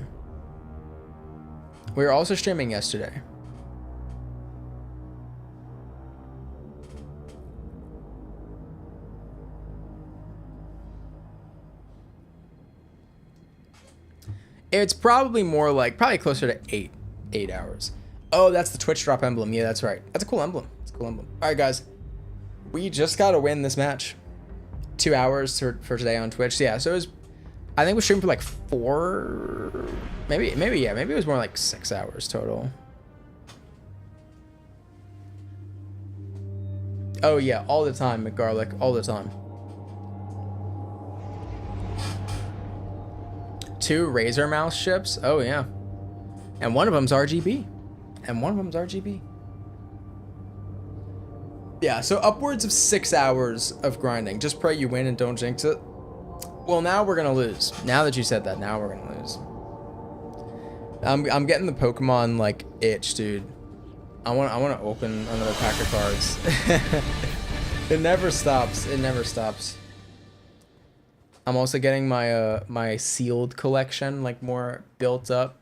We were also streaming yesterday. It's probably more like, probably closer to 8 hours. Oh, that's the Twitch drop emblem. Yeah, that's right. That's a cool emblem. It's a cool emblem. All right, guys. We just got to win this match. 2 hours for today on Twitch. Yeah, so it was, I think we streamed for like 4, maybe it was more like 6 hours total. Oh yeah, all the time, McGarlic, all the time. 2 Razor Mouse ships. Oh yeah, and one of them's RGB. Yeah, so upwards of 6 hours of grinding. Just pray you win and don't jinx it. Well, now we're gonna lose. Now that you said that, now we're gonna lose. I'm getting the Pokemon like itch, dude. I want to open another pack of cards. It never stops. It never stops. I'm also getting my my sealed collection like more built up.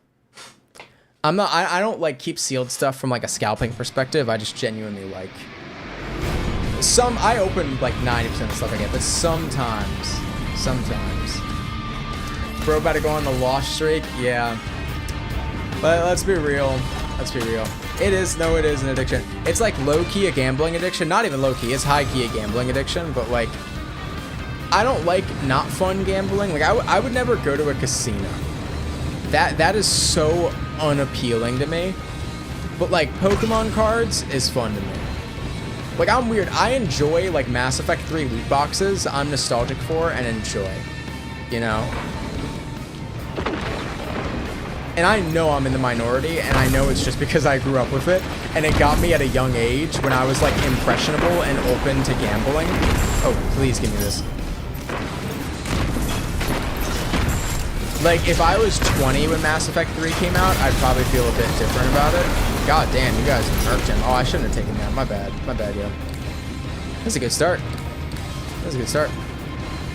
I don't like keep sealed stuff from like a scalping perspective. I just genuinely like I open like 90% of the stuff I get, but sometimes. Bro about to go on the lost streak? Yeah. But let's be real. It is an addiction. It's like low-key a gambling addiction. Not even low-key, it's high-key a gambling addiction, but like, I don't like not fun gambling. Like I would never go to a casino. That is so unappealing to me. But like Pokemon cards is fun to me. Like I'm weird. I enjoy like Mass Effect 3 loot boxes. I'm nostalgic for and enjoy. You know? And I know I'm in the minority, and I know it's just because I grew up with it, and it got me at a young age when I was like impressionable and open to gambling. Oh, please give me this. Like, if I was 20 when Mass Effect 3 came out, I'd probably feel a bit different about it. God damn, you guys nerfed him. Oh, I shouldn't have taken that. My bad. My bad, yo. That's a good start. That's a good start.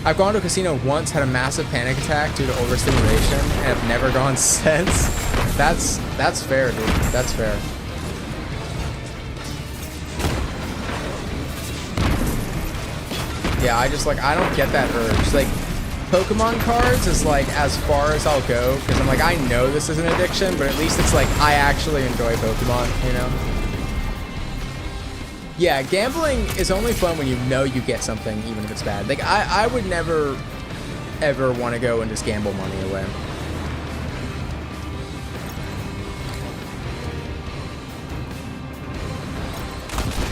I've gone to a casino once, had a massive panic attack due to overstimulation, and have never gone since. That's fair, dude. That's fair. Yeah, I just, like, I don't get that urge. Like, Pokemon cards is, like, as far as I'll go, because I'm like, I know this is an addiction, but at least it's, like, I actually enjoy Pokemon, you know? Yeah, gambling is only fun when you know you get something, even if it's bad. Like, I would never, ever want to go and just gamble money away.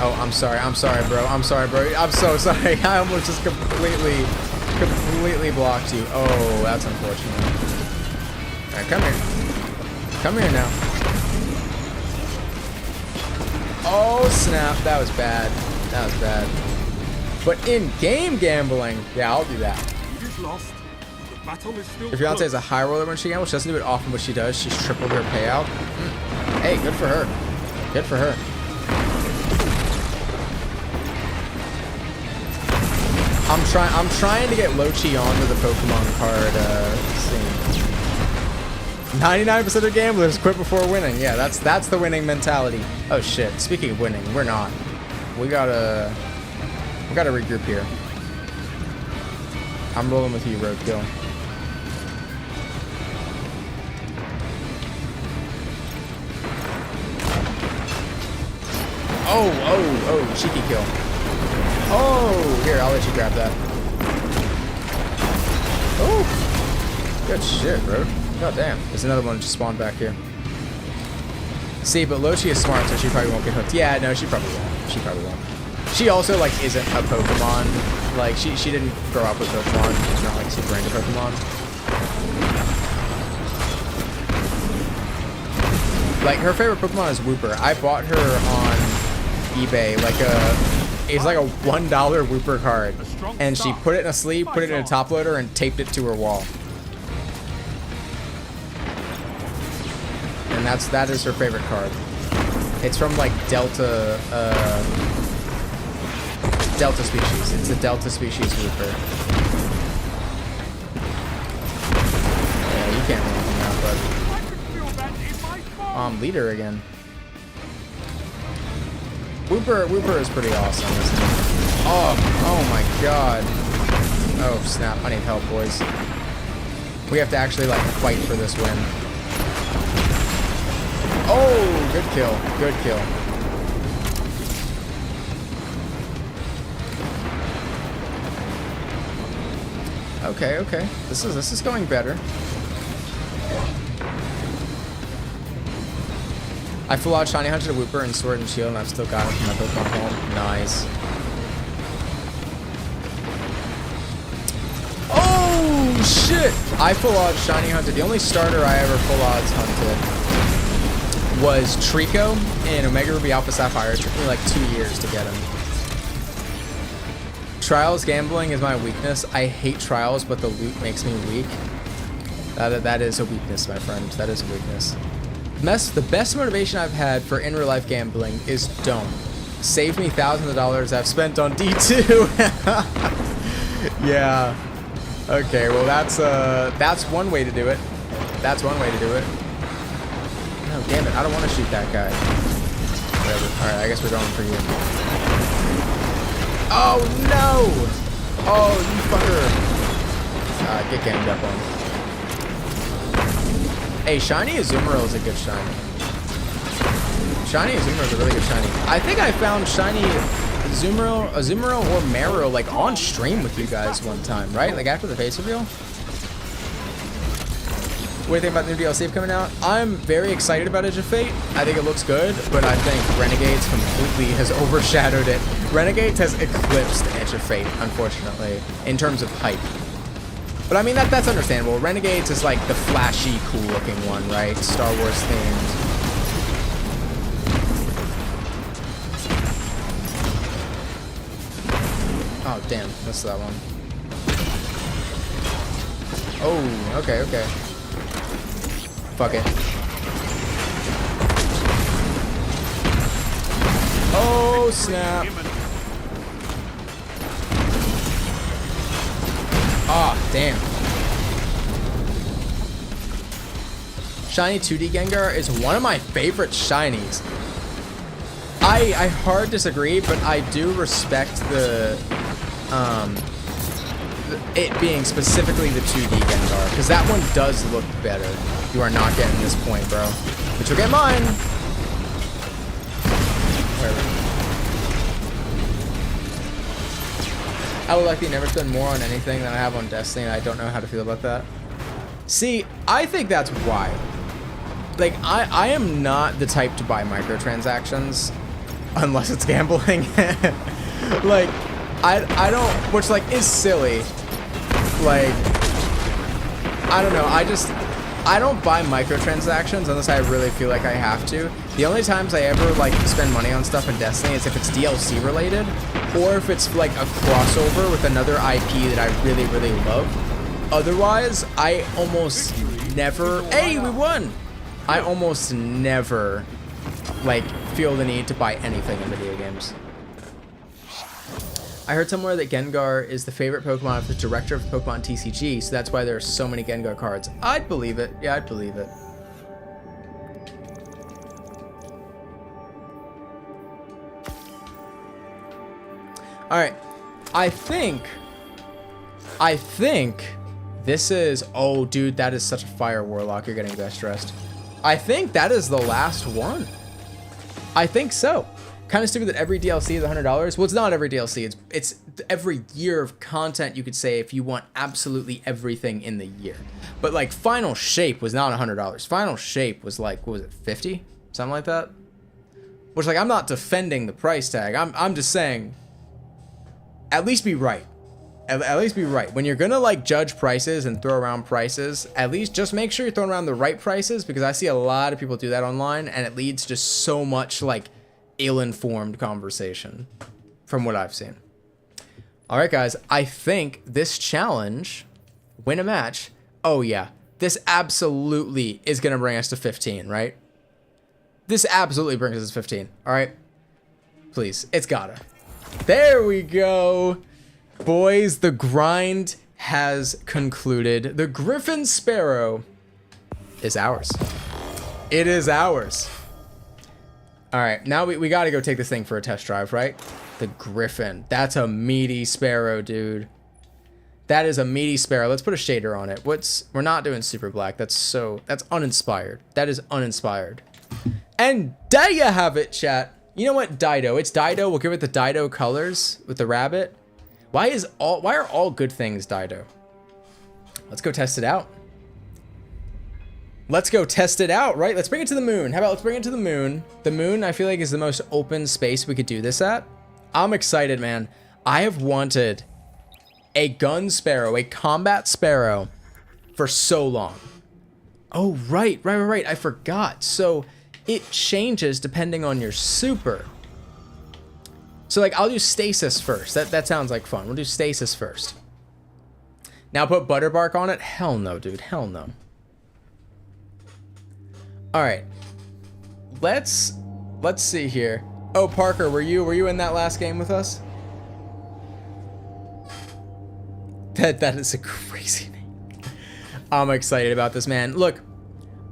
Oh, I'm sorry, bro. I'm sorry, bro. I'm so sorry. I almost just completely blocked you. Oh, that's unfortunate. All right, come here. Come here now. Oh, snap. That was bad. That was bad. But in-game gambling, yeah, I'll do that. It is lost. The battle is still Your fiance is a high roller when she gambles. She doesn't do it often, but she does. She's tripled her payout. Hey, good for her. Good for her. I'm trying to get Lochi onto the Pokemon card scene. 99% of gamblers quit before winning. Yeah, that's the winning mentality. Oh shit. Speaking of winning, we're not. We gotta regroup here. I'm rolling with you, Roadkill. Oh, cheeky kill. Oh, here, I'll let you grab that. Oh, good shit, bro. God damn. There's another one just spawned back here. See, but Lochi is smart, so she probably won't get hooked. Yeah, no, she probably won't. She probably won't. She also, like, isn't a Pokemon. Like, she didn't grow up with Pokemon. She's not, like, super into Pokemon. Like, her favorite Pokemon is Wooper. I bought her on eBay, like it's like a $1 Wooper card, and she put it in a sleeve, put it in a top loader, and taped it to her wall. And that is her favorite card. It's from like Delta species. It's a Delta species Wooper. Yeah, you can't run from that, bud. Leader again. Wooper is pretty awesome, isn't he? Oh my god. Oh snap, I need help, boys. We have to actually like fight for this win. Oh, good kill. Good kill. Okay. This is going better. I full out shiny hunted a Wooper and Sword and Shield, and I've still got it from my Pokemon home. Nice. Oh shit! I full odds shiny hunted. The only starter I ever full odds hunted was Trico in Omega Ruby Alpha Sapphire. It took me like 2 years to get him. Trials gambling is my weakness. I hate trials, but the loot makes me weak. That is a weakness, my friend. That is a weakness. The best motivation I've had for in real life gambling is don't. Save me thousands of dollars I've spent on D2. Yeah. Okay, well that's one way to do it. That's one way to do it. No, damn it, I don't want to shoot that guy. Whatever. Alright, I guess we're going for you. Oh no! Oh, you fucker. Get ganged up on. Hey, Shiny Azumarill is a good shiny. Shiny Azumarill is a really good shiny. I think I found Shiny Azumarill or Marill like on stream with you guys one time, right? Like after the face reveal? What do you think about the new DLC coming out? I'm very excited about Edge of Fate. I think it looks good, but I think Renegades completely has overshadowed it. Renegades has eclipsed Edge of Fate, unfortunately, in terms of hype. But I mean, that's understandable. Renegades is like the flashy, cool looking one, right? Star Wars themed. Oh, damn. Missed that one. Oh, okay, okay. Fuck it. Oh, snap. Ah, damn. Shiny 2D Gengar is one of my favorite shinies. I hard disagree, but I do respect it being specifically the 2D Gengar, because that one does look better. You are not getting this point, bro. But you'll get mine. Whatever. I would likely never spend more on anything than I have on Destiny, and I don't know how to feel about that. See, I think that's why. Like, I am not the type to buy microtransactions unless it's gambling. Like, I don't, which, like, is silly. Like, I don't know, I don't buy microtransactions unless I really feel like I have to. The only times I ever, like, spend money on stuff in Destiny is if it's DLC related, or if it's, like, a crossover with another IP that I really, really love. Otherwise, I almost never... Hey, we won! I almost never, like, feel the need to buy anything in video games. I heard somewhere that Gengar is the favorite Pokemon of the director of the Pokemon TCG, so that's why there are so many Gengar cards. I'd believe it. Yeah, I'd believe it. Alright. I think this is... Oh, dude, that is such a fire warlock. You're getting best dressed. I think that is the last one. I think so. Kind of stupid that every DLC is $100. Well, it's not every DLC. It's every year of content, you could say, if you want absolutely everything in the year. But, like, Final Shape was not $100. Final Shape was, like, what was it, 50? Something like that? Which, like, I'm not defending the price tag. I'm just saying, at least be right. At least be right. When you're gonna, like, judge prices and throw around prices, at least just make sure you're throwing around the right prices, because I see a lot of people do that online, and it leads to so much, like, ill-informed conversation from what I've seen. All right, guys, I think this challenge, win a match. Oh yeah, this absolutely is going to bring us to 15, right? This absolutely brings us to 15. All right, please, it's gotta. There we go. Boys, the grind has concluded. The Griphon Sparrow is ours. It is ours. All right, now we got to go take this thing for a test drive, right? The Griphon. That's a meaty Sparrow, dude. That is a meaty Sparrow. Let's put a shader on it. We're not doing super black. That's uninspired. That is uninspired. And there you have it, chat. You know what? Dido. It's Dido. We'll give it the Dido colors with the rabbit. Why are all good things Dido? Let's go test it out. Let's go test it out, right? Let's bring it to the moon. How about let's bring it to the moon? The moon, I feel like, is the most open space we could do this at. I'm excited, man. I have wanted a gun Sparrow, a combat Sparrow, for so long. Oh, right. I forgot. So it changes depending on your super. So, like, I'll do stasis first. That sounds like fun. We'll do stasis first. Now put Butterbark on it? Hell no, dude. Hell no. All right, let's see here. Oh, Parker, were you in that last game with us? That is a crazy name. I'm excited about this, man. Look,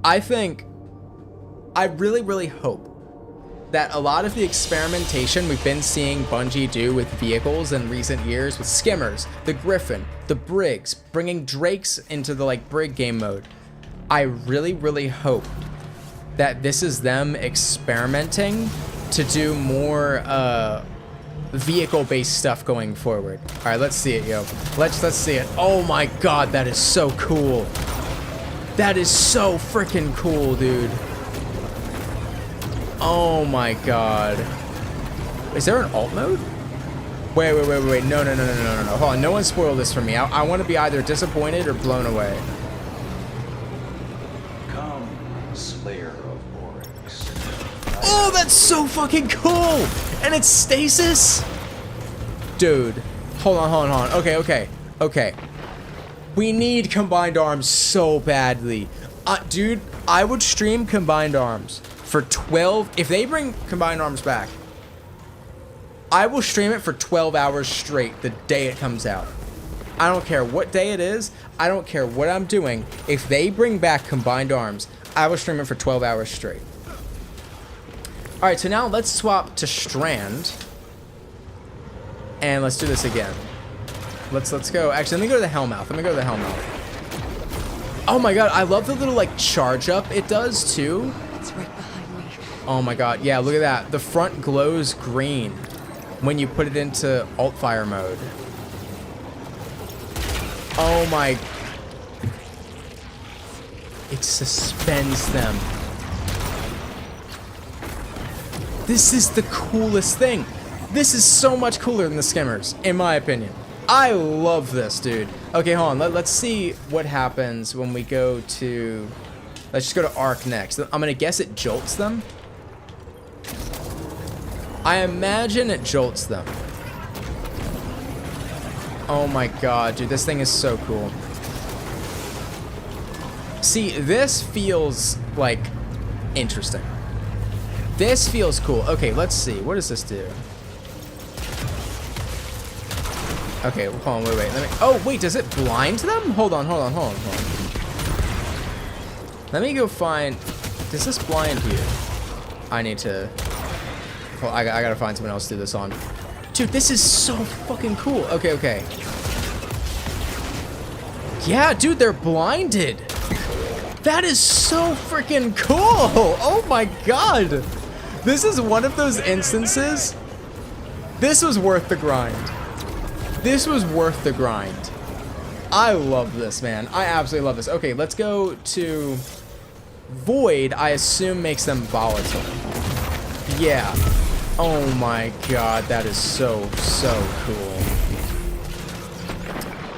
I really, really hope that a lot of the experimentation we've been seeing Bungie do with vehicles in recent years, with skimmers, the Griphon, the Brigs, bringing Drakes into the, like, Brig game mode, I really, really hope that this is them experimenting to do more vehicle-based stuff going forward. All right, let's see it, yo. Let's see it. Oh my God, that is so cool. That is so freaking cool, dude. Oh my God. Is there an alt mode? Wait. No. Hold on. No one spoil this for me. I want to be either disappointed or blown away. Come, Slayer of Oryx. Oh, that's so fucking cool! And it's stasis? Dude. Hold on. Okay. We need combined arms so badly. Dude, I would stream combined arms for 12... If they bring combined arms back, I will stream it for 12 hours straight the day it comes out. I don't care what day it is. I don't care what I'm doing. If they bring back combined arms, I will stream it for 12 hours straight. Alright, so now let's swap to Strand. And let's do this again. Let's go. Actually, let me go to the Hellmouth. Oh my god, I love the little like charge up it does too. It's right behind me. Oh my god, yeah, look at that. The front glows green when you put it into alt fire mode. Oh my. It suspends them. This is the coolest thing. This is so much cooler than the skimmers, in my opinion. I love this, dude. Okay, hold on. Let's see what happens when we go to... Let's just go to Arc next. I'm going to guess it jolts them. I imagine it jolts them. Oh my god, dude. This thing is so cool. See, this feels, like, interesting. This feels cool. Okay, let's see. What does this do? Okay, hold on, wait. Let me. Oh, wait, does it blind them? Hold on. Let me go find. Does this blind you? I need to. Well, I gotta find someone else to do this on. Dude, this is so fucking cool. Okay. Yeah, dude, they're blinded. That is so freaking cool. Oh my god. This is one of those instances. This was worth the grind. I love this, man. I absolutely love this. Okay, let's go to Void. I assume makes them volatile. Yeah. Oh my god, that is so cool.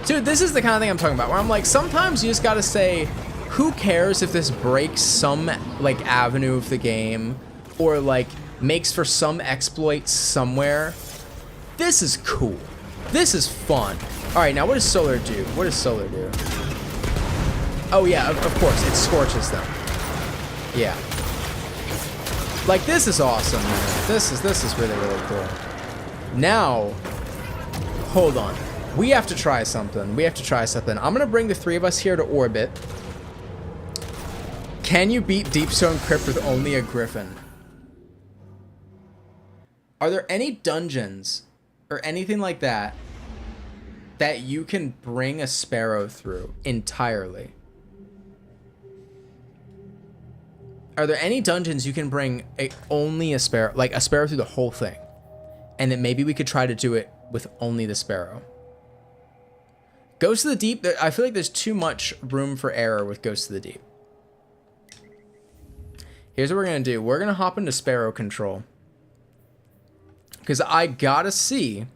Dude, this is the kind of thing I'm talking about, where I'm like, sometimes you just gotta say, who cares if this breaks some, like, avenue of the game, or, like, makes for some exploit somewhere. This is cool. This is fun. Alright, now what does Solar do? Oh yeah, of course, it scorches them. Yeah. Like, this is awesome, man. This is really cool. Now, hold on. We have to try something. I'm gonna bring the three of us here to orbit. Can you beat Deepstone Crypt with only a Griphon? Are there any dungeons or anything like that that you can bring a Sparrow through entirely? Are there any dungeons you can bring only a Sparrow, like a Sparrow through the whole thing? And then maybe we could try to do it with only the Sparrow. Ghost to the Deep, I feel like there's too much room for error with Ghost to the Deep. Here's what we're going to do. We're going to hop into Sparrow control. Because I gotta see...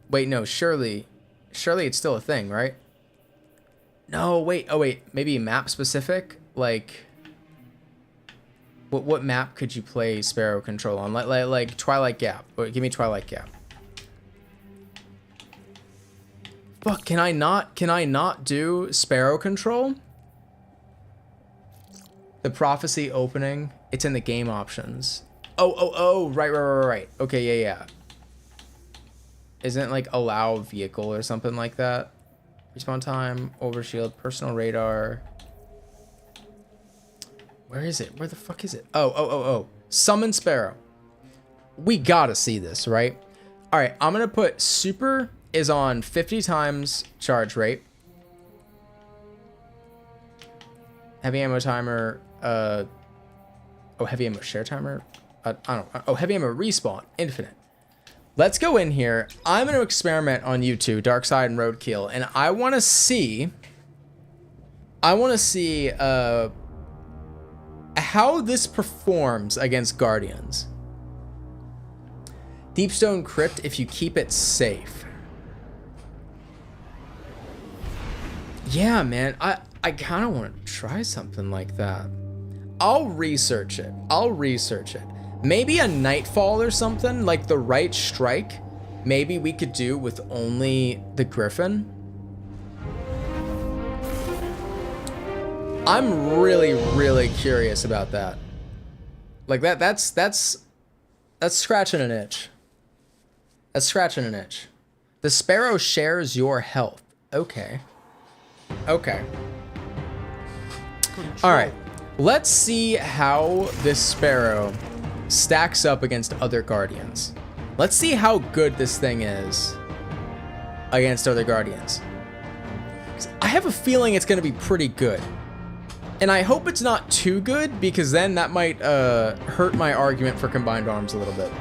Wait, no, surely it's still a thing, right? No, wait. Oh, wait. Maybe map specific? Like... What map could you play Sparrow control on? Like Twilight Gap. Wait, give me Twilight Gap. Fuck, can I not do Sparrow control? The Prophecy opening. It's in the game options. Oh, right. Okay, yeah. Isn't it like allow vehicle or something like that? Respawn time, overshield, personal radar. Where is it? Where the fuck is it? Oh. Summon Sparrow. We gotta see this, right? All right, I'm gonna put super is on 50 times charge rate. Heavy ammo timer, heavy ammo share timer. I don't know. Oh, heavy ammo respawn, infinite. Let's go in here. I'm going to experiment on you two, Darkside and Roadkill, and I want to see how this performs against Guardians. Deepstone Crypt if you keep it safe. Yeah, man. I kind of want to try something like that. I'll research it. Maybe a Nightfall or something, like the right strike. Maybe we could do with only the Griphon. I'm really, really curious about that. Like that's scratching an itch. That's scratching an itch. The Sparrow shares your health. Okay. Okay. All right. Let's see how this Sparrow stacks up against other Guardians. Let's see how good this thing is against other Guardians. I have a feeling it's going to be pretty good. And I hope it's not too good, because then that might hurt my argument for combined arms a little bit.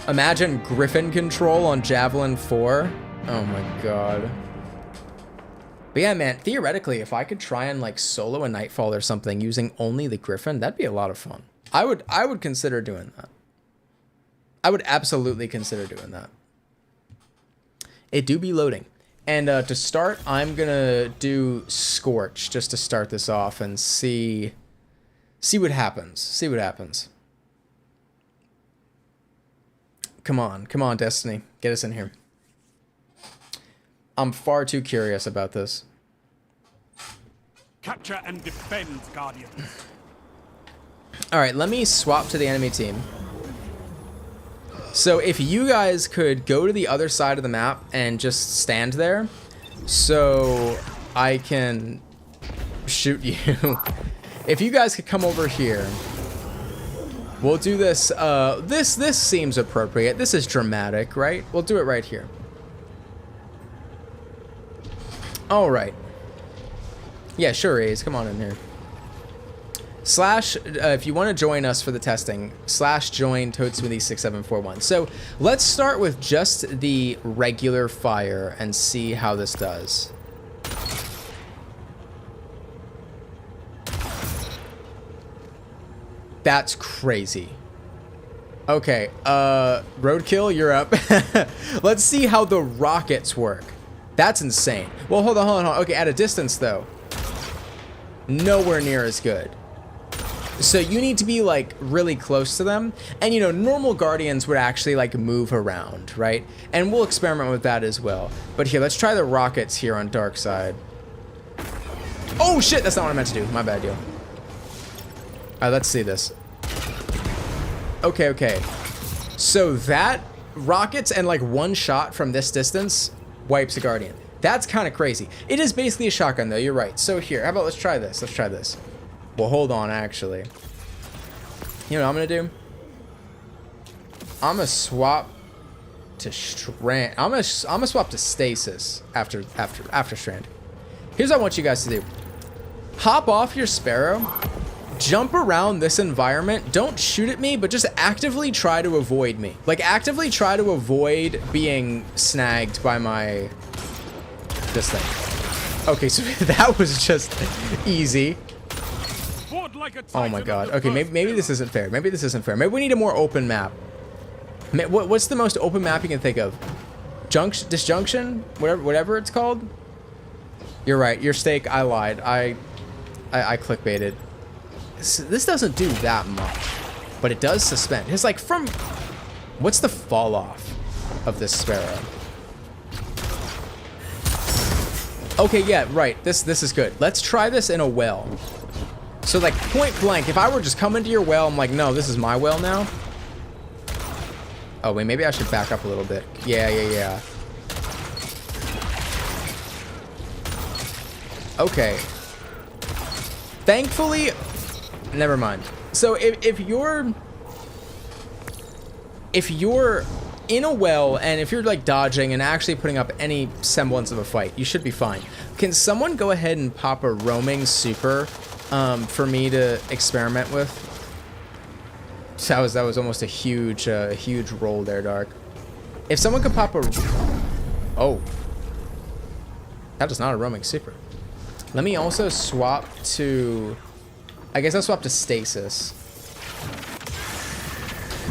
Imagine Griphon control on Javelin 4. Oh my god. But yeah, man, theoretically, if I could try and like solo a Nightfall or something using only the Griphon, that'd be a lot of fun. I would consider doing that. I would absolutely consider doing that. It do be loading. And to start, I'm gonna do Scorch just to start this off and see what happens. See what happens. Come on, Destiny, get us in here. I'm far too curious about this. Capture and defend, Guardian. All right, let me swap to the enemy team. So if you guys could go to the other side of the map and just stand there so I can shoot you. If you guys could come over here, we'll do this. This seems appropriate. This is dramatic, right? We'll do it right here. All right. Yeah, sure, Ace. Come on in here. Slash, if you want to join us for the testing, slash join ToadSmoothie6741. So let's start with just the regular fire and see how this does. That's crazy. Okay, Roadkill, you're up. Let's see how the rockets work. That's insane. Well, hold on. Okay, at a distance, though, nowhere near as good. So you need to be, like, really close to them. And, you know, normal Guardians would actually, like, move around, right? And we'll experiment with that as well. But here, let's try the rockets here on Dark Side. Oh, shit! That's not what I meant to do. My bad, yo. Alright, let's see this. Okay. So that rockets and, like, one shot from this distance wipes a Guardian. That's kind of crazy. It is basically a shotgun, though. You're right. So here, how about let's try this. Well, hold on, actually. You know what I'm gonna do? I'm gonna swap to Strand. I'm gonna swap to Stasis after Strand. Here's what I want you guys to do. Hop off your Sparrow. Jump around this environment. Don't shoot at me, but just actively try to avoid me. Like, actively try to avoid being snagged by this thing. Okay, so that was just easy. Oh my god. Okay, maybe this isn't fair. Maybe we need a more open map. What's the most open map you can think of? Disjunction? Whatever it's called? You're right. Your stake, I lied. I clickbaited. This doesn't do that much, but it does suspend. It's like from... What's the fall off of this Sparrow? Okay, yeah, right. This is good. Let's try this in a well. So, like, point blank, if I were just coming to your well, I'm like, no, this is my well now. Oh, wait, maybe I should back up a little bit. Yeah. Okay. Thankfully, never mind. So, if you're in a well, and if you're, like, dodging and actually putting up any semblance of a fight, you should be fine. Can someone go ahead and pop a roaming super for me to experiment with? So that was almost a huge roll there, Dark. If someone could pop a... Oh. That is not a roaming super. Let me also swap to... I guess I'll swap to Stasis.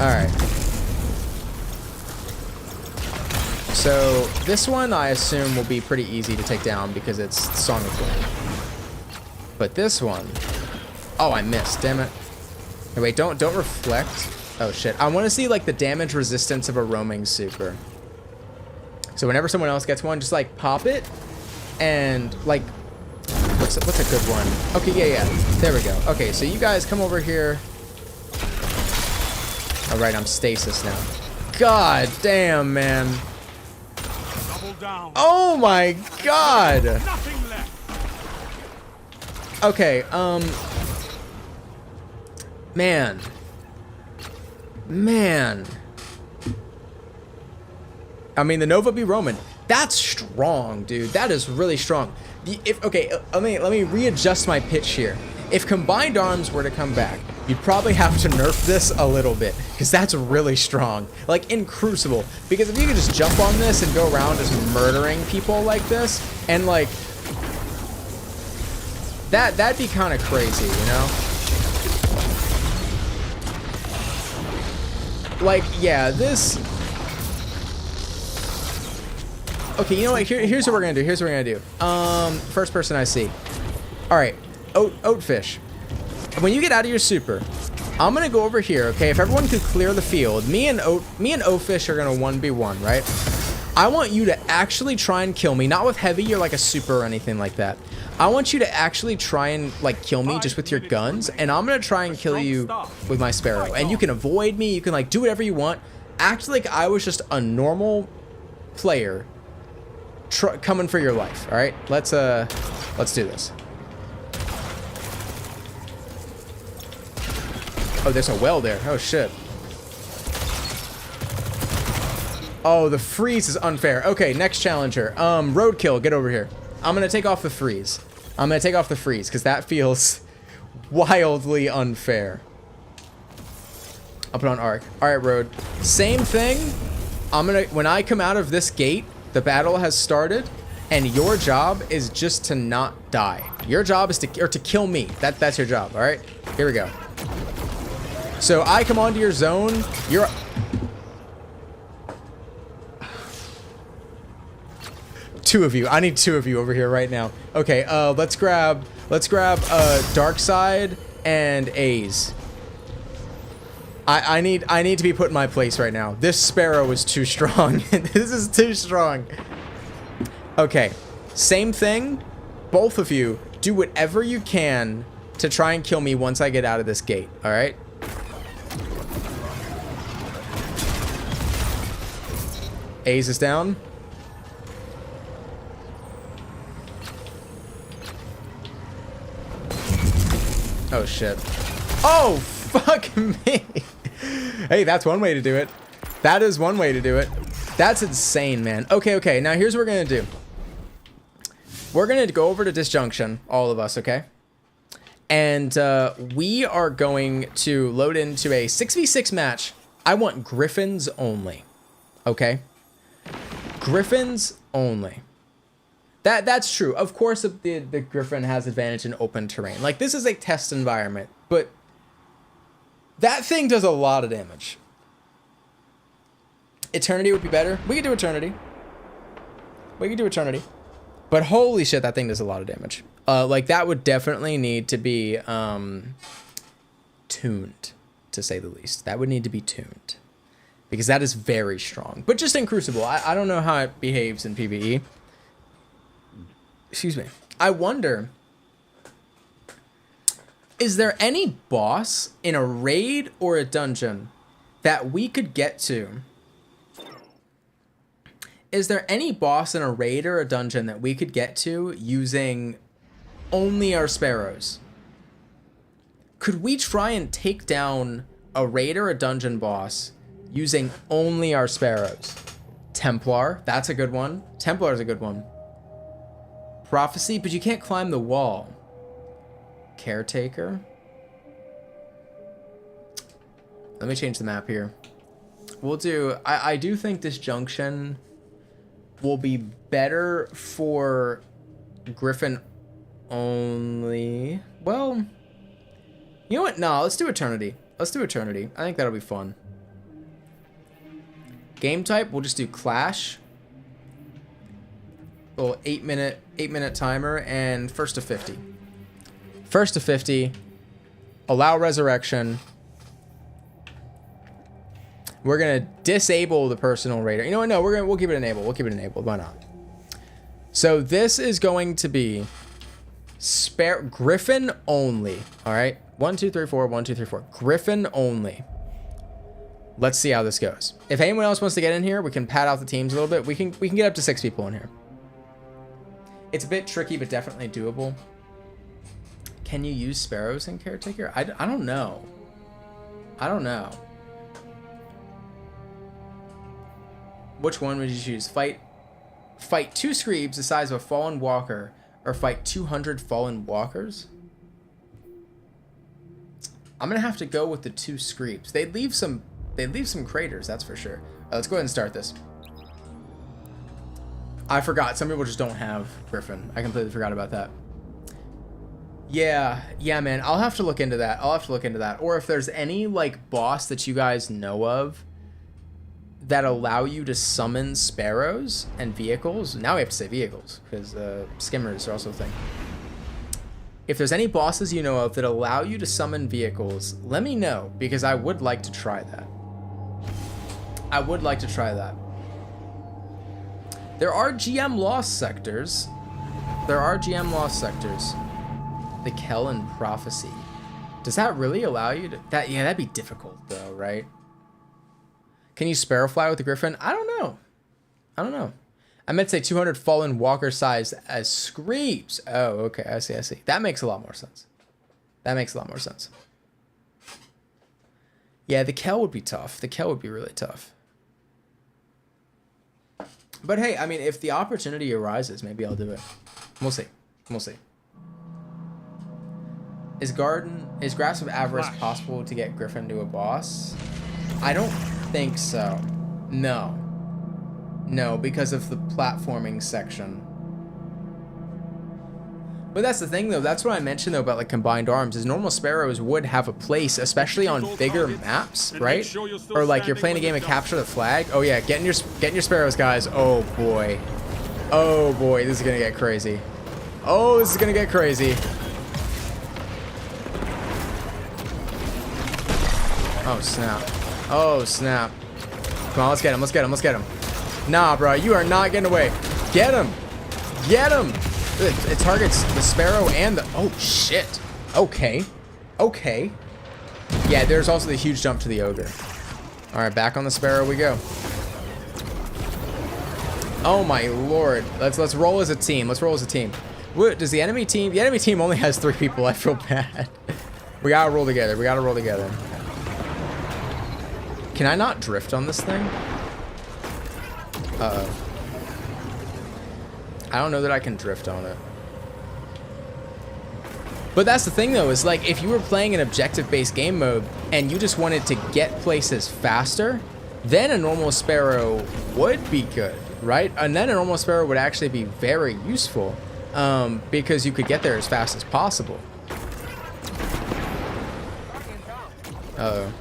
Alright. So this one I assume will be pretty easy to take down because it's Song of Flame. But this one, oh, I missed, damn it. Hey, wait, don't reflect. Oh shit, I want to see like the damage resistance of a roaming super. So whenever someone else gets one, just like pop it and like, what's a good one? Okay, yeah, there we go. Okay, so you guys come over here. All right, I'm stasis now. God damn, man. Double down. Oh my god. Nothing left. Okay, man. I mean, the Nova be Roman. That's strong, dude. That is really strong. Okay, let me readjust my pitch here. If combined arms were to come back, you'd probably have to nerf this a little bit because that's really strong. Like in Crucible, because if you could just jump on this and go around just murdering people like this, and like that'd be kind of crazy, you know? Like, yeah, this... Okay, you know what? Here's what we're gonna do. First person I see. All right, Oatfish. When you get out of your super, I'm gonna go over here. Okay, if everyone could clear the field, me and Oatfish are gonna 1v1, right? I want you to actually try and kill me, not with heavy or like a super or anything like that. I want you to actually try and like kill me just with your guns, and I'm gonna try and kill you with my Sparrow. And you can avoid me, you can like do whatever you want. Act like I was just a normal player coming for your life. All right, let's do this. Oh, there's a well there. Oh shit. Oh, the freeze is unfair. Okay, next challenger. Roadkill, get over here. I'm gonna take off the freeze. Because that feels wildly unfair. I'll put on arc. All right, Road. Same thing. When I come out of this gate, the battle has started, and your job is just to not die. Your job is to kill me. That's your job. All right. Here we go. So I come onto your zone. You're. Two of you. I need two of you over here right now. Okay, let's grab Dark Side and A's. I need to be put in my place right now. This Sparrow is too strong. This is too strong. Okay, same thing. Both of you do whatever you can to try and kill me once I get out of this gate. All right. A's is down. Oh shit. Oh fuck me. Hey, that's one way to do it. That is one way to do it. That's insane, man. Okay. Now here's what we're gonna do. We're gonna go over to Disjunction, all of us, okay? And we are going to load into a 6v6 match. I want Griffins only. Okay? Griffins only. That's true. Of course, the Griffin has advantage in open terrain. Like, this is a test environment, but that thing does a lot of damage. Eternity would be better. We could do Eternity. But holy shit, that thing does a lot of damage. Like, that would definitely need to be tuned, to say the least. That would need to be tuned. Because that is very strong. But just in Crucible, I don't know how it behaves in PvE. Excuse me. I wonder, is there any boss in a raid or a dungeon that we could get to? Is there any boss in a raid or a dungeon that we could get to using only our Sparrows? Could we try and take down a raid or a dungeon boss using only our Sparrows? Templar, that's a good one. Templar is a good one. Prophecy, but you can't climb the wall. Caretaker. Let me change the map here. We'll do... I do think Disjunction will be better for Griffin only. Well, you know what? No, let's do Eternity. I think that'll be fun. Game type, we'll just do Clash. little 8-minute timer, and first to 50. First to 50. Allow resurrection. We're gonna disable the personal raider. You know what? No, we'll keep it enabled. We'll keep it enabled. Why not? So this is going to be Griphon only. All right. 1, 2, 3, 4. 1, 2, 3, 4. Griphon only. Let's see how this goes. If anyone else wants to get in here, we can pad out the teams a little bit. We can get up to 6 people in here. It's a bit tricky, but definitely doable. Can you use sparrows in caretaker? I don't know. I don't know. Which one would you choose? Fight 2 screebs the size of a fallen walker, or fight 200 fallen walkers? I'm gonna have to go with the 2 screebs. They'd leave some craters, that's for sure. Let's go ahead and start this. I forgot. Some people just don't have Griphon. I completely forgot about that. Yeah, man. I'll have to look into that. Or if there's any like boss that you guys know of that allow you to summon sparrows and vehicles. Now we have to say vehicles because skimmers are also a thing. If there's any bosses you know of that allow you to summon vehicles, let me know, because I would like to try that. There are GM lost sectors. The Kellen Prophecy. Does that really allow you to... Yeah, that'd be difficult though, right? Can you sparrow fly with the Griphon? I don't know. I meant to say 200 fallen walker size as screeps. Oh, okay. I see. That makes a lot more sense. Yeah, the Kell would be tough. The Kell would be really tough. But hey, I mean, if the opportunity arises, maybe I'll do it. We'll see. Is Grasp of Avarice possible to get Griphon to a boss? I don't think so. No, because of the platforming section. But that's the thing, though. That's what I mentioned, though, about like combined arms. Is normal sparrows would have a place, especially on bigger maps, right? Or like you're playing a game of Capture the Flag. Oh yeah, getting your sparrows, guys. Oh boy, this is gonna get crazy. Oh snap. Come on, let's get him. Nah, bro, you are not getting away. Get him. It targets the sparrow and the... Oh, shit. Okay. Yeah, there's also the huge jump to the ogre. All right, back on the sparrow we go. Oh, my lord. Let's roll as a team. What, does the enemy team... The enemy team only has 3 people. I feel bad. We gotta roll together. Can I not drift on this thing? Uh-oh. I don't know that I can drift on it. But that's the thing, though, is like if you were playing an objective-based game mode and you just wanted to get places faster, then a normal sparrow would be good, right? And then a normal sparrow would actually be very useful because you could get there as fast as possible. Uh-oh.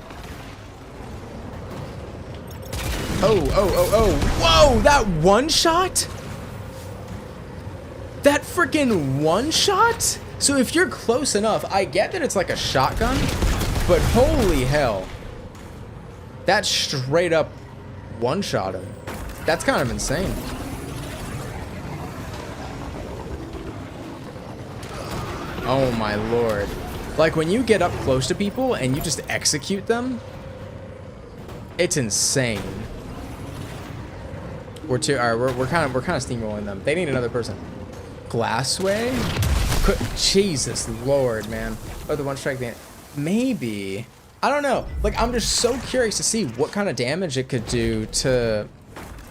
Oh. Whoa, that one shot? That freaking one shot? So if you're close enough, I get that it's like a shotgun, but holy hell. That straight up one shot him. That's kind of insane. Oh my lord. Like when you get up close to people and you just execute them, it's insane. We're kind of steamrolling them. They need another person. Glassway? Jesus Lord, man. Oh, the one strike. Maybe. I don't know. Like, I'm just so curious to see what kind of damage it could do to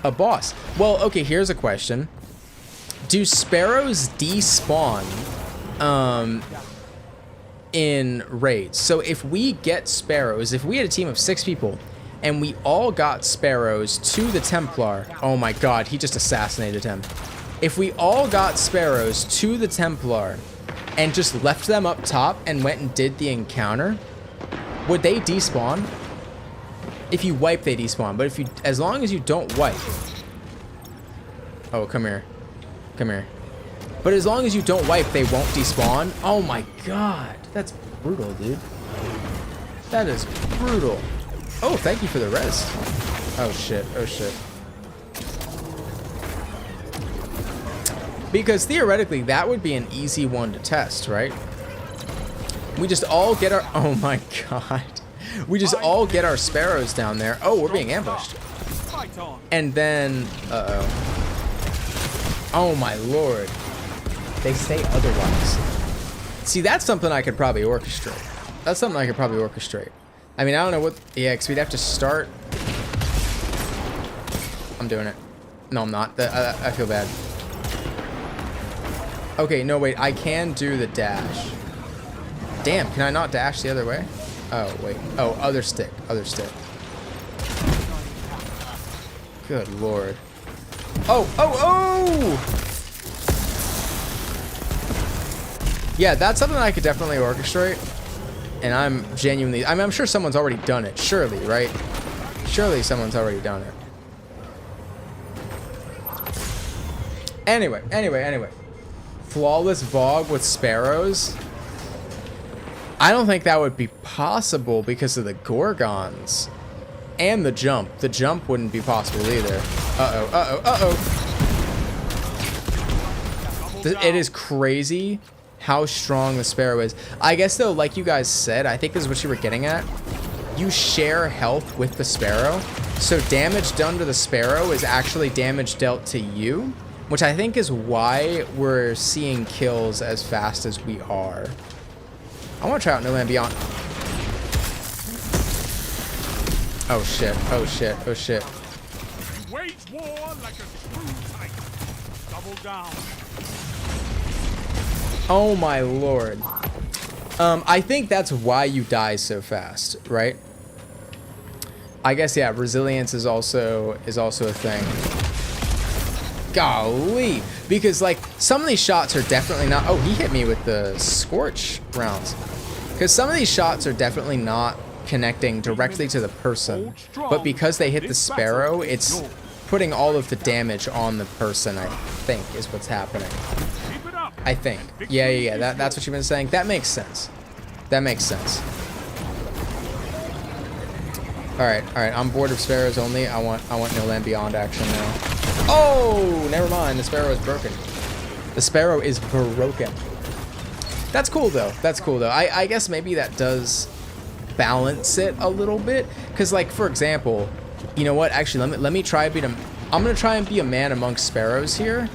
a boss. Well, okay, here's a question. Do sparrows despawn in raids? So if we get sparrows, if we had a team of 6 people and we all got sparrows to the Templar, oh my god, he just assassinated him. If we all got sparrows to the Templar and just left them up top and went and did the encounter, would they despawn? If you wipe, they despawn, but if you, as long as you don't wipe. Oh, come here. Come here. But as long as you don't wipe, they won't despawn. Oh my god. That's brutal, dude. That is brutal. Oh, thank you for the res. Oh shit. Oh shit. Because theoretically, that would be an easy one to test, right? We just all get our... Oh my god. We just all get our sparrows down there. Oh, we're being ambushed. Fight on. And then... Uh-oh. Oh my lord. They say otherwise. See, that's something I could probably orchestrate. That's something I could probably orchestrate. I mean, I don't know what... Yeah, because we'd have to start... I'm doing it. No, I'm not. I feel bad. Okay, no, wait. I can do the dash. Damn, can I not dash the other way? Oh, wait. Oh, other stick. Other stick. Good lord. Oh, oh, oh! Yeah, that's something I could definitely orchestrate. And I'm genuinely... I mean, I'm sure someone's already done it. Surely, right? Surely someone's already done it. Anyway. Flawless Vogue with sparrows? I don't think that would be possible because of the Gorgons. And the jump. The jump wouldn't be possible either. It is crazy how strong the Sparrow is. I guess, though, like you guys said, I think this is what you were getting at. You share health with the Sparrow. So damage done to the Sparrow is actually damage dealt to you. Which I think is why we're seeing kills as fast as we are. I want to try out No Land Beyond. Oh shit, oh shit, oh shit. You wage war like a true titan. Double down. Oh my lord. I think that's why you die so fast, right? I guess, yeah, resilience is also a thing. Golly. Because, like, some of these shots are definitely not... Oh, he hit me with the Scorch rounds. Because some of these shots are definitely not connecting directly to the person. But because they hit the Sparrow, it's putting all of the damage on the person, I think, is what's happening. I think. Yeah. That's what you've been saying. That makes sense. That makes sense. Alright. I'm bored of Sparrows only. I want No Land Beyond action now. Oh, never mind. The Sparrow is broken. The Sparrow is broken. That's cool, though. I guess maybe that does balance it a little bit. Because, like, for example, you know what? Actually, let me try beat him. I'm going to try and be a man amongst Sparrows here.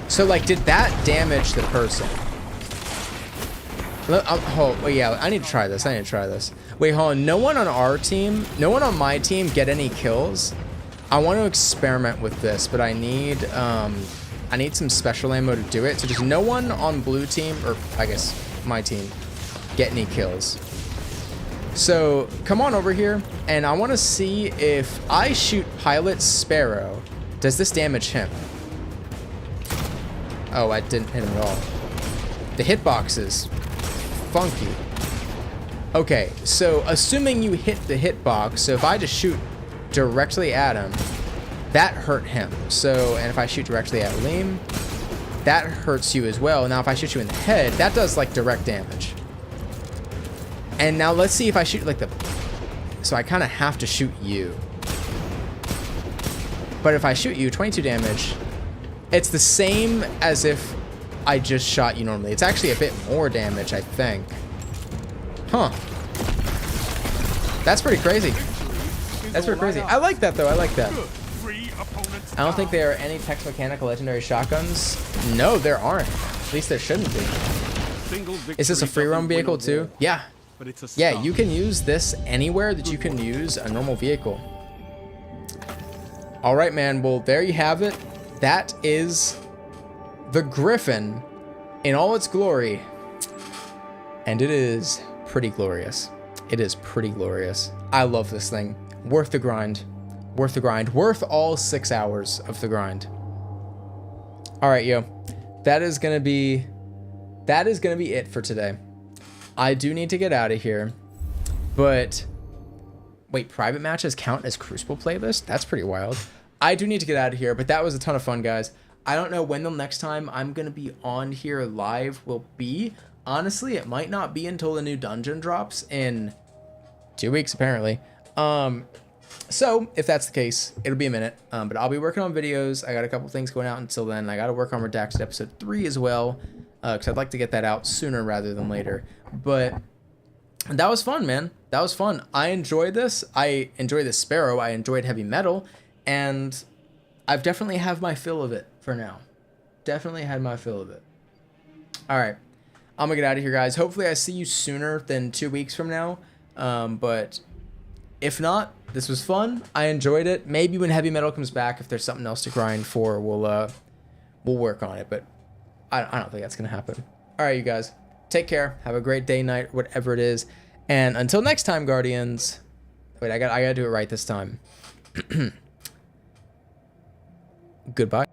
So, like, did that damage the person? Oh, yeah, I need to try this. Wait, hold on. No one on our team, no one on my team get any kills. I want to experiment with this, but I need some special ammo to do it. So does no one on blue team, or I guess my team, get any kills? So come on over here, and I want to see if I shoot Pilot Sparrow, does this damage him? Oh, I didn't hit him at all. The hitbox is funky. Okay, so assuming you hit the hitbox, so if I just shoot directly at him, that hurt him. So, and if I shoot directly at Liam, that hurts you as well. Now, if I shoot you in the head, that does like direct damage. And now let's see if I shoot like the... So I kind of have to shoot you. But if I shoot you, 22 damage, it's the same as if I just shot you normally. It's actually a bit more damage, I think. Huh. That's pretty crazy. That's pretty crazy. I like that, though. I like that. I don't think there are any text mechanical legendary shotguns. No, there aren't. At least there shouldn't be. Is this a free roam vehicle, too? Yeah. Yeah, you can use this anywhere that you can use a normal vehicle. All right, man. Well, there you have it. That is the Griphon in all its glory. And it is pretty glorious. It is pretty glorious. I love this thing. Worth the grind. Worth the grind. Worth all 6 hours of the grind. All right, yo. That is gonna be it for today. I do need to get out of here. But wait, private matches count as Crucible playlist? That's pretty wild. I do need to get out of here, but that was a ton of fun, guys. I don't know when the next time I'm gonna be on here live will be. Honestly, it might not be until the new dungeon drops in 2 weeks, apparently. So if that's the case, it'll be a minute. But I'll be working on videos. I got a couple things going out until then. I got to work on Redacted episode 3 as well, because I'd like to get that out sooner rather than later. But that was fun, man. That was fun. I enjoyed this. I enjoyed the Sparrow. I enjoyed heavy metal, and I've definitely had my fill of it for now. Definitely had my fill of it. All right, I'm gonna get out of here, guys. Hopefully I see you sooner than 2 weeks from now. But if not, this was fun. I enjoyed it. Maybe when heavy metal comes back, if there's something else to grind for, we'll work on it. But I don't think that's gonna happen. All right, you guys, take care. Have a great day, night, whatever it is. And until next time, Guardians. Wait, I gotta do it right this time. Goodbye.